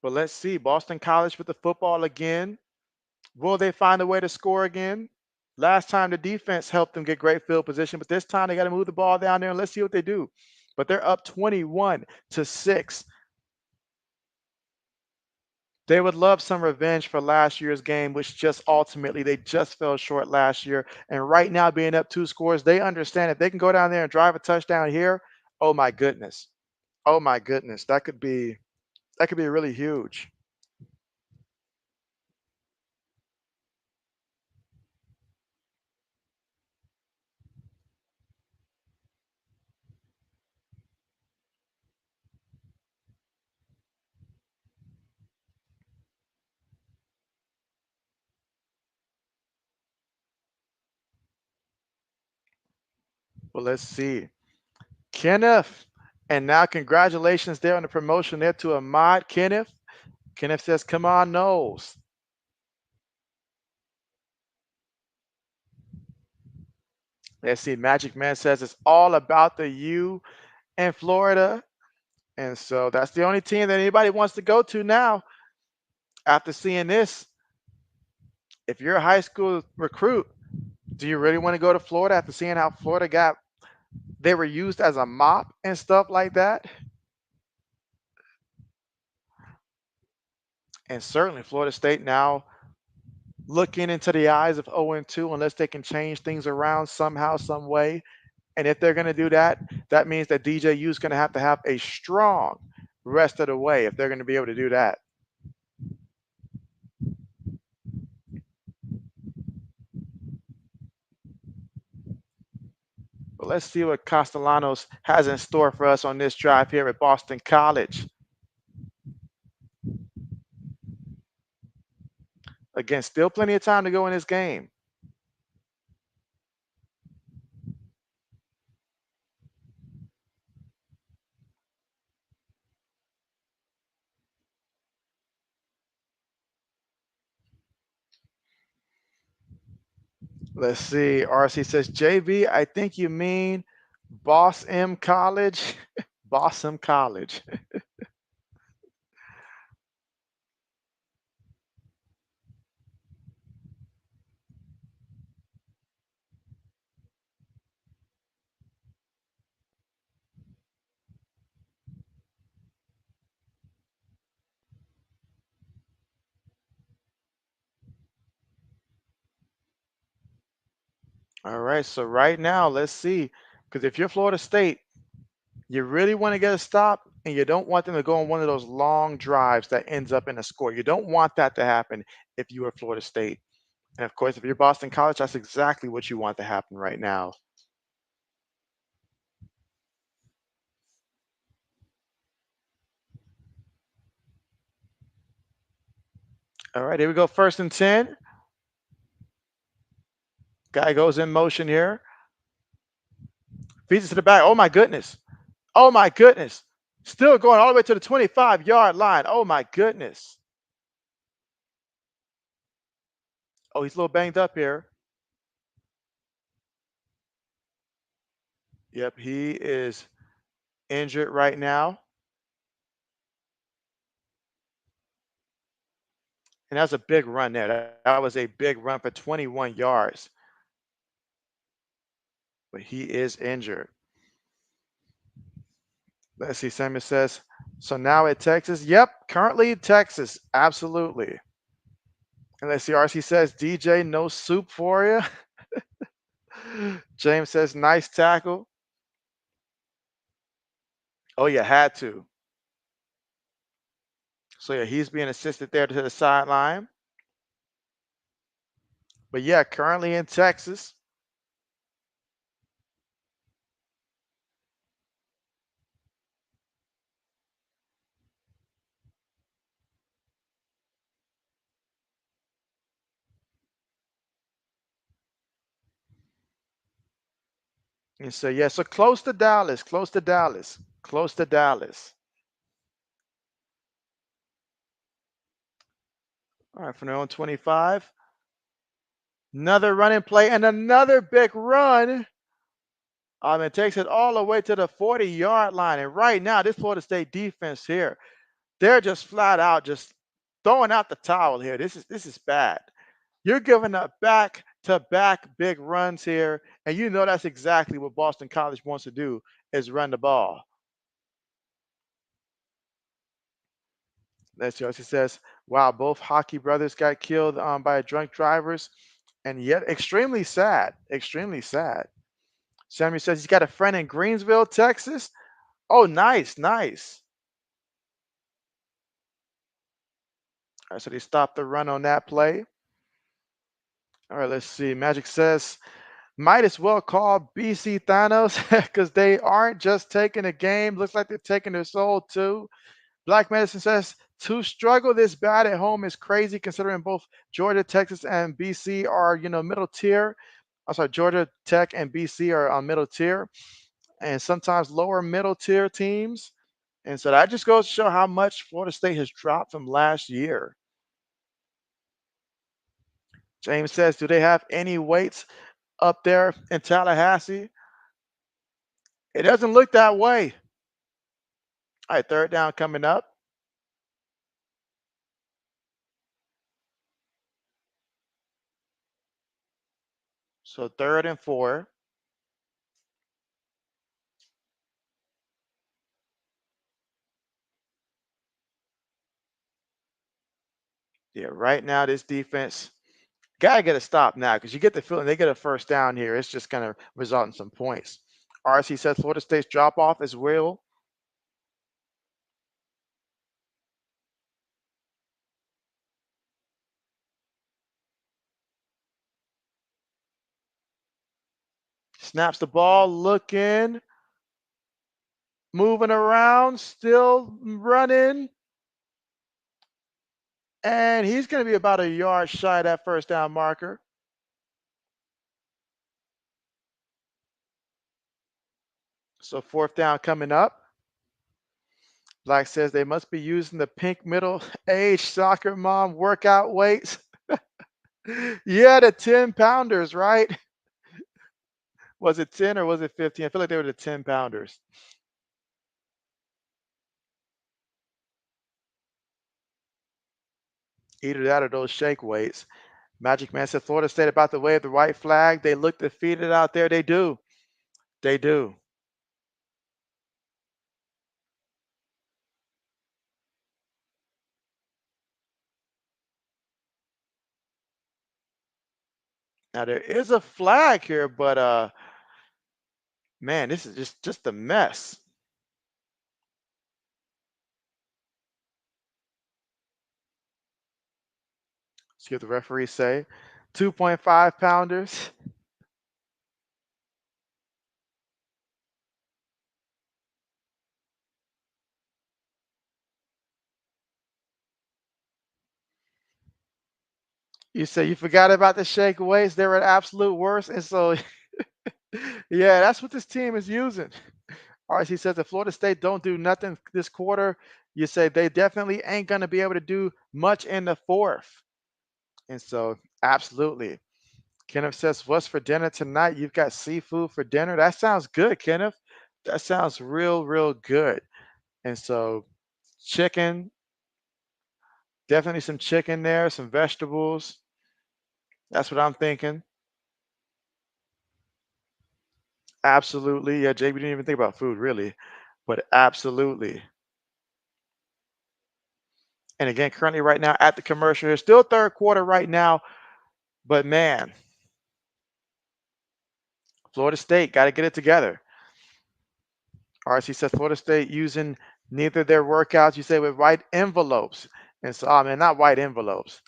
But let's see. Boston College with the football again. Will they find a way to score again? Last time the defense helped them get great field position, but this time they got to move the ball down there and let's see what they do. But they're up 21-6. They would love some revenge for last year's game, which just ultimately they just fell short last year. And right now, being up 2 scores, they understand if they can go down there and drive a touchdown here, oh my goodness. Oh my goodness. That could be really huge. Well, let's see. Kenneth. And now congratulations there on the promotion there to Ahmad Kenneth. Kenneth says, come on, Knowles. Let's see. Magic Man says it's all about the U in Florida. And so that's the only team that anybody wants to go to now after seeing this. If you're a high school recruit, do you really want to go to Florida after seeing how Florida they were used as a mop and stuff like that? And certainly Florida State now looking into the eyes of 0-2 unless they can change things around somehow, some way. And if they're going to do that, that means that DJU is going to have a strong rest of the way if they're going to be able to do that. But let's see what Castellanos has in store for us on this drive here at Boston College. Again, still plenty of time to go in this game. Let's see. RC says, JB, I think you mean Boss M College. Boss M College. All right, so right now, let's see. Because if you're Florida State, you really want to get a stop and you don't want them to go on one of those long drives that ends up in a score. You don't want that to happen if you are Florida State. And of course, if you're Boston College, that's exactly what you want to happen right now. All right, here we go. First and 10. Guy goes in motion here. Feeds it to the back. Oh my goodness. Oh my goodness. Still going all the way to the 25-yard line. Oh my goodness. Oh, he's a little banged up here. Yep, he is injured right now. And that's a big run there. That was a big run for 21 yards. But he is injured. Let's see. Samuel says, so now at Texas. Yep, currently Texas. Absolutely. And let's see. RC says, DJ, no soup for you. James says, nice tackle. Oh, you had to. So yeah, he's being assisted there to the sideline. But yeah, currently in Texas. And so yeah, so close to Dallas, close to Dallas, close to Dallas. All right, from their own 25. Another running play and another big run. It takes it all the way to the 40-yard line. And right now, this Florida State defense here, they're just flat out just throwing out the towel here. This is bad. You're giving up back-to-back big runs here, and you know that's exactly what Boston College wants to do is run the ball. Let's see what she says. Wow, both hockey brothers got killed by drunk drivers, and yet extremely sad. Extremely sad. Samuel says he's got a friend in Greensville, Texas. Oh, nice, nice. All right, so they stopped the run on that play. All right, let's see. Magic says might as well call BC Thanos because they aren't just taking a game. Looks like they're taking their soul too. Black Medicine says to struggle this bad at home is crazy considering both Georgia, Texas, and BC are, middle tier. I'm sorry, Georgia Tech and BC are on middle tier and sometimes lower middle tier teams. And so that just goes to show how much Florida State has dropped from last year. James says, do they have any weights up there in Tallahassee? It doesn't look that way. All right, third down coming up. So third and 4. Yeah, right now this defense gotta get a stop now because you get the feeling they get a first down here. It's just gonna result in some points. RC says Florida State's drop off is real. Snaps the ball, looking, moving around, still running. And he's going to be about a yard shy of that first down marker. So fourth down coming up. Black says they must be using the pink middle age soccer mom workout weights. Yeah, the 10 pounders, right? Was it 10 or was it 15? I feel like they were the 10 pounders. Either that or those shake weights. Magic Man said Florida State about to wave the white flag. They look defeated out there. They do. They do. Now there is a flag here, but man, this is just a mess. See what the referees say. 2.5 pounders. You say you forgot about the shake weights. They were at absolute worst. And so, yeah, that's what this team is using. RC says if Florida State don't do nothing this quarter, you say they definitely ain't going to be able to do much in the fourth. And so, absolutely. Kenneth says, what's for dinner tonight? You've got seafood for dinner. That sounds good, Kenneth. That sounds real, real good. And so, chicken, definitely some chicken there, some vegetables. That's what I'm thinking. Absolutely. Yeah, JB didn't even think about food really, but absolutely. And again, currently right now at the commercial, it's still third quarter right now, but man, Florida State got to get it together. RC says Florida State using neither their workouts, you say, with white envelopes. And so, oh man, not white envelopes.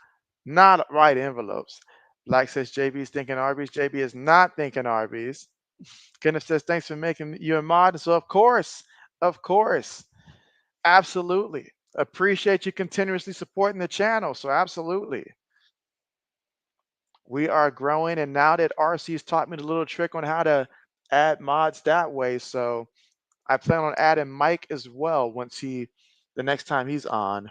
Not white envelopes. Black says JB's thinking Arby's. JB is not thinking Arby's. Kenneth says, thanks for making you a mod. So, of course, absolutely. Appreciate you continuously supporting the channel. So, absolutely. We are growing. And now that RC's taught me the little trick on how to add mods that way. So, I plan on adding Mike as well the next time he's on.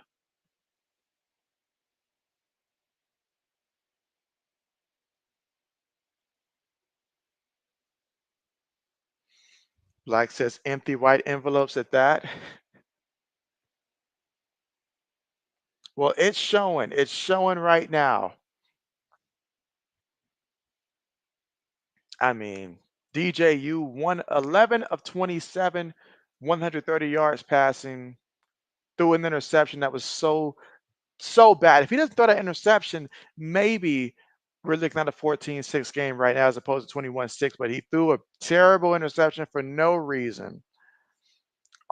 Black says empty white envelopes at that. Well, it's showing. It's showing right now. I mean, DJU 111 of 27, 130 yards passing, threw an interception that was so bad. If he doesn't throw that interception, maybe we're looking at a 14-6 game right now as opposed to 21-6, but he threw a terrible interception for no reason.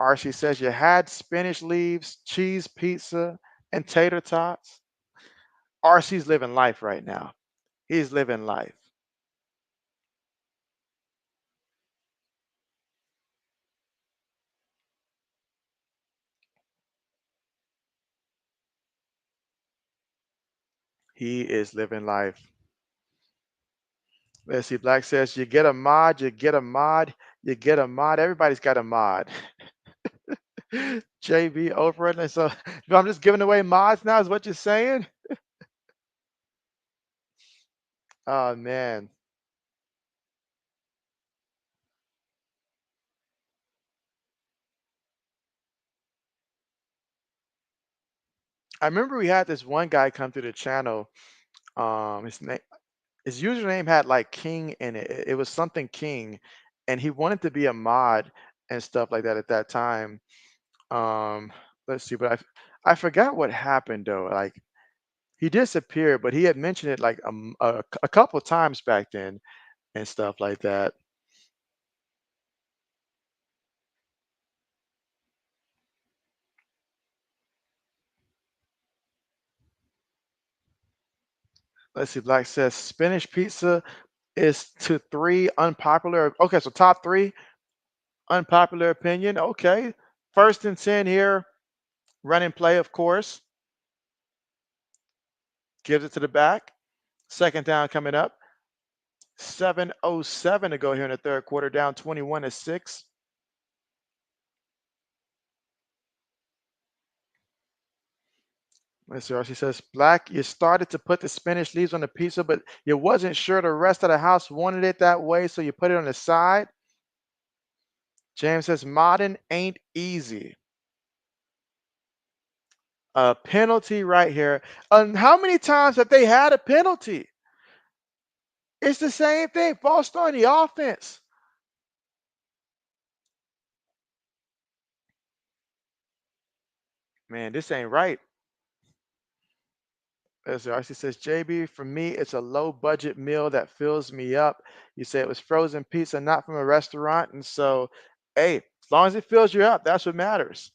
RC says you had spinach leaves, cheese pizza, and tater tots. RC's living life right now. He's living life. He is living life. Let's see. Black says you get a mod, you get a mod, you get a mod. Everybody's got a mod. JB over it. And so I'm just giving away mods now, is what you're saying? Oh man. I remember we had this one guy come to the channel. His username had like King in it. It was something King, and he wanted to be a mod and stuff like that at that time. Um, let's see, but I forgot what happened though. Like he disappeared, but he had mentioned it like a couple times back then and stuff like that. Let's see. Black says spinach pizza is to three unpopular. Okay, so top three unpopular opinion. Okay, first and 10 here. Running play, of course. Gives it to the back. Second down coming up. 7:07 to go here in the third quarter, down 21-6. Mr. RC says, Black, you started to put the spinach leaves on the pizza, but you wasn't sure the rest of the house wanted it that way, so you put it on the side. James says, modding ain't easy. A penalty right here. And how many times have they had a penalty? It's the same thing. False start on the offense. Man, this ain't right. As RC says, JB, for me, it's a low budget meal that fills me up. You say it was frozen pizza, not from a restaurant. And so, hey, as long as it fills you up, that's what matters.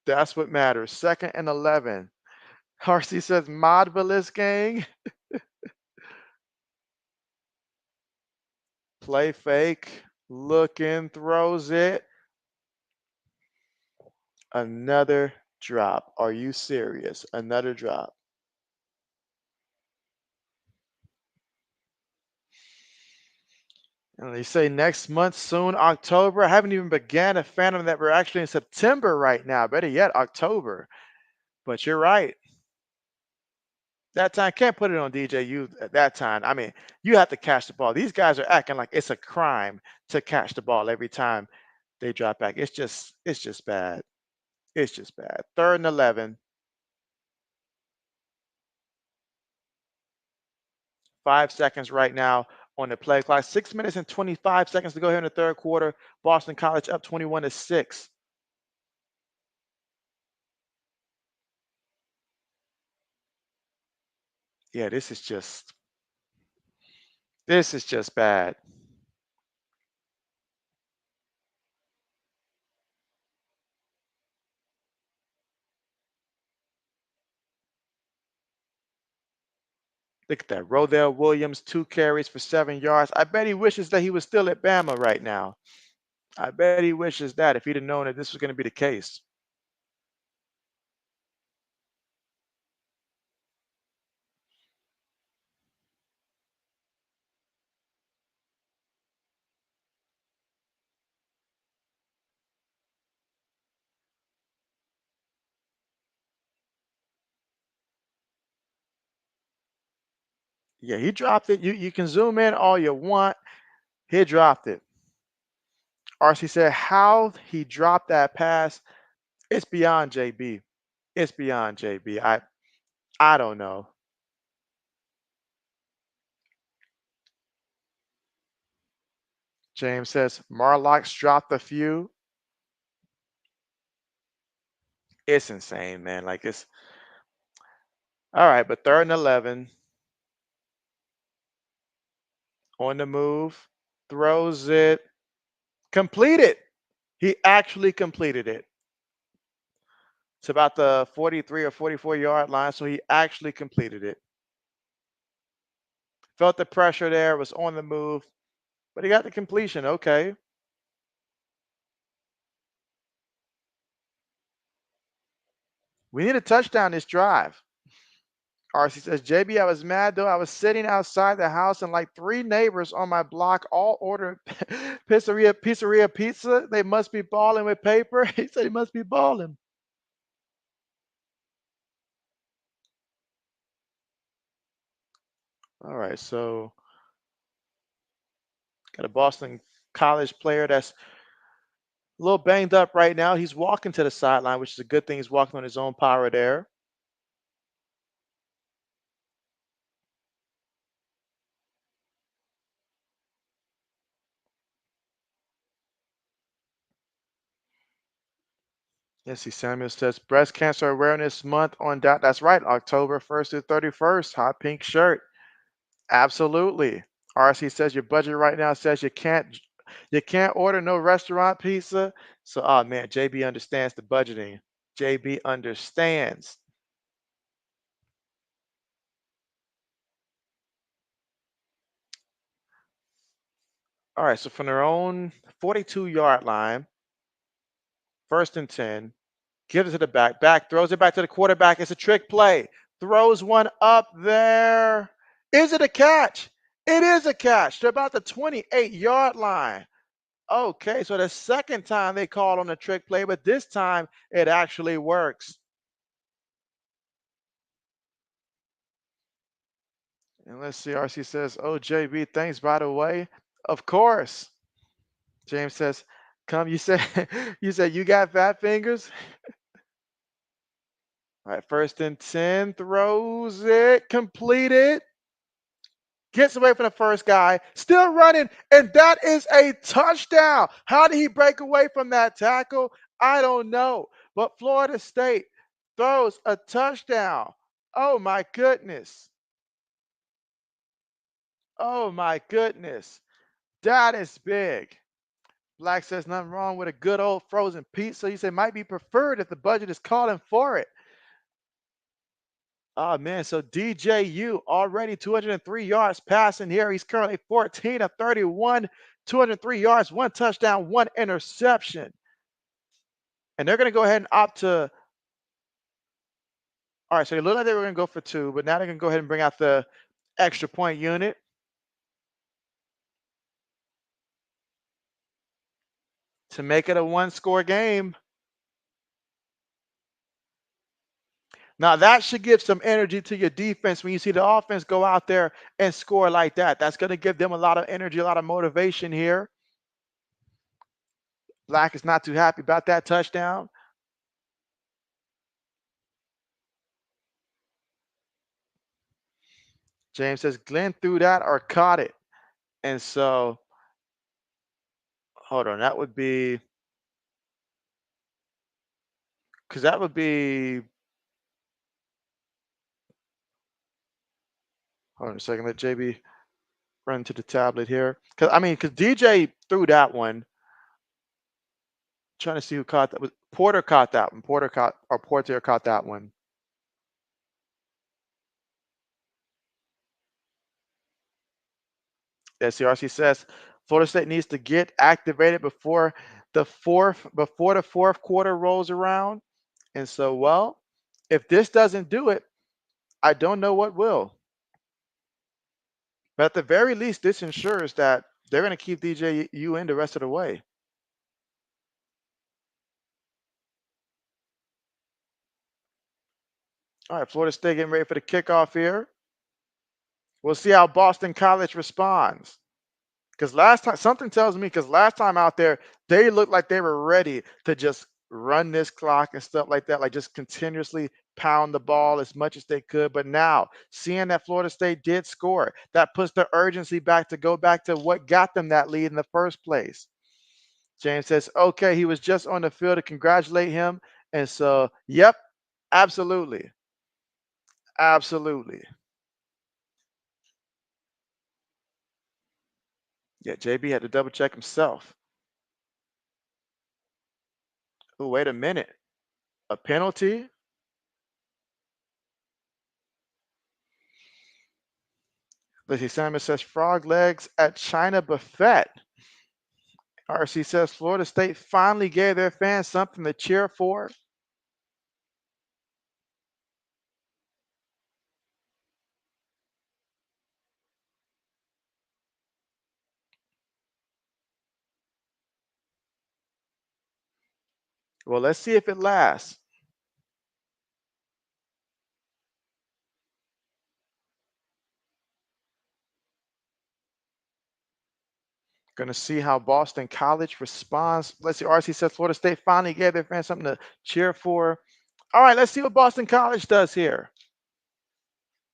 That's what matters. 2nd and 11. RC says, Modvilous gang. Play fake. Looking, throws it. Another drop. Are you serious? Another drop. And they say next month, soon, October. I haven't even began to fathom that we're actually in September right now. Better yet, October. But you're right. That time, can't put it on DJU at that time. I mean, you have to catch the ball. These guys are acting like it's a crime to catch the ball every time they drop back. It's just bad. It's just bad. 3rd and 11. 5 seconds right now on the play clock. 6 minutes and 25 seconds to go here in the 3rd quarter. Boston College up 21-6. Yeah, this is just bad. Look at that. Rodell Williams, 2 carries for 7 yards. I bet he wishes that he was still at Bama right now. I bet he wishes that if he'd have known that this was going to be the case. Yeah, he dropped it. You can zoom in all you want. He dropped it. RC said how he dropped that pass, it's beyond JB. It's beyond JB. I don't know. James says Marlocks dropped a few. It's insane, man. Like it's all right, but 3rd and 11 on the move, throws it, completed. He actually completed it. It's about the 43 or 44-yard line, so he actually completed it. Felt the pressure there, was on the move, but he got the completion. Okay. We need a touchdown this drive. RC says, JB, I was mad though. I was sitting outside the house and like 3 neighbors on my block all ordered pizzeria pizza. They must be balling with paper. He said he must be balling. All right, so got a Boston College player that's a little banged up right now. He's walking to the sideline, which is a good thing. He's walking on his own power there. Yes, see, Samuel says breast cancer awareness month on that. That's right, October 1st to 31st. Hot pink shirt. Absolutely. RC says your budget right now says you can't order no restaurant pizza. So, oh man, JB understands the budgeting. JB understands. All right, so from their own 42-yard line, 1st and 10, gives it to the back, throws it back to the quarterback. It's a trick play. Throws one up there. Is it a catch? It is a catch. They're about the 28-yard line. Okay, so the second time they called on the trick play, but this time it actually works. And let's see, RC says, oh, JB, thanks, by the way. Of course. James says, come, you said, you said you got fat fingers? All right, 1st and 10, throws it, completed. Gets away from the first guy, still running, and that is a touchdown. How did he break away from that tackle? I don't know. But Florida State throws a touchdown. Oh my goodness. Oh my goodness. That is big. Black says nothing wrong with a good old frozen pizza. You say might be preferred if the budget is calling for it. Oh man, so DJU already 203 yards passing here. He's currently 14 of 31, 203 yards, 1 touchdown, 1 interception. And they're going to go ahead and opt to. All right, so it looked like they were going to go for 2, but now they're going to go ahead and bring out the extra point unit to make it a 1-score game. Now that should give some energy to your defense when you see the offense go out there and score like that. That's going to give them a lot of energy, a lot of motivation here. Black is not too happy about that touchdown. James says Glenn threw that or caught it. And so, hold on, that would be, because that would be, hold on a second, let JB run to the tablet here. Because DJ threw that one. Trying to see who caught that. Porter caught that one. Porter caught that one. As CRC says, Florida State needs to get activated before the fourth quarter rolls around. And so, well, if this doesn't do it, I don't know what will. But at the very least, this ensures that they're going to keep DJU in the rest of the way. All right, Florida State getting ready for the kickoff here. We'll see how Boston College responds. Because last time, something tells me, because last time out there, they looked like they were ready to just run this clock and stuff like that, like just continuously pound the ball as much as they could. But now, seeing that Florida State did score, that puts the urgency back to go back to what got them that lead in the first place. James says, okay, he was just on the field to congratulate him. And so, yep, absolutely. Absolutely. Yeah, JB had to double check himself. Oh, wait a minute. A penalty? Let's see, Simon says frog legs at China Buffet. RC says Florida State finally gave their fans something to cheer for. Well, let's see if it lasts. Going to see how Boston College responds. Let's see. RC says Florida State finally gave their fans something to cheer for. All right, let's see what Boston College does here.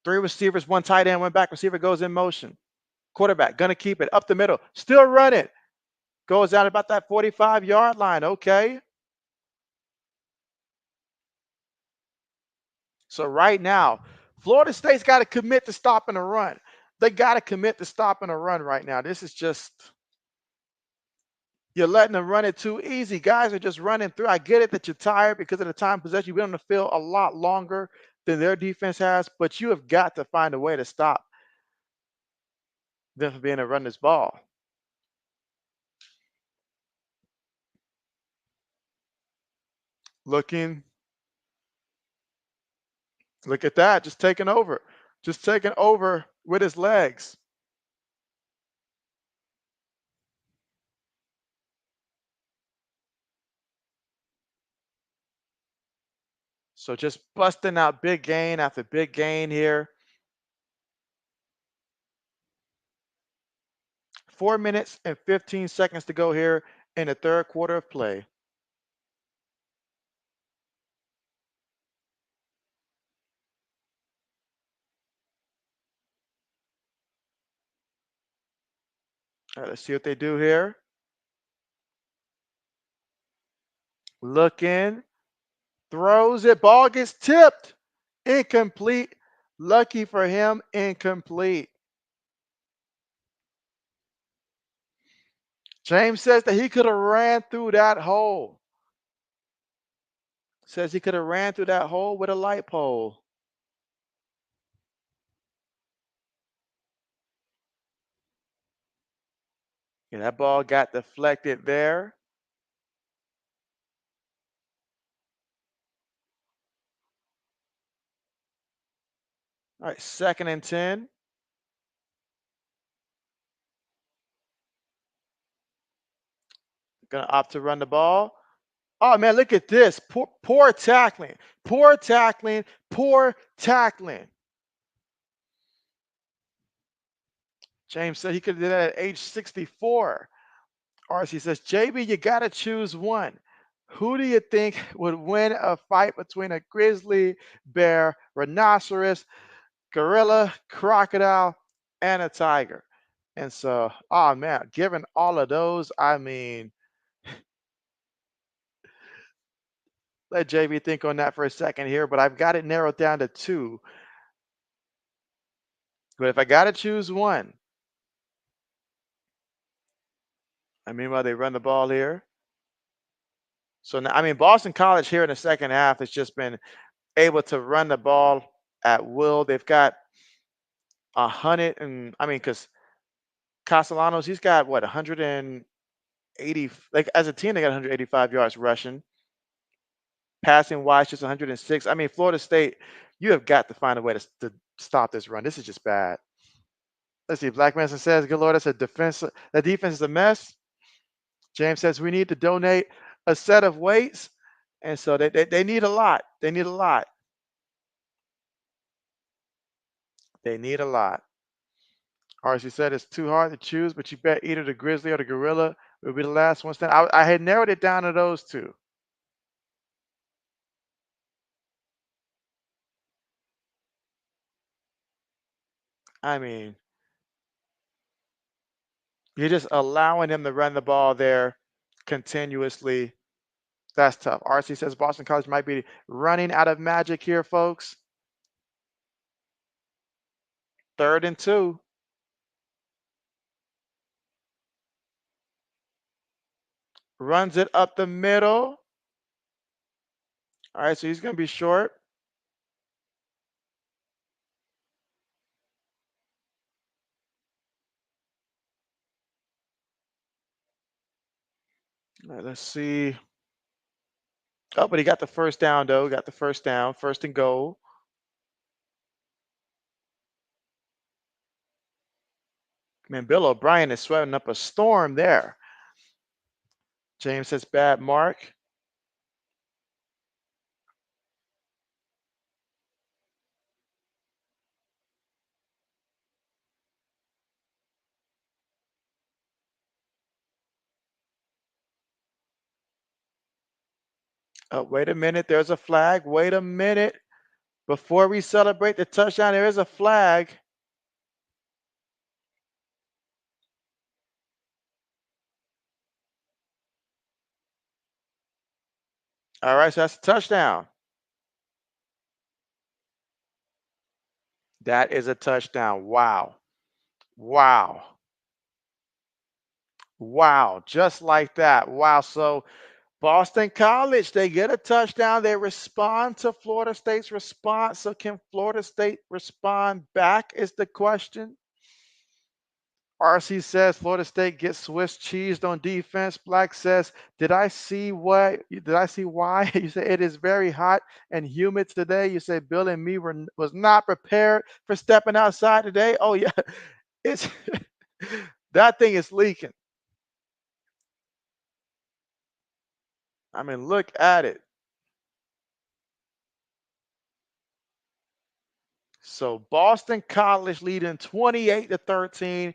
3 receivers, 1 tight end, 1 back receiver goes in motion. Quarterback going to keep it up the middle. Still running. Goes out about that 45-yard line. Okay. So right now, Florida State's got to commit to stopping the run. They got to commit to stopping a run right now. This is just, you're letting them run it too easy. Guys are just running through. I get it that you're tired because of the time possession. You've been on the field a lot longer than their defense has, but you have got to find a way to stop them from being able to run this ball. Looking, look at that, just taking over. Just taking over with his legs. So just busting out big gain after big gain here. 4 minutes and 15 seconds to go here in the third quarter of play. All right, let's see what they do here. Looking, throws it, ball gets tipped. Incomplete. Lucky for him, incomplete. James says that he could have ran through that hole. Says he could have ran through that hole with a light pole. Yeah, that ball got deflected there. All right, 2nd and 10. Gonna opt to run the ball. Oh man, look at this. Poor tackling. Poor tackling. Poor tackling. James said he could have did that at age 64. RC says, JB, you gotta choose one. Who do you think would win a fight between a grizzly, bear, rhinoceros, gorilla, crocodile, and a tiger? And so, oh man, given all of those, I mean, let JB think on that for a second here, but I've got it narrowed down to two. But if I got to choose one, I mean, while they run the ball here. So now, I mean, Boston College here in the second half has just been able to run the ball at will. They've got 100, and I mean, because Castellanos, he's got what 180, like as a team, they got 185 yards rushing. Passing wise, just 106. I mean, Florida State, you have got to find a way to stop this run. This is just bad. Let's see. Black Manson says, "Good Lord, that's a defense. The defense is a mess." James says we need to donate a set of weights, and so they need a lot. They need a lot. They need a lot. RC said it's too hard to choose, but you bet either the grizzly or the gorilla will be the last one stand. I had narrowed it down to those two. I mean, you're just allowing him to run the ball there continuously. That's tough. RC says Boston College might be running out of magic here, folks. 3rd and 2. Runs it up the middle. All right, so he's going to be short. All right, let's see. Oh, but he got the first down, though. Got the first down, 1st and goal. Man, Bill O'Brien is sweating up a storm there. James says bad mark. Oh, wait a minute. There's a flag. Wait a minute. Before we celebrate the touchdown, there is a flag. All right, so that's a touchdown. That is a touchdown. Wow. Wow. Wow. Just like that. Wow. So Boston College, they get a touchdown. They respond to Florida State's response. So can Florida State respond back is the question. RC says Florida State gets Swiss cheesed on defense. Black says, did I see what? Did I see why? You say it is very hot and humid today. You say Bill and me was not prepared for stepping outside today. Oh yeah, it's that thing is leaking. I mean, look at it. So Boston College leading 28-13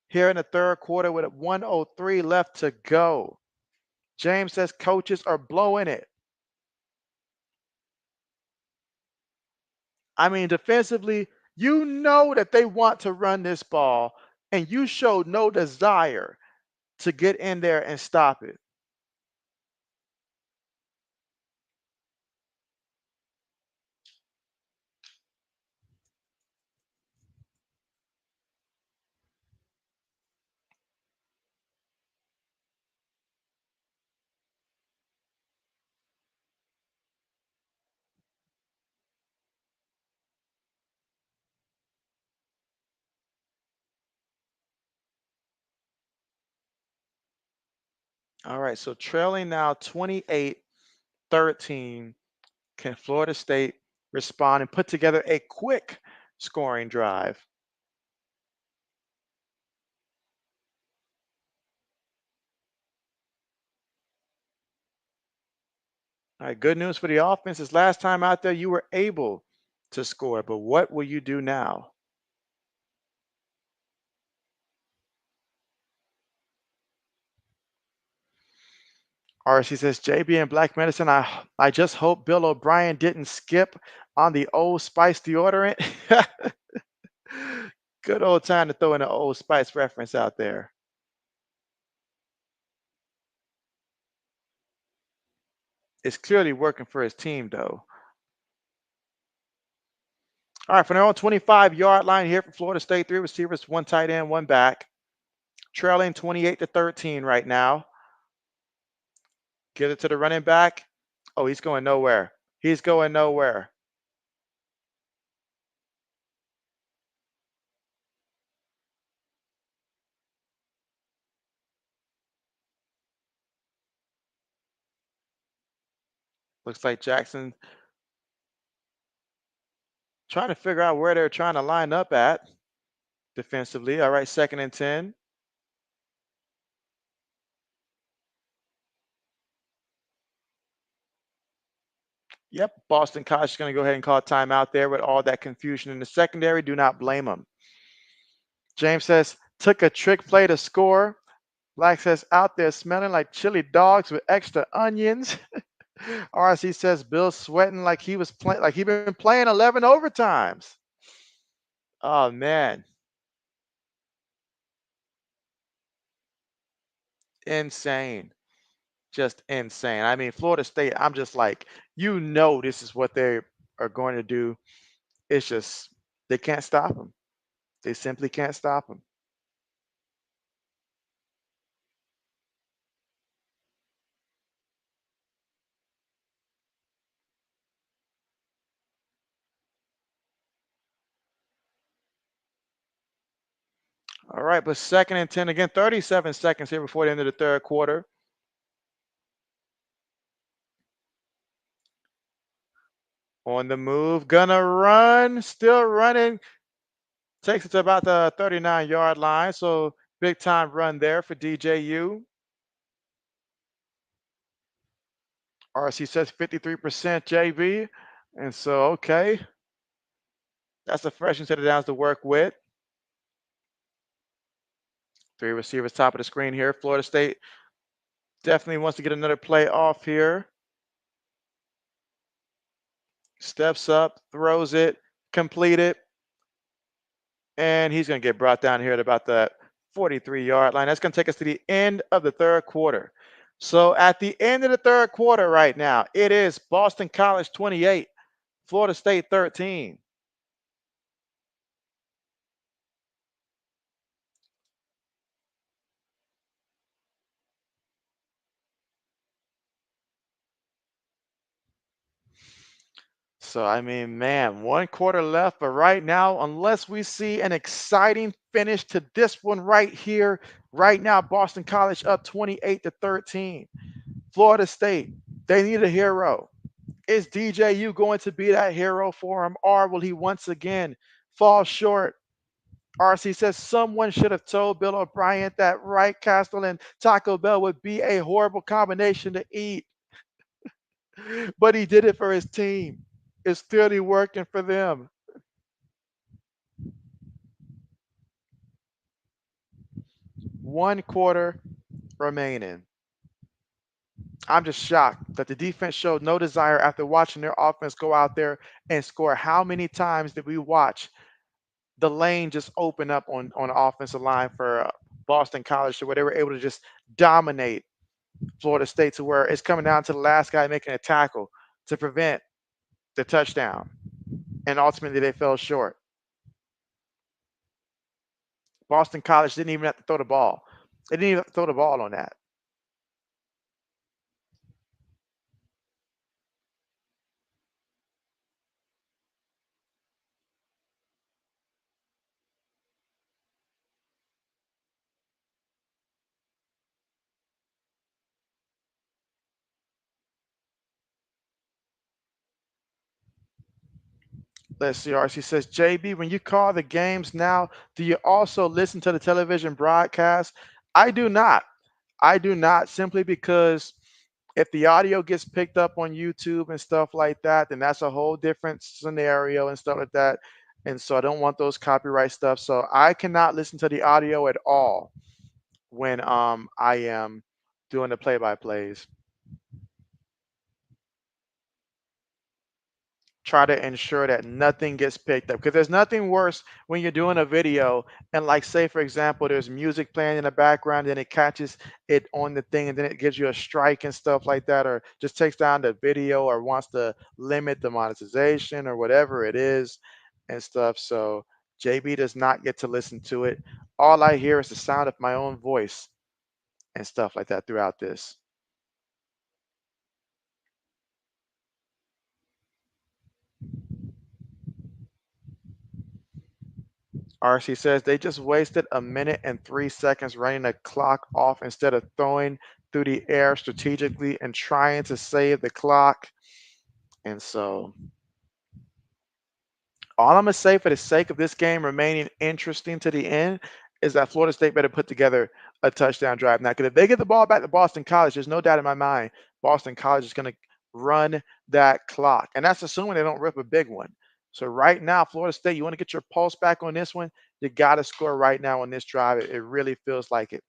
here in the third quarter with 1:03 left to go. James says coaches are blowing it. I mean, defensively, you know that they want to run this ball, and you showed no desire to get in there and stop it. All right, so trailing now 28-13. Can Florida State respond and put together a quick scoring drive? All right, good news for the offense is last time out there you were able to score, but what will you do now? RC says JB and Black Medicine. I just hope Bill O'Brien didn't skip on the Old Spice deodorant. Good old time to throw in an Old Spice reference out there. It's clearly working for his team though. All right, from their own 25-yard line here for Florida State, three receivers, one tight end, one back. Trailing 28-13 right now. Give it to the running back. Oh, he's going nowhere. He's going nowhere. Looks like Jackson trying to figure out where they're trying to line up at defensively. All right, 2nd and 10. Yep, Boston College is going to go ahead and call timeout there with all that confusion in the secondary. Do not blame them. James says, took a trick play to score. Black says, out there smelling like chili dogs with extra onions. RC says, Bill sweating like he was playing, like he been playing 11 overtimes. Oh man, insane, just insane. I mean, Florida State. I'm just like, this is what they are going to do. It's just they can't stop them. They simply can't stop them. All right, but 2nd and 10 again, 37 seconds here before the end of the third quarter. On the move, gonna run, still running. Takes it to about the 39-yard line. So big time run there for DJU. RC says 53% JB. And so, okay, that's a fresh set of downs to work with. Three receivers top of the screen here. Florida State definitely wants to get another play off here. Steps up, throws it, completed. And he's going to get brought down here at about the 43-yard line. That's going to take us to the end of the third quarter. So at the end of the third quarter right now, it is Boston College 28, Florida State 13. So, I mean, man, one quarter left, but right now, unless we see an exciting finish to this one right here, right now, Boston College up 28-13. Florida State, they need a hero. Is DJU going to be that hero for him, or will he once again fall short? RC says someone should have told Bill O'Brien that Wright Castle and Taco Bell would be a horrible combination to eat, but he did it for his team. It's clearly working for them. 1 quarter remaining. I'm just shocked that the defense showed no desire after watching their offense go out there and score. How many times did we watch the lane just open up on the offensive line for Boston College, to where they were able to just dominate Florida State, to where it's coming down to the last guy making a tackle to prevent the touchdown, and ultimately they fell short. Boston College didn't even have to throw the ball. They didn't even have to throw the ball on that. Let's see. RC says, JB, when you call the games now, do you also listen to the television broadcast? I do not. I do not, simply because if the audio gets picked up on YouTube and stuff like that, then that's a whole different scenario and stuff like that. And so I don't want those copyright stuff. So I cannot listen to the audio at all when I am doing the play-by-plays. Try to ensure that nothing gets picked up, because there's nothing worse when you're doing a video and, like, say for example, there's music playing in the background and it catches it on the thing and then it gives you a strike and stuff like that, or just takes down the video, or wants to limit the monetization or whatever it is and stuff. So JB does not get to listen to it. All I hear is the sound of my own voice and stuff like that throughout this. RC says they just wasted a minute and 3 seconds running the clock off instead of throwing through the air strategically and trying to save the clock. And so all I'm going to say, for the sake of this game remaining interesting to the end, is that Florida State better put together a touchdown drive now. Because if they get the ball back to Boston College, there's no doubt in my mind Boston College is going to run that clock. And that's assuming they don't rip a big one. So right now, Florida State, you want to get your pulse back on this one, you got to score right now on this drive. It really feels like it.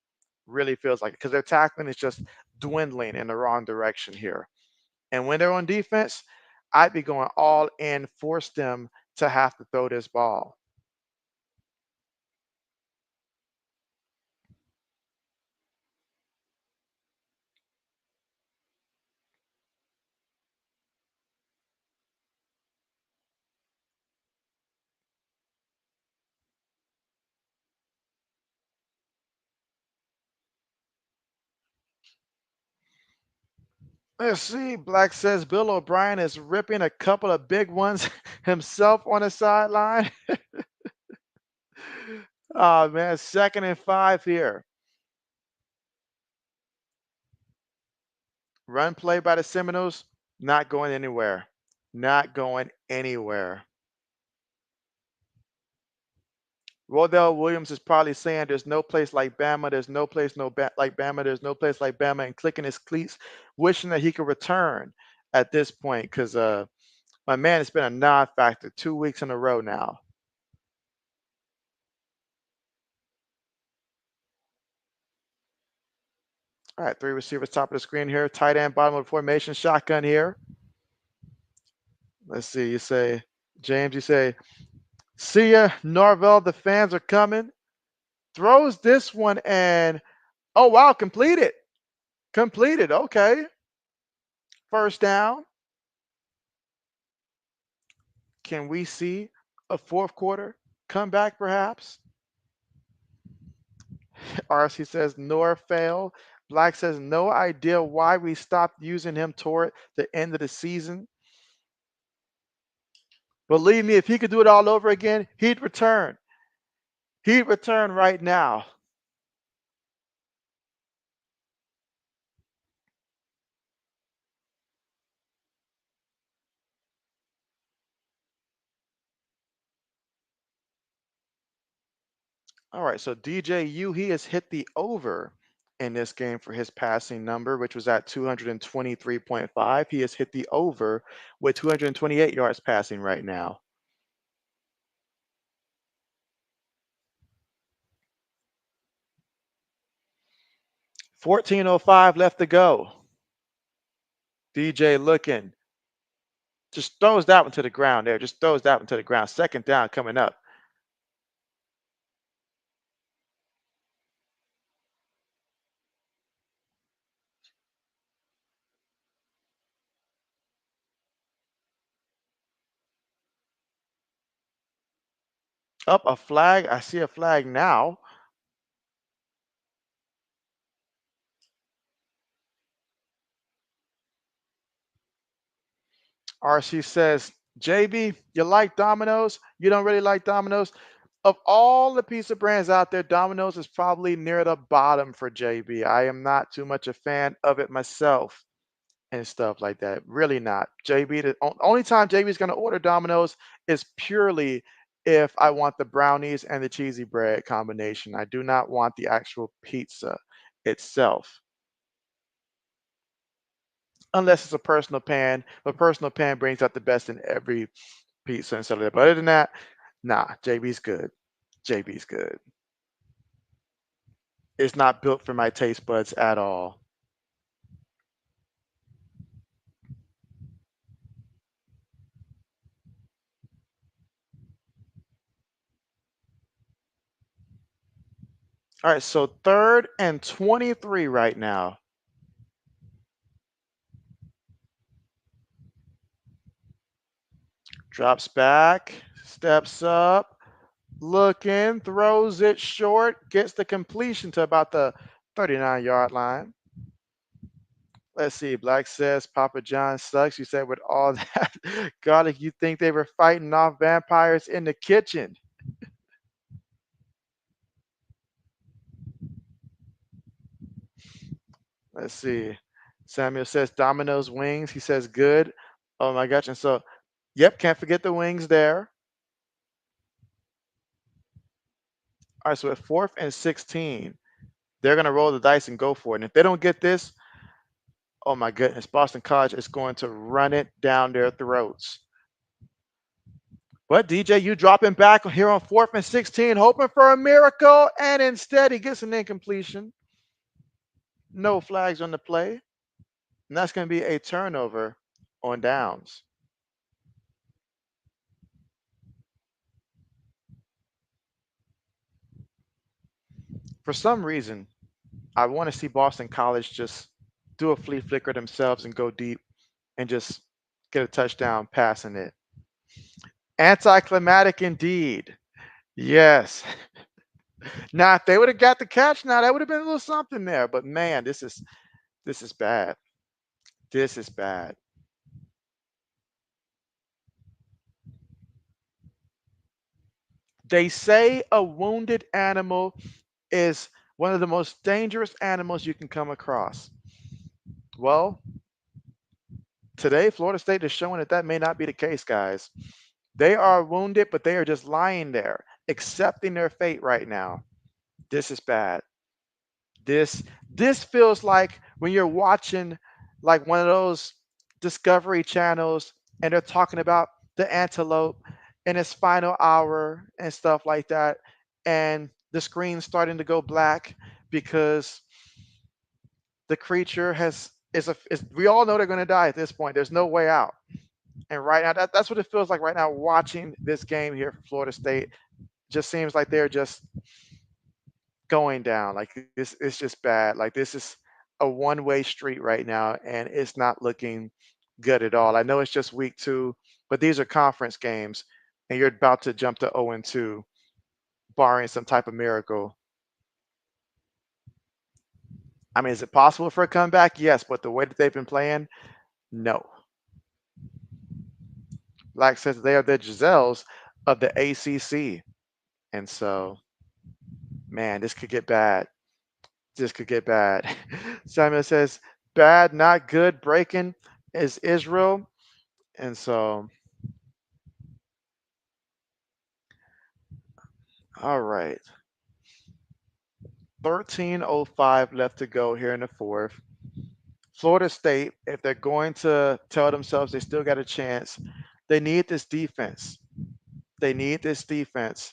Really feels like it. Because their tackling is just dwindling in the wrong direction here. And when they're on defense, I'd be going all in, force them to have to throw this ball. Let's see. Black says Bill O'Brien is ripping a couple of big ones himself on the sideline. Oh, man. 2nd and 5 here. Run play by the Seminoles, not going anywhere. Not going anywhere. Rodell Williams is probably saying there's no place like Bama. There's no place like Bama. There's no place like Bama, and clicking his cleats, wishing that he could return at this point, because my man, it's been a non-factor 2 weeks in a row now. All right, 3 receivers top of the screen here. Tight end, bottom of the formation, shotgun here. Let's see. You say, James, you say, see ya, Norvell. The fans are coming. Throws this one and, oh, wow, completed. Completed. Okay. First down. Can we see a fourth quarter comeback perhaps? RC says Nor fail. Black says no idea why we stopped using him toward the end of the season. Believe me, if he could do it all over again, he'd return. He'd return right now. All right, so DJU, he has hit the over in this game for his passing number, which was at 223.5. He has hit the over with 228 yards passing right now. 14:05 left to go. DJ looking. Just throws that one to the ground there. Just throws that one to the ground. Second down coming up. Up a flag. I see a flag now. RC says, JB, you like Domino's? You don't really like Domino's? Of all the pizza brands out there, Domino's is probably near the bottom for JB. I am not too much a fan of it myself and stuff like that. Really not. JB, the only time JB is going to order Domino's is purely if I want the brownies and the cheesy bread combination. I do not want the actual pizza itself, unless it's a personal pan. But personal pan brings out the best in every pizza and stuff like that. But other than that, nah, JB's good. JB's good. It's not built for my taste buds at all. All right, so 3rd and 23 right now. Drops back, steps up, looking, throws it short, gets the completion to about the 39-yard line. Let's see. Black says Papa John sucks. You said with all that garlic, you think they were fighting off vampires in the kitchen. Let's see. Samuel says Domino's wings. He says good. Oh my gosh. And so, yep, can't forget the wings there. All right, so at 4th and 16, they're going to roll the dice and go for it. And if they don't get this, oh my goodness, Boston College is going to run it down their throats. But DJ, you dropping back here on 4th and 16, hoping for a miracle, and instead he gets an incompletion. No flags on the play. And that's going to be a turnover on downs. For some reason, I want to see Boston College just do a flea flicker themselves and go deep and just get a touchdown passing it. Anticlimactic indeed. Yes. Now, if they would have got the catch, now that would have been a little something there. But man, this is bad. This is bad. They say a wounded animal is one of the most dangerous animals you can come across. Well, today Florida State is showing that that may not be the case, guys. They are wounded, but they are just lying there, accepting their fate right now. This is bad. This feels like when you're watching like one of those Discovery channels and they're talking about the antelope in its final hour and stuff like that, and the screen's starting to go black because the creature is we all know they're going to die at this point. There's no way out. And right now, that's what it feels like right now watching this game here for Florida State. Just seems like they're just going down. Like this, it's just bad. Like this is a one-way street right now, and it's not looking good at all. I know it's just week 2, but these are conference games, and you're about to jump to 0-2, barring some type of miracle. I mean, is it possible for a comeback? Yes, but the way that they've been playing, no. Like says they are the Giselles of the ACC, and so man, this could get bad. This could get bad. Samuel says, bad, not good. Breaking is Israel. And so, all right. 13:05 left to go here in the 4th. Florida State, if they're going to tell themselves they still got a chance, they need this defense. They need this defense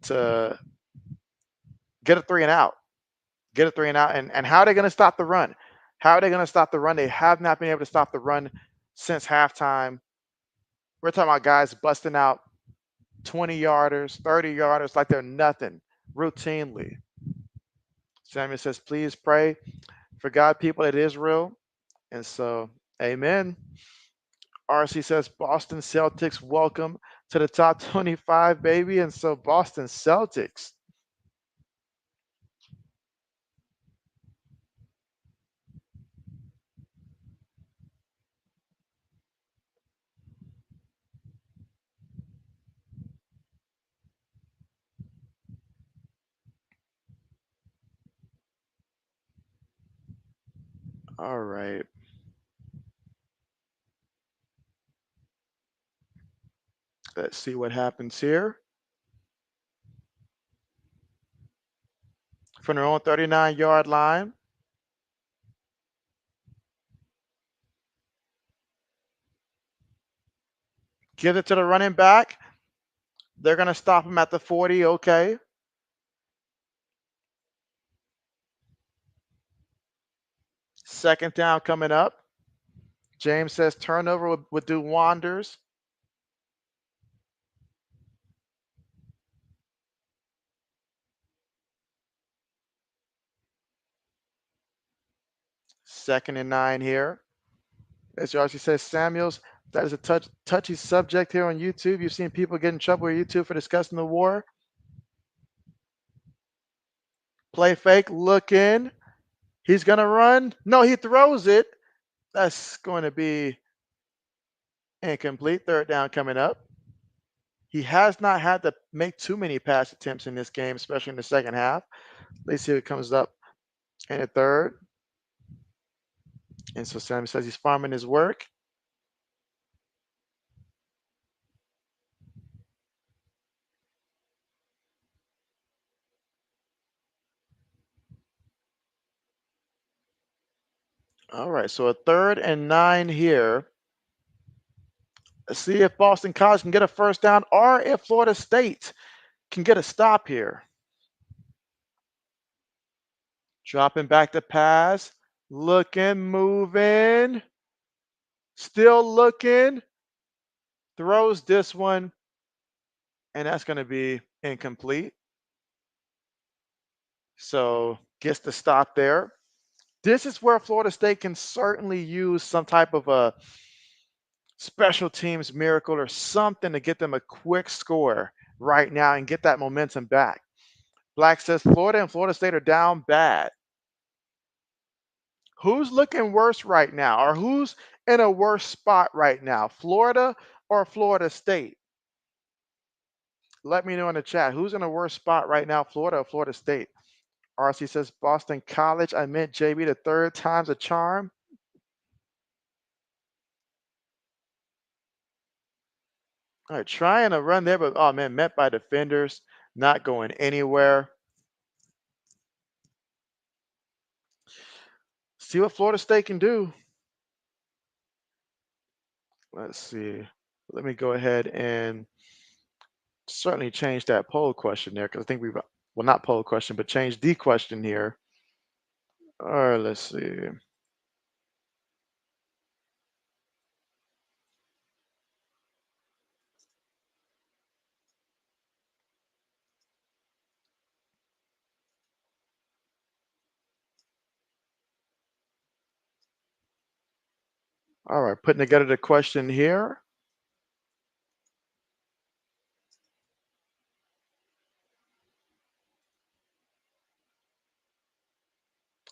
to get a 3 and out. get a 3 and out. And how are they going to stop the run? How are they going to stop the run? They have not been able to stop the run since halftime. We're talking about guys busting out 20 yarders, 30 yarders like they're nothing routinely. Samuel says, please pray for God, people at Israel. And so, amen. RC says, Boston Celtics, welcome to the top 25, baby. And so, Boston Celtics. All right. Let's see what happens here. From their own 39-yard line. Give it to the running back. They're going to stop him at the 40. Okay. Second down coming up. James says turnover would do wonders. Second and 9 here. As Darcy says, Samuels, that is a touchy subject here on YouTube. You've seen people get in trouble with YouTube for discussing the war. Play fake, look in. He's going to run. No, he throws it. That's going to be incomplete. Third down coming up. He has not had to make too many pass attempts in this game, especially in the second half. Let's see what comes up in the third. And so Sam says he's farming his work. All right, so a 3rd and 9 here. Let's see if Boston College can get a first down or if Florida State can get a stop here. Dropping back to pass, looking, moving, still looking, throws this one, and that's going to be incomplete. So gets the stop there. This is where Florida State can certainly use some type of a special teams miracle or something to get them a quick score right now and get that momentum back. Black says Florida and Florida State are down bad. Who's looking worse right now, or who's in a worse spot right now, Florida or Florida State? Let me know in the chat. Who's in a worse spot right now, Florida or Florida State? RC says Boston College. I meant JB the third time's a charm. All right, trying to run there, but oh man, met by defenders, not going anywhere. See what Florida State can do. Let's see. Let me go ahead and certainly change that poll question there because I think we've, well, not poll question, but change the question here. All right, let's see. All right, putting together the question here.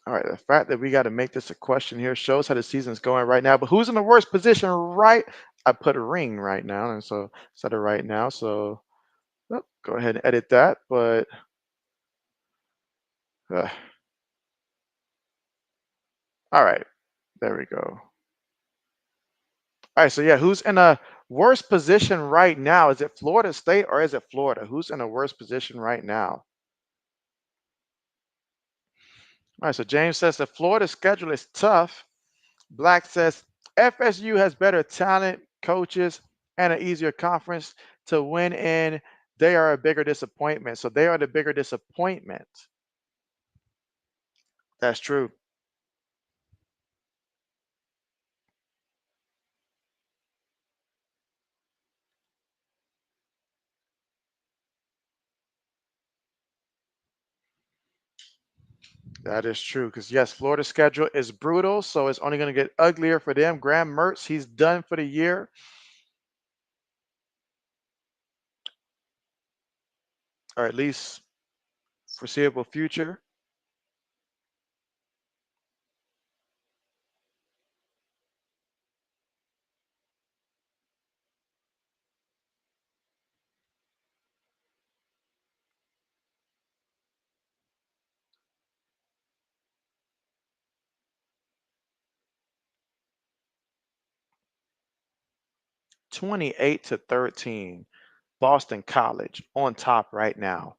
All right, the fact that we got to make this a question here shows how the season's going right now. But who's in the worst position right? I put a ring right now, and so instead of right now. So go ahead and edit that. But all right, there we go. All right, so yeah, who's in a worse position right now? Is it Florida State or is it Florida? Who's in a worse position right now? All right, so James says the Florida schedule is tough. Black says FSU has better talent, coaches, and an easier conference to win in. They are a bigger disappointment. So they are the bigger disappointment. That's true. That is true. Because yes, Florida's schedule is brutal, so it's only going to get uglier for them. Graham Mertz, he's done for the year, or at least foreseeable future. 28-13. Boston College on top right now.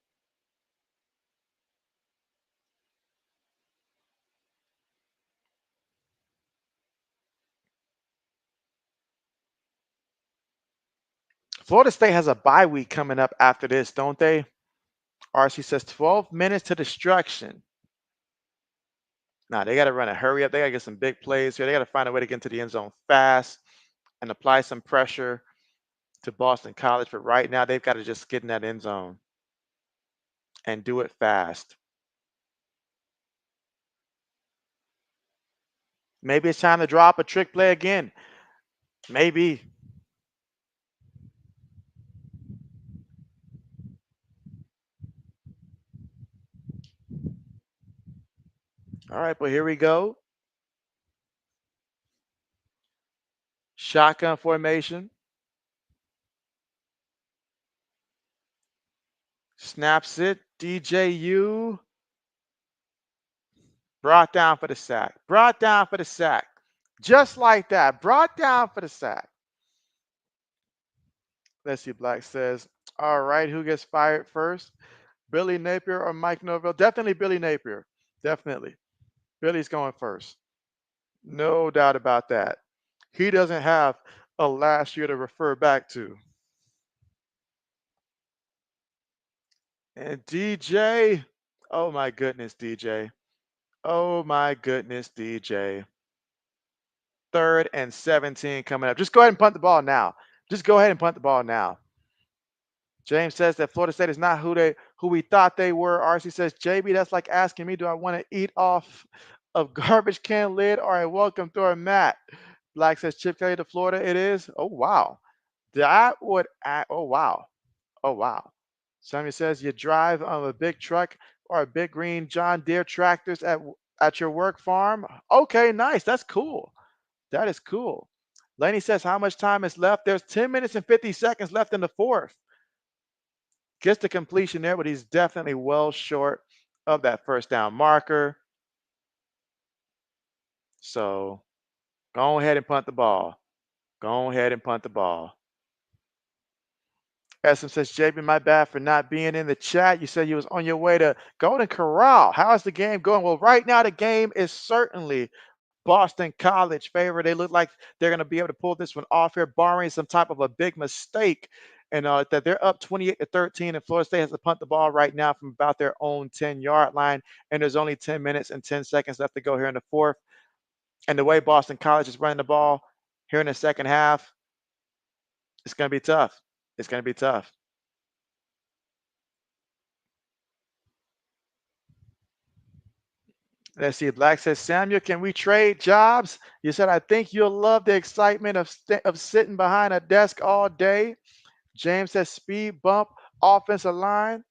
Florida State has a bye week coming up after this, don't they? RC says 12 minutes to destruction. Now they got to run a hurry up. They got to get some big plays here. They got to find a way to get into the end zone fast and apply some pressure to Boston College. But right now, they've got to just get in that end zone and do it fast. Maybe it's time to drop a trick play again. Maybe. All right, but here we go. Shotgun formation. Snaps it. DJU. Brought down for the sack. Brought down for the sack. Just like that. Brought down for the sack. Let's see. Black says, all right, who gets fired first? Billy Napier or Mike Norvell? Definitely Billy Napier. Definitely. Billy's going first. No doubt about that. He doesn't have a last year to refer back to. And DJ, oh my goodness, DJ. Oh my goodness, DJ. 3rd and 17 coming up. Just go ahead and punt the ball now. Just go ahead and punt the ball now. James says that Florida State is not who we thought they were. RC says, JB, that's like asking me, do I want to eat off of garbage can lid or a welcome through a mat? Black says, Chip Kelly to Florida. It is. Oh wow. That would oh wow. Oh wow. Samuel says you drive on a big truck or a big green John Deere tractors at your work farm. Okay, nice. That's cool. That is cool. Laney says how much time is left? There's 10 minutes and 50 seconds left in the fourth. Gets the completion there, but he's definitely well short of that first down marker. So go ahead and punt the ball. Go ahead and punt the ball. Essam says, JB, my bad for not being in the chat. You said you was on your way to Golden Corral. How is the game going? Well, right now the game is certainly Boston College favorite. They look like they're going to be able to pull this one off here, barring some type of a big mistake. And that they're up 28-13, and Florida State has to punt the ball right now from about their own 10-yard line. And there's only 10 minutes and 10 seconds left to go here in the fourth. And the way Boston College is running the ball here in the second half, it's going to be tough. It's going to be tough. Let's see. Black says, Samuel, can we trade jobs? You said, I think you'll love the excitement of sitting behind a desk all day. James says, speed bump, offensive line.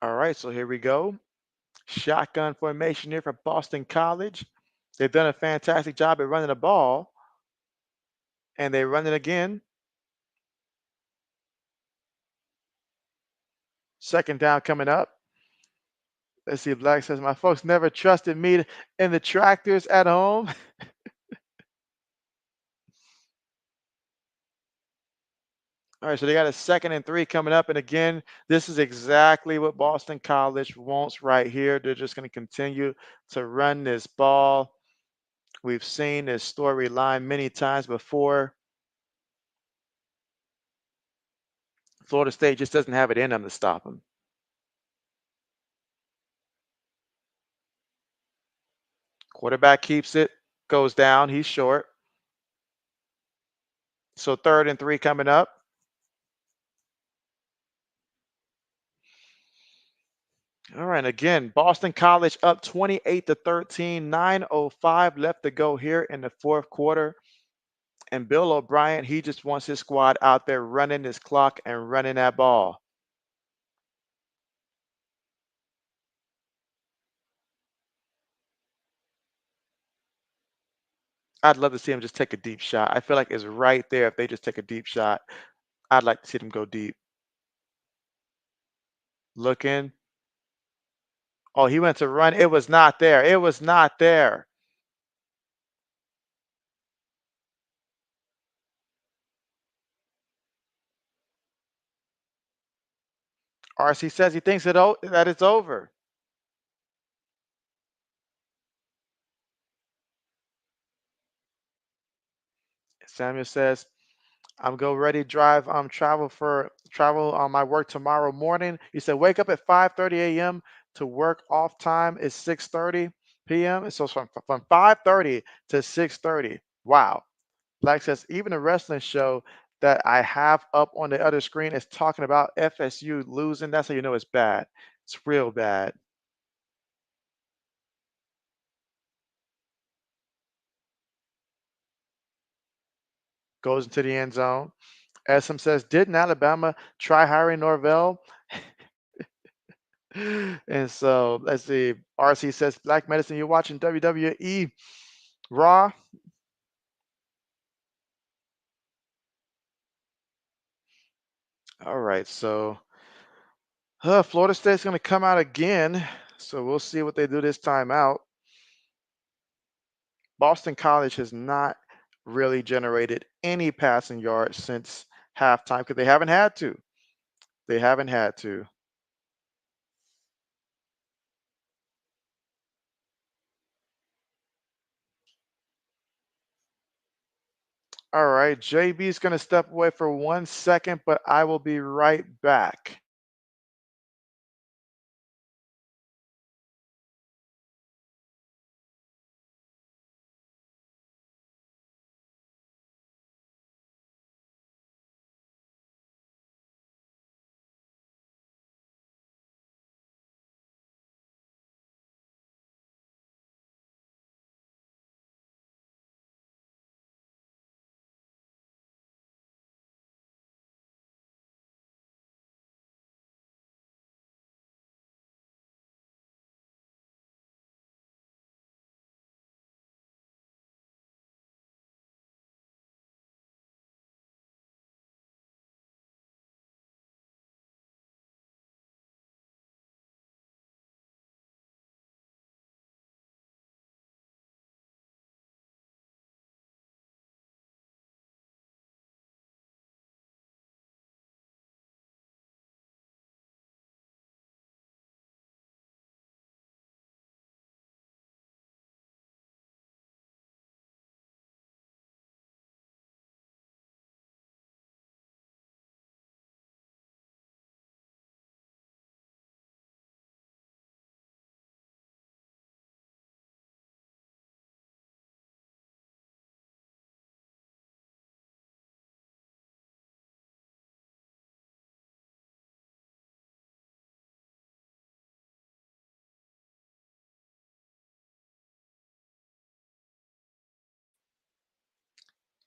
All right, so here we go. Shotgun formation here for Boston College. They've done a fantastic job at running the ball, and they run it again. Second down coming up. Let's see. Black says, my folks never trusted me in the tractors at home. All right, so they got a 2nd and 3 coming up. And again, this is exactly what Boston College wants right here. They're just going to continue to run this ball. We've seen this storyline many times before. Florida State just doesn't have it in them to stop them. Quarterback keeps it, goes down. He's short. So 3rd and 3 coming up. All right, again, Boston College up 28-13, 9:05 left to go here in the 4th quarter. And Bill O'Brien, he just wants his squad out there running this clock and running that ball. I'd love to see him just take a deep shot. I feel like it's right there if they just take a deep shot. I'd like to see them go deep. Looking. Oh, he went to run. It was not there. It was not there. RC says he thinks that it's over. Samuel says, I'm go ready drive travel on my work tomorrow morning. He said wake up at 5:30 a.m. to work. Off time is 6:30 p.m. So from 5:30 to 6:30. Wow. Black says even the wrestling show that I have up on the other screen is talking about FSU losing. That's how you know it's bad. It's real bad. Goes into the end zone. SM says, didn't Alabama try hiring Norvell? And so let's see. RC says, Black Medicine, you're watching WWE Raw. All right. So Florida State's going to come out again. So we'll see what they do this time out. Boston College has not really generated any passing yards since halftime because they haven't had to. They haven't had to. All right. JB is going to step away for 1 second, but I will be right back.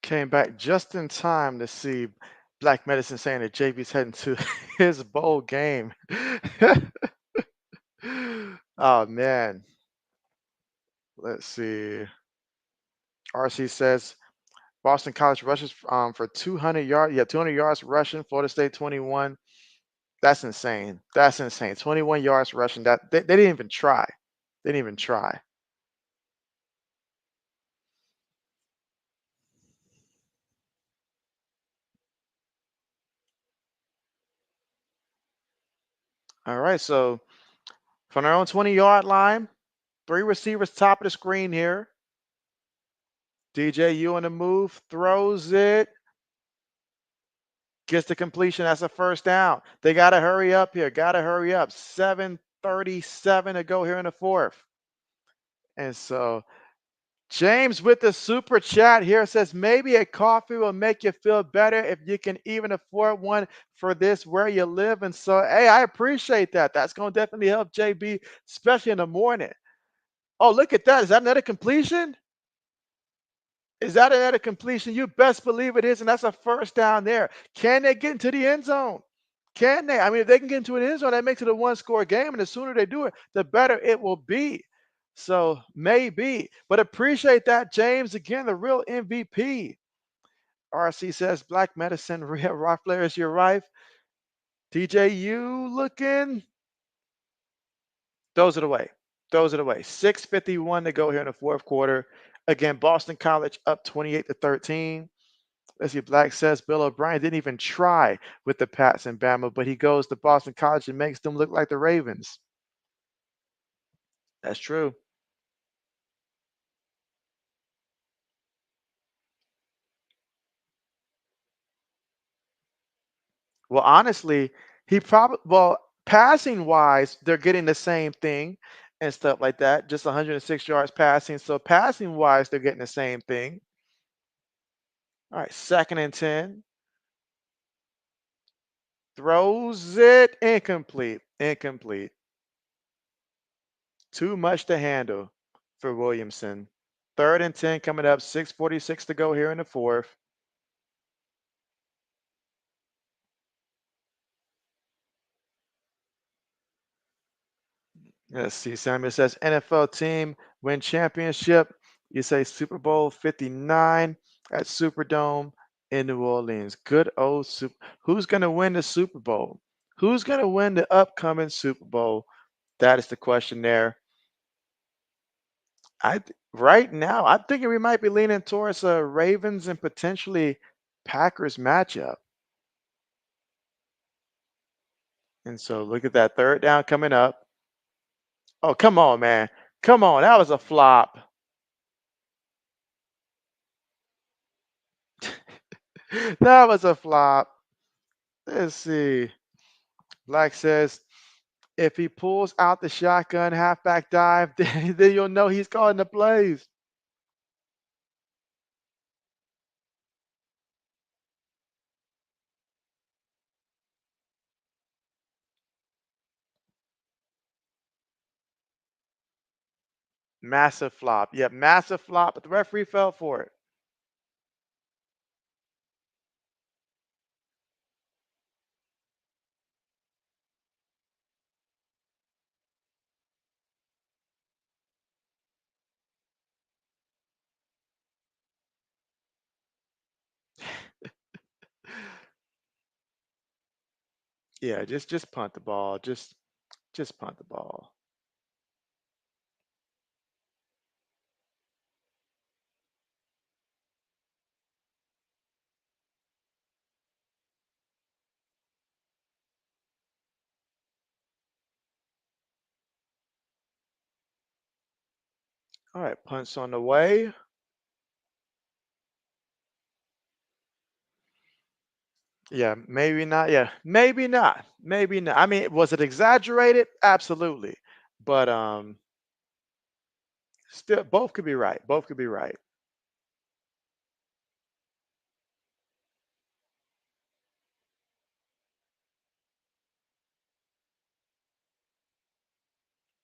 Came back just in time to see Black Medicine saying that JB's heading to his bowl game. Oh man. Let's see. RC says Boston College rushes for 200 yards. Yeah, 200 yards rushing. Florida State 21. That's insane. That's insane. 21 yards rushing. That they didn't even try. They didn't even try. All right, so from their own 20-yard line, three receivers top of the screen here. DJU on the move, throws it, gets the completion. That's a first down. They got to hurry up here. Got to hurry up. 7:37 to go here in the fourth. And so James with the super chat here says maybe a coffee will make you feel better if you can even afford one for this where you live. And so, hey, I appreciate that. That's going to definitely help JB, especially in the morning. Oh, look at that. Is that another completion? Is that another completion? You best believe it is. And that's a first down there. Can they get into the end zone? Can they? I mean, if they can get into an end zone, that makes it a one-score game. And the sooner they do it, the better it will be. So maybe. But appreciate that, James. Again, the real MVP. RC says Black Medicine, real rock players, your wife. TJU looking. Throws it away. Throws it away. 6:51 to go here in the fourth quarter. Again, Boston College up 28-13. Let's see, Black says Bill O'Brien didn't even try with the Pats and Bama, but he goes to Boston College and makes them look like the Ravens. That's true. Well, honestly, he probably passing wise, they're getting the same thing and stuff like that. Just 106 yards passing. So passing wise, they're getting the same thing. All right, 2nd and 10. Throws it incomplete. Incomplete. Too much to handle for Williamson. 3rd and 10 coming up. 6:46 to go here in the fourth. Let's see. Samuel says NFL team win championship. You say Super Bowl 59 at Superdome in New Orleans. Good old Super. Who's going to win the Super Bowl? Who's going to win the upcoming Super Bowl? That is the question there. Right now, I'm thinking we might be leaning towards a Ravens and potentially Packers matchup. And so look at that 3rd down coming up. Oh, come on, man. Come on. That was a flop. That was a flop. Let's see. Black says if he pulls out the shotgun halfback dive, then you'll know he's calling the plays. Massive flop. Yep, massive flop, but the referee fell for it. Yeah, just punt the ball. Just punt the ball. All right, punts on the way. Yeah, maybe not. Yeah, maybe not. Maybe not. I mean, was it exaggerated? Absolutely. But still both could be right. Both could be right.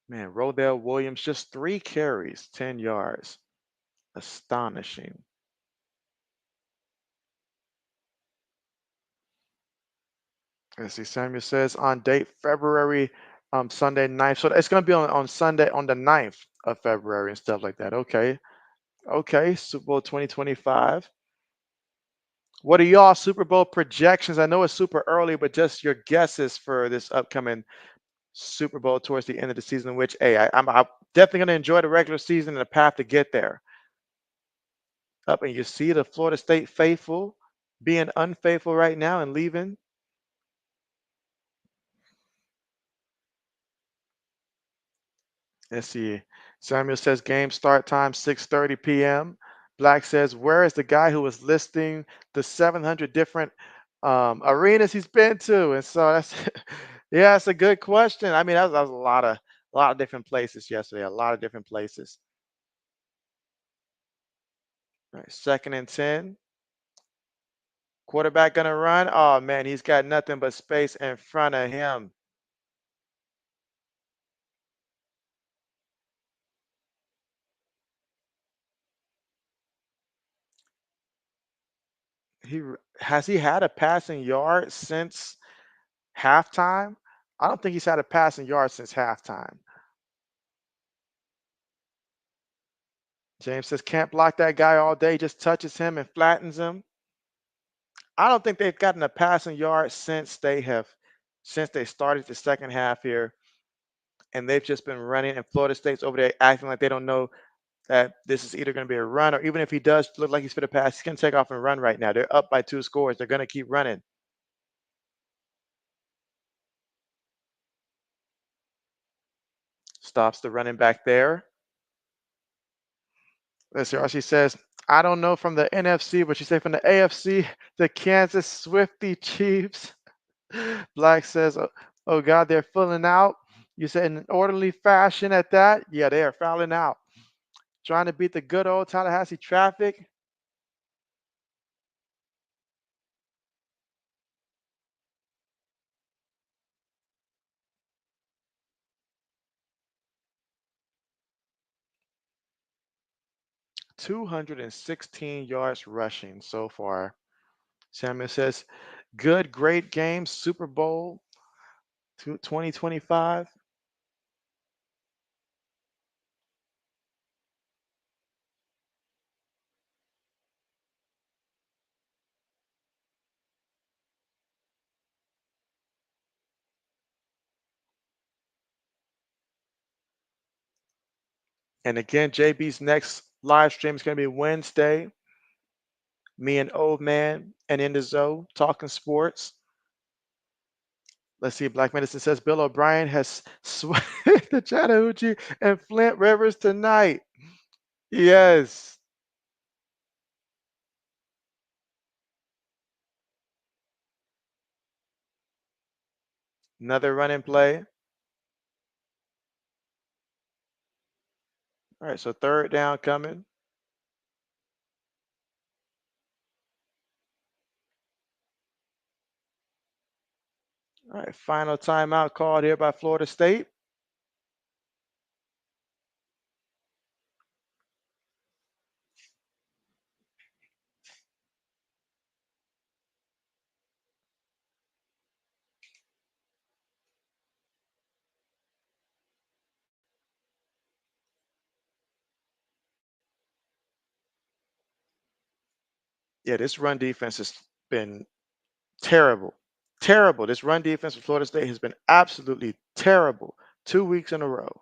Man, Rodell Williams just 3 carries, 10 yards. Astonishing. Let's see, Samuel says on date February Sunday 9th. So it's gonna be on Sunday on the 9th of February and stuff like that. Okay. Okay. Super Bowl 2025. What are y'all Super Bowl projections? I know it's super early, but just your guesses for this upcoming Super Bowl towards the end of the season, which hey, I'm definitely gonna enjoy the regular season and the path to get there. Up and you see the Florida State faithful being unfaithful right now and leaving. Let's see. Samuel says game start time 6:30 p.m. Black says, where is the guy who was listing the 700 different arenas he's been to? And so that's yeah, it's a good question. I mean, that was a lot of different places yesterday. A lot of different places. All right, 2nd and 10. Quarterback gonna run. Oh man, he's got nothing but space in front of him. Has he had a passing yard since halftime? I don't think he's had a passing yard since halftime. James says can't block that guy all day, just touches him and flattens him. I don't think they've gotten a passing yard since they started the second half here, and they've just been running. And Florida State's over there acting like they don't know that this is either going to be a run or even if he does look like he's fit a pass, he's going to take off and run right now. They're up by 2 scores. They're going to keep running. Stops the running back there. Let's see. She says, I don't know from the NFC, but she said from the AFC, the Kansas Swifty Chiefs. Black says, oh God, they're filling out. You said in an orderly fashion at that. Yeah, they are fouling out. Trying to beat the good old Tallahassee traffic. 216 yards rushing so far. Samuel says, good, great game, Super Bowl 2025. And again, JB's next live stream is going to be Wednesday. Me and Old Man and In the Zoe talking sports. Let's see. Black Medicine says Bill O'Brien has swept the Chattahoochee and Flint Rivers tonight. Yes. Another running play. All right. So third down coming. All right. Final timeout called here by Florida State. Yeah, this run defense has been terrible. Terrible. This run defense for Florida State has been absolutely terrible 2 weeks in a row.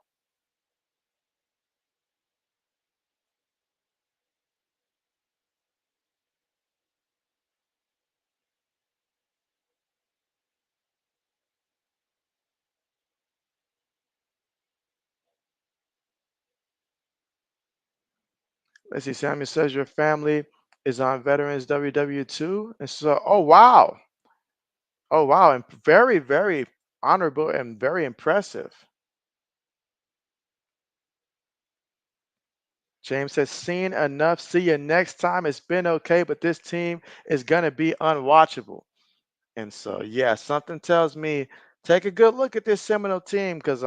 Let's see. Samuel says your family is on Veterans WW2. And so, oh, wow. Oh, wow. And very, very honorable and very impressive. James says, seen enough. See you next time. It's been okay, but this team is going to be unwatchable. And so, yeah, something tells me take a good look at this Seminole team because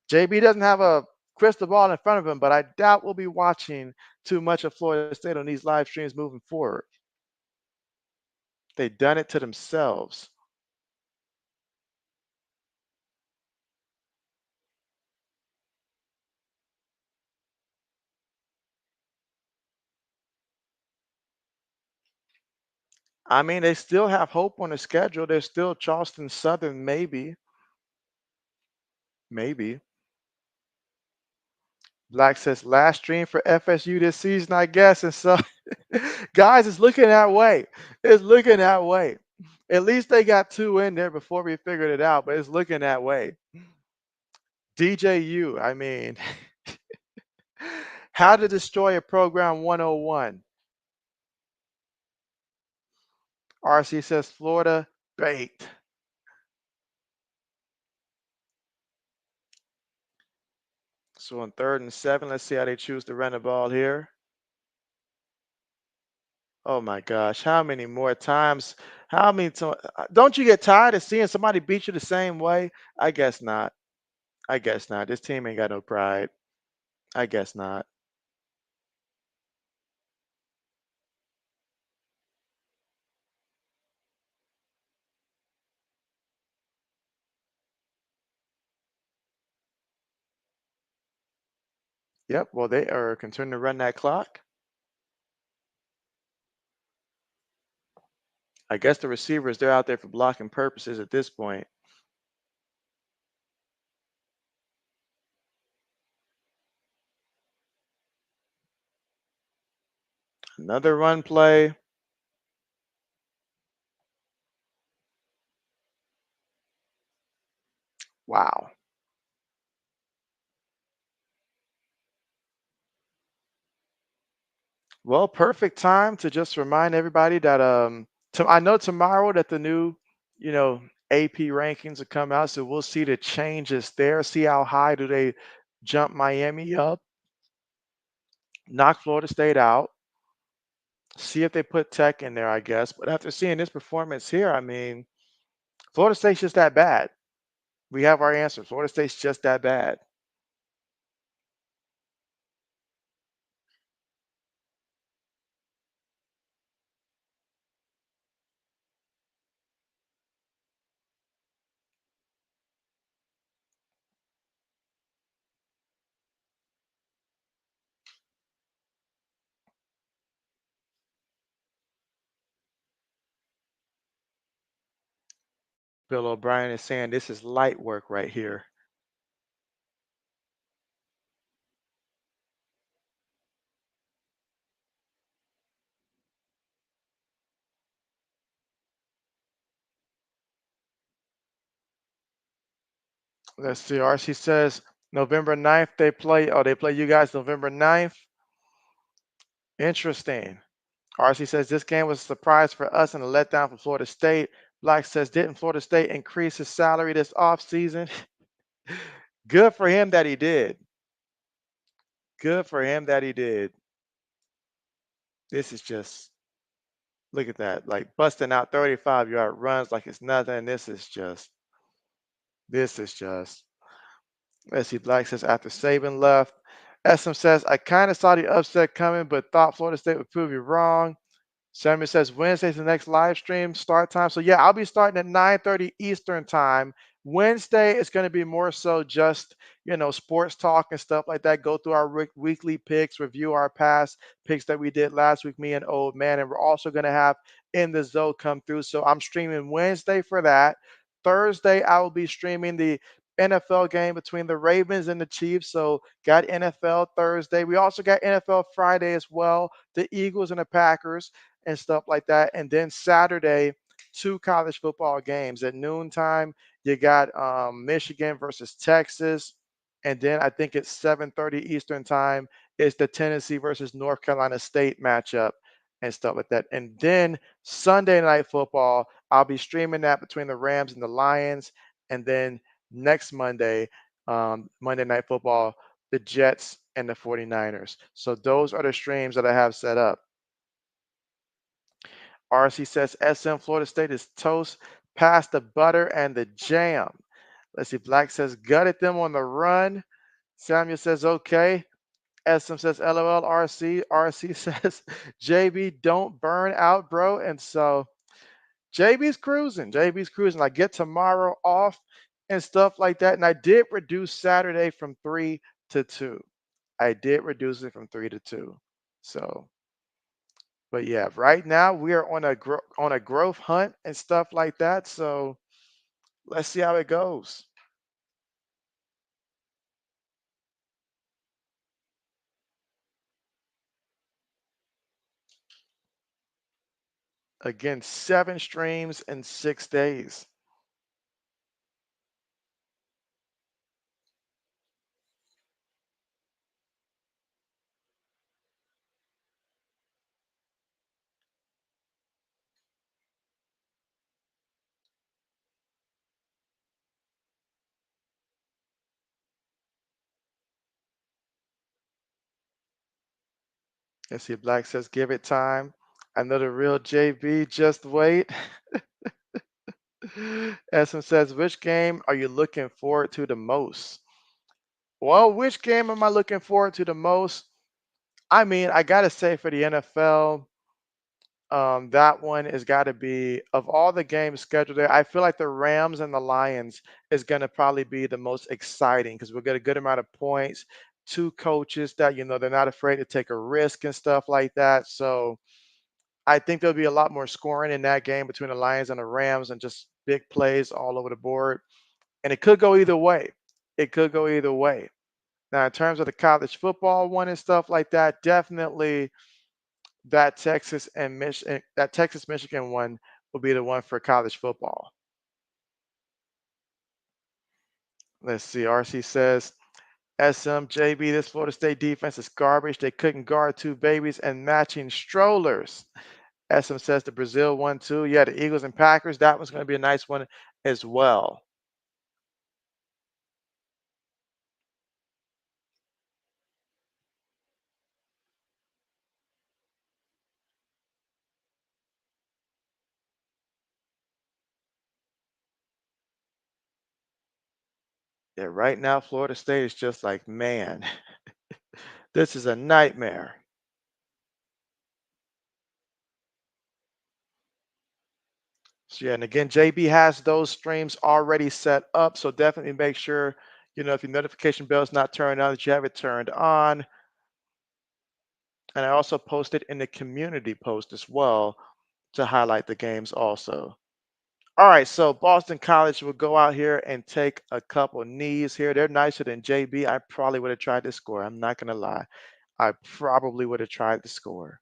JB doesn't have a crystal ball in front of him, but I doubt we'll be watching too much of Florida State on these live streams moving forward. They've done it to themselves. I mean, they still have hope on the schedule. There's still Charleston Southern, maybe. Maybe. Black says last stream for FSU this season, I guess. And so, guys, it's looking that way. It's looking that way. At least they got two in there before we figured it out, but it's looking that way. DJU, I mean, how to destroy a program 101. RC says Florida bait. So on 3rd and 7, let's see how they choose to run the ball here. Oh my gosh, how many more times? How many times? Don't you get tired of seeing somebody beat you the same way? I guess not. I guess not. This team ain't got no pride. I guess not. Yep, well, they are continuing to run that clock. I guess the receivers, they're out there for blocking purposes at this point. Another run play. Wow. Well, perfect time to just remind everybody that I know tomorrow that the new, you know, AP rankings will come out, so we'll see the changes there, see how high do they jump Miami up, knock Florida State out, see if they put Tech in there, I guess. But after seeing this performance here, I mean, Florida State's just that bad. We have our answer. Florida State's just that bad. Bill O'Brien is saying this is light work right here. Let's see. RC says November 9th they play. Oh, they play you guys November 9th. Interesting. RC says this game was a surprise for us and a letdown for Florida State. Black says, didn't Florida State increase his salary this offseason? Good for him that he did. Good for him that he did. This is just, look at that. Like busting out 35-yard runs like it's nothing. This is just. Let's see. Black says, after Saban left. SM says, I kind of saw the upset coming, but thought Florida State would prove you wrong. Samuel says Wednesday's the next live stream start time. So yeah, I'll be starting at 9:30 Eastern time. Wednesday is going to be more so just, sports talk and stuff like that. Go through our weekly picks, review our past picks that we did last week, me and Old Man. And we're also going to have In the Zone come through. So I'm streaming Wednesday for that. Thursday, I will be streaming the NFL game between the Ravens and the Chiefs. So got NFL Thursday. We also got NFL Friday as well. The Eagles and the Packers and stuff like that. And then Saturday, two college football games at noontime. You got Michigan versus Texas, and then I think it's 7:30 Eastern time. It's the Tennessee versus North Carolina State matchup and stuff like that. And then Sunday night football, I'll be streaming that between the Rams and the Lions. And then next Monday, Monday night football, the Jets and the 49ers. So those are the streams that I have set up. RC says SM Florida State is toast past the butter and the jam. Let's see. Black says gutted them on the run. Samuel says okay. SM says LOL RC. RC says JB don't burn out, bro. And so JB's cruising. JB's cruising. I get tomorrow off and stuff like that. And I did reduce Saturday from 3 to 2. I did reduce it from 3 to 2. So but yeah, right now we are on a growth hunt and stuff like that. So let's see how it goes. Again, 7 streams in 6 days. Let's see. Black says, give it time. I know the real JB. Just wait. SM says, which game are you looking forward to the most? Well, which game am I looking forward to the most? I mean, I gotta say for the NFL, that one has got to be of all the games scheduled there. I feel like the Rams and the Lions is going to probably be the most exciting because we'll get a good amount of points. Two coaches that they're not afraid to take a risk and stuff like that. So I think there'll be a lot more scoring in that game between the Lions and the Rams and just big plays all over the board. And it could go either way. It could go either way. Now, in terms of the college football one and stuff like that, definitely that Texas Michigan one will be the one for college football. Let's see. RC says SMJB, this Florida State defense is garbage. They couldn't guard two babies and matching strollers. SM says the Brazil one too. Yeah, the Eagles and Packers. That one's going to be a nice one as well. Yeah, right now Florida State is just like, man, this is a nightmare. So yeah, and again, JB has those streams already set up. So definitely make sure, if your notification bell is not turned on, that you have it turned on. And I also posted in the community post as well to highlight the games also. All right, so Boston College will go out here and take a couple knees here. They're nicer than JB. I probably would have tried to score. I'm not going to lie. I probably would have tried to score.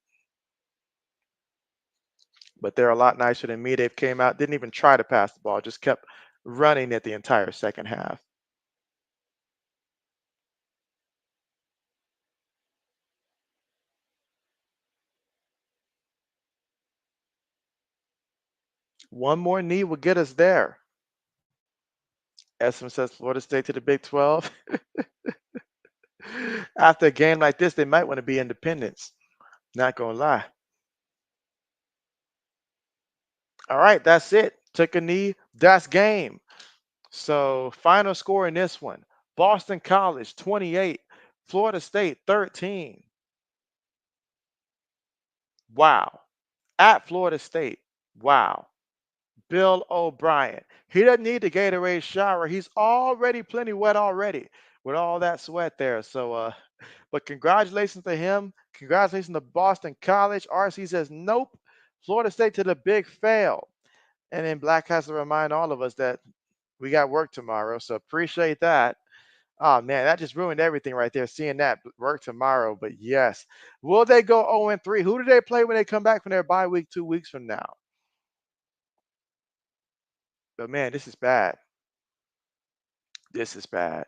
But they're a lot nicer than me. They've came out, didn't even try to pass the ball, just kept running it the entire second half. One more knee will get us there. SM says Florida State to the Big 12. After a game like this, they might want to be independents. Not going to lie. All right, that's it. Took a knee. That's game. So final score in this one, Boston College 28, Florida State 13. Wow. At Florida State. Wow. Bill O'Brien. He doesn't need the Gatorade shower. He's already plenty wet already with all that sweat there. So, but congratulations to him. Congratulations to Boston College. RC says, nope. Florida State to the big fail. And then Black has to remind all of us that we got work tomorrow. So appreciate that. Oh man, that just ruined everything right there. Seeing that work tomorrow. But yes. Will they go 0-3? Who do they play when they come back from their bye week 2 weeks from now? But man, this is bad. This is bad.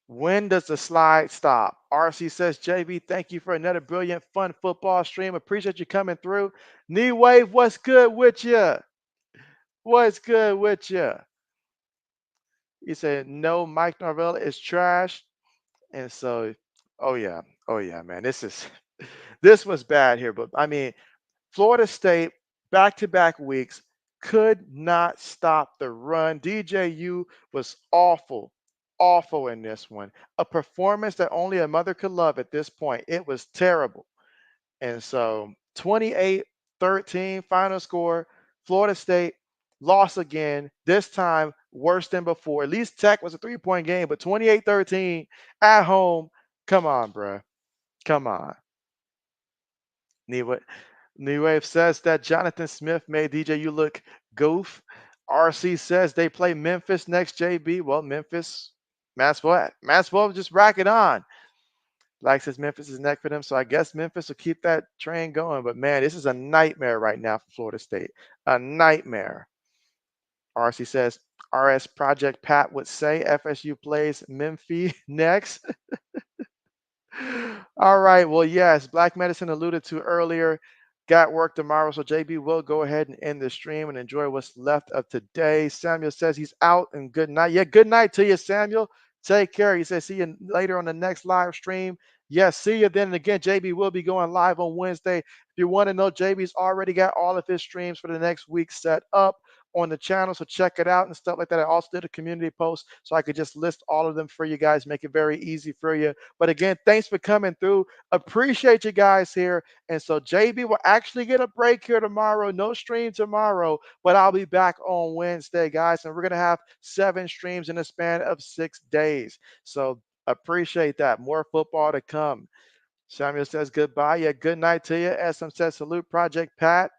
When does the slide stop? RC says, JB, thank you for another brilliant, fun football stream. Appreciate you coming through. Knee Wave, what's good with you? What's good with you? He said, no, Mike Norvell is trash. And so, oh yeah, man. This was bad here. But I mean, Florida State, back-to-back weeks, could not stop the run. DJU was awful, awful in this one. A performance that only a mother could love at this point. It was terrible. And so 28-13 final score. Florida State lost again, this time worse than before. At least Tech was a 3-point game, but 28-13 at home. Come on, bruh. Come on. New Wave says that Jonathan Smith made DJU look goof. RC says they play Memphis next, JB. Well, Memphis, Maxwell just rack it on. Like says Memphis is next for them. So I guess Memphis will keep that train going. But man, this is a nightmare right now for Florida State. A nightmare. RC says RS Project Pat would say FSU plays Memphis next. All right. Well, yes, Black Medicine alluded to earlier. Got work tomorrow. So JB will go ahead and end the stream and enjoy what's left of today. Samuel says he's out and good night. Yeah, good night to you, Samuel. Take care. He says see you later on the next live stream. Yes, see you then. And again, JB will be going live on Wednesday. If you want to know, JB's already got all of his streams for the next week set up on the channel. So check it out and stuff like that. I also did a community post so I could just list all of them for you guys, make it very easy for you. But again, thanks for coming through. Appreciate you guys here. And so JB will actually get a break here tomorrow. No stream tomorrow, but I'll be back on Wednesday, guys. And we're going to have 7 streams in a span of 6 days. So appreciate that. More football to come. Samuel says goodbye. Yeah, good night to you. SM says salute, Project Pat.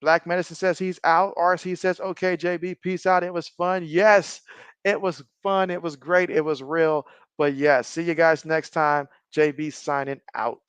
Black Medicine says he's out. RC says, okay, JB, peace out. It was fun. Yes, it was fun. It was great. It was real. But yes, see you guys next time. JB signing out.